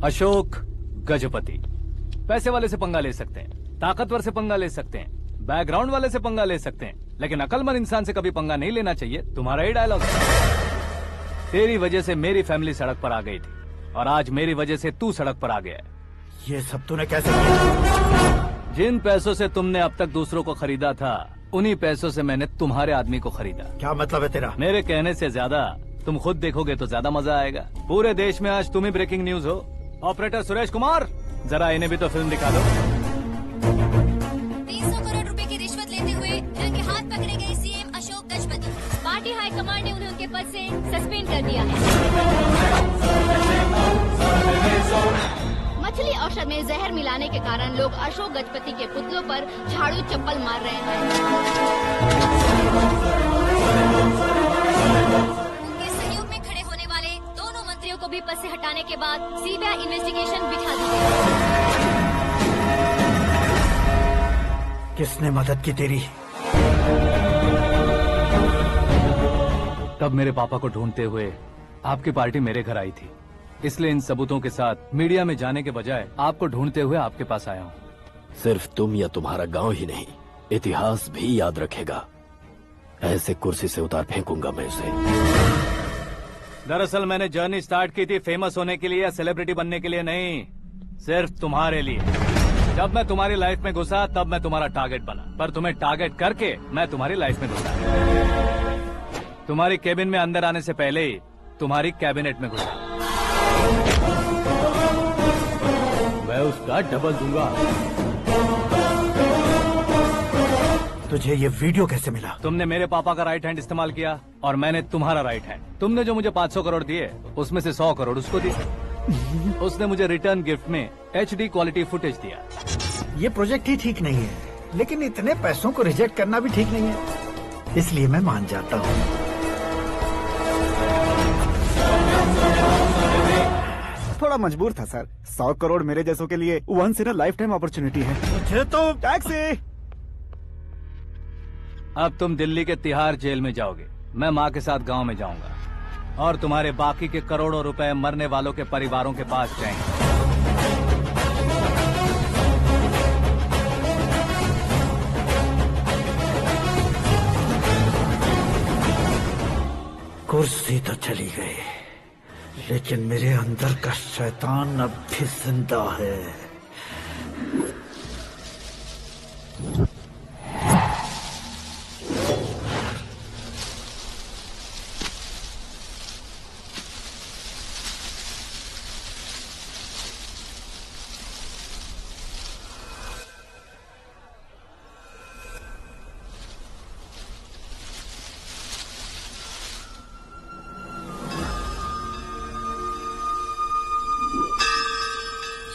Ashok Gajapati. पैसे वाले से पंगा ले सकते हैं, ताकतवर से पंगा ले सकते हैं, बैकग्राउंड वाले से पंगा ले सकते हैं, लेकिन अकलमंद इंसान से कभी पंगा नहीं लेना चाहिए। तुम्हारा ही डायलॉग। तेरी वजह से मेरी फैमिली सड़क पर आ गई थी और आज मेरी वजह से तू सड़क पर आ गया है। ये सब तूने कैसे किया? जिन पैसों से तुमने अब तक दूसरों को खरीदा था, उन्हीं पैसों से मैंने तुम्हारे आदमी को खरीदा। क्या मतलब है तेरा? मेरे कहने से ज्यादा तुम खुद देखोगे तो ज्यादा मजा आएगा। पूरे देश में आज तुम ही ब्रेकिंग न्यूज हो। ऑपरेटर सुरेश कुमार, जरा इन्हें भी तो फिल्म दिखा दो। 300 करोड़ रुपए की रिश्वत लेते हुए रंगे हाथ पकड़े गए CM Ashok Gajapati. Party high command ने उन्हें उनके पद से सस्पेंड कर दिया है। मछली औषध में जहर मिलाने के कारण लोग अशोक गजपति के पुतलों पर झाड़ू चप्पल मार रहे हैं। उनके सहयोग में खड़े होने वाले दोनों मंत्रियों को भी पद से हटाने के बाद सीबीआई इन्वेस्टिगेशन बिठा दी गई। किसने मदद की तेरी? तब मेरे पापा को ढूंढते हुए आपकी पार्टी मेरे घर आई थी, इसलिए इन सबूतों के साथ मीडिया में जाने के बजाय आपको ढूंढते हुए आपके पास आया हूँ। सिर्फ तुम या तुम्हारा गांव ही नहीं, इतिहास भी याद रखेगा। ऐसे कुर्सी से उतार फेंकूंगा मैं उसे। दरअसल मैंने जर्नी स्टार्ट की थी फेमस होने के लिए या सेलिब्रिटी बनने के लिए नहीं, सिर्फ तुम्हारे लिए। जब मैं तुम्हारी लाइफ में घुसा तब मैं तुम्हारा टारगेट बना, पर तुम्हें टारगेट करके मैं तुम्हारी लाइफ में घुसा। तुम्हारी केबिन में अंदर आने से पहले ही तुम्हारी कैबिनेट में घुसा। मैं उसका डबल दूंगा। तुझे ये वीडियो कैसे मिला? तुमने मेरे पापा का राइट हैंड इस्तेमाल किया और मैंने तुम्हारा राइट हैंड। तुमने जो मुझे 500 करोड़ दिए उसमें से 100 करोड़ उसको दिए। उसने मुझे रिटर्न गिफ्ट में HD क्वालिटी फुटेज दिया। ये प्रोजेक्ट ही ठीक नहीं है, लेकिन इतने पैसों को रिजेक्ट करना भी ठीक नहीं है, इसलिए मैं मान जाता हूँ। थोड़ा मजबूर था सर। 100 करोड़ मेरे जैसों के लिए once in a lifetime opportunity है। मुझे तो टैक्सी। अब तुम दिल्ली के तिहाड़ जेल में जाओगे, मैं माँ के साथ गांव में जाऊंगा और तुम्हारे बाकी के करोड़ों रुपए मरने वालों के परिवारों के पास जाएंगे। कुर्सी तो चली गई, लेकिन मेरे अंदर का शैतान अब भी जिंदा है।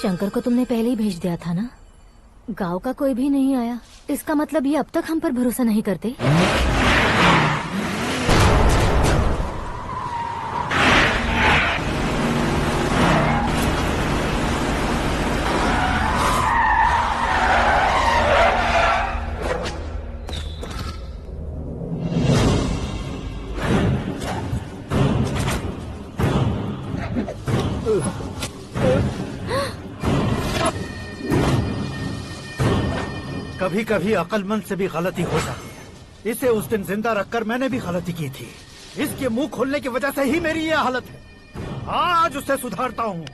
शंकर को तुमने पहले ही भेज दिया था ना? गांव का कोई भी नहीं आया, इसका मतलब ये अब तक हम पर भरोसा नहीं करते। कभी कभी अक्लमंद से भी गलती हो जाती है। इसे उस दिन जिंदा रखकर मैंने भी गलती की थी। इसके मुंह खोलने की वजह से ही मेरी ये हालत है। आज उसे सुधारता हूँ।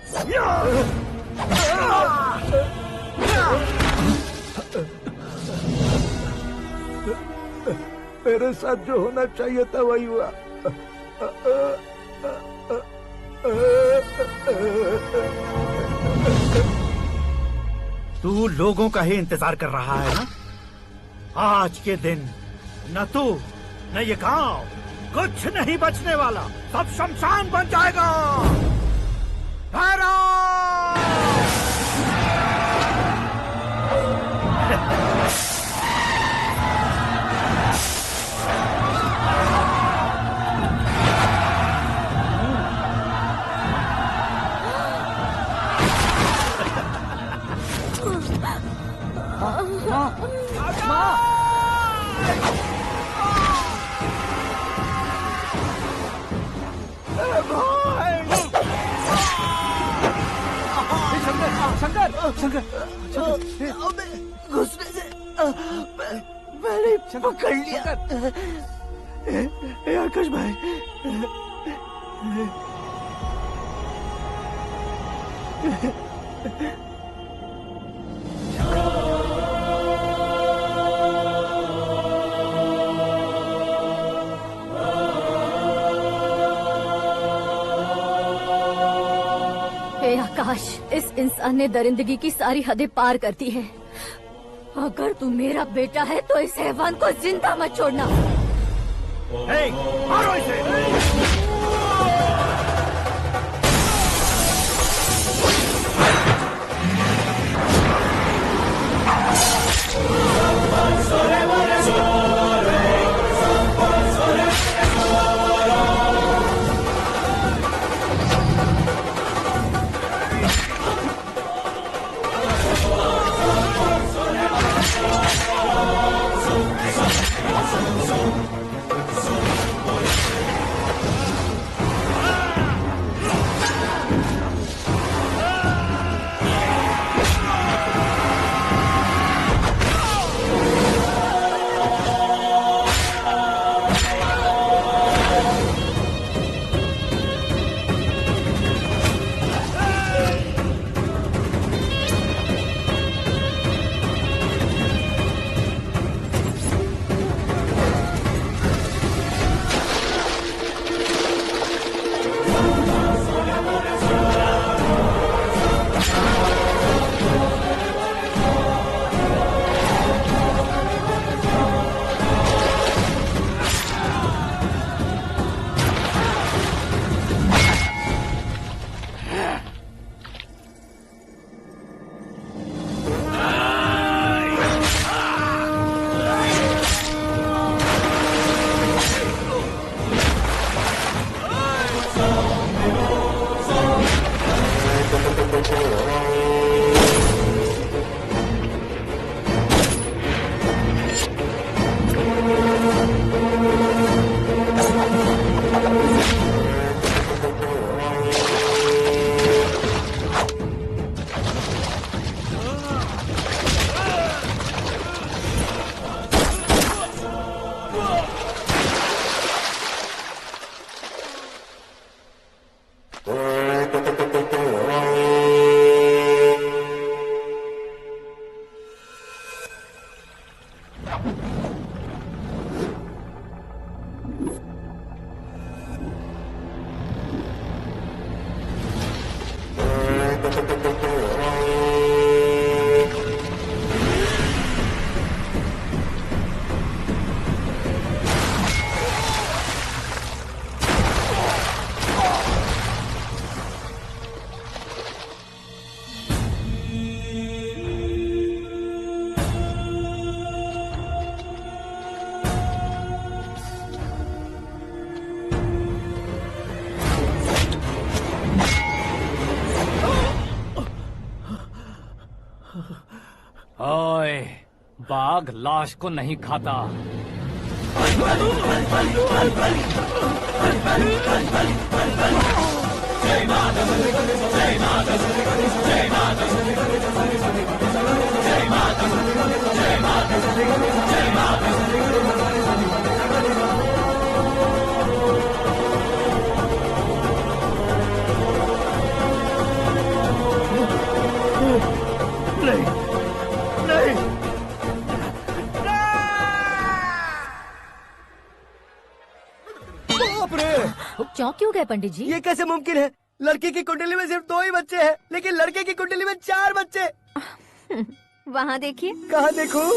मेरे साथ जो होना चाहिए था वही हुआ। तू लोगों का ही इंतजार कर रहा है ना? आज के दिन न तू न ये गांव कुछ नहीं बचने वाला, सब शमशान बन जाएगा। शंकर शंकर घुसने से मैंने पकड़ लिया। आकाश भाई, हे आकाश, इस इंसान ने दरिंदगी की सारी हदें पार कर दी है। अगर तू मेरा बेटा है तो इस हैवान को जिंदा मत छोड़ना। मारो इसे। ओए, बाघ लाश को नहीं खाता। नहीं, नहीं। बाप रे! चौंक क्यों गए पंडित जी? ये कैसे मुमकिन है? लड़की की कुंडली में सिर्फ 2 ही बच्चे हैं, लेकिन लड़के की कुंडली में 4 बच्चे। वहाँ देखिए। कहाँ देखूं?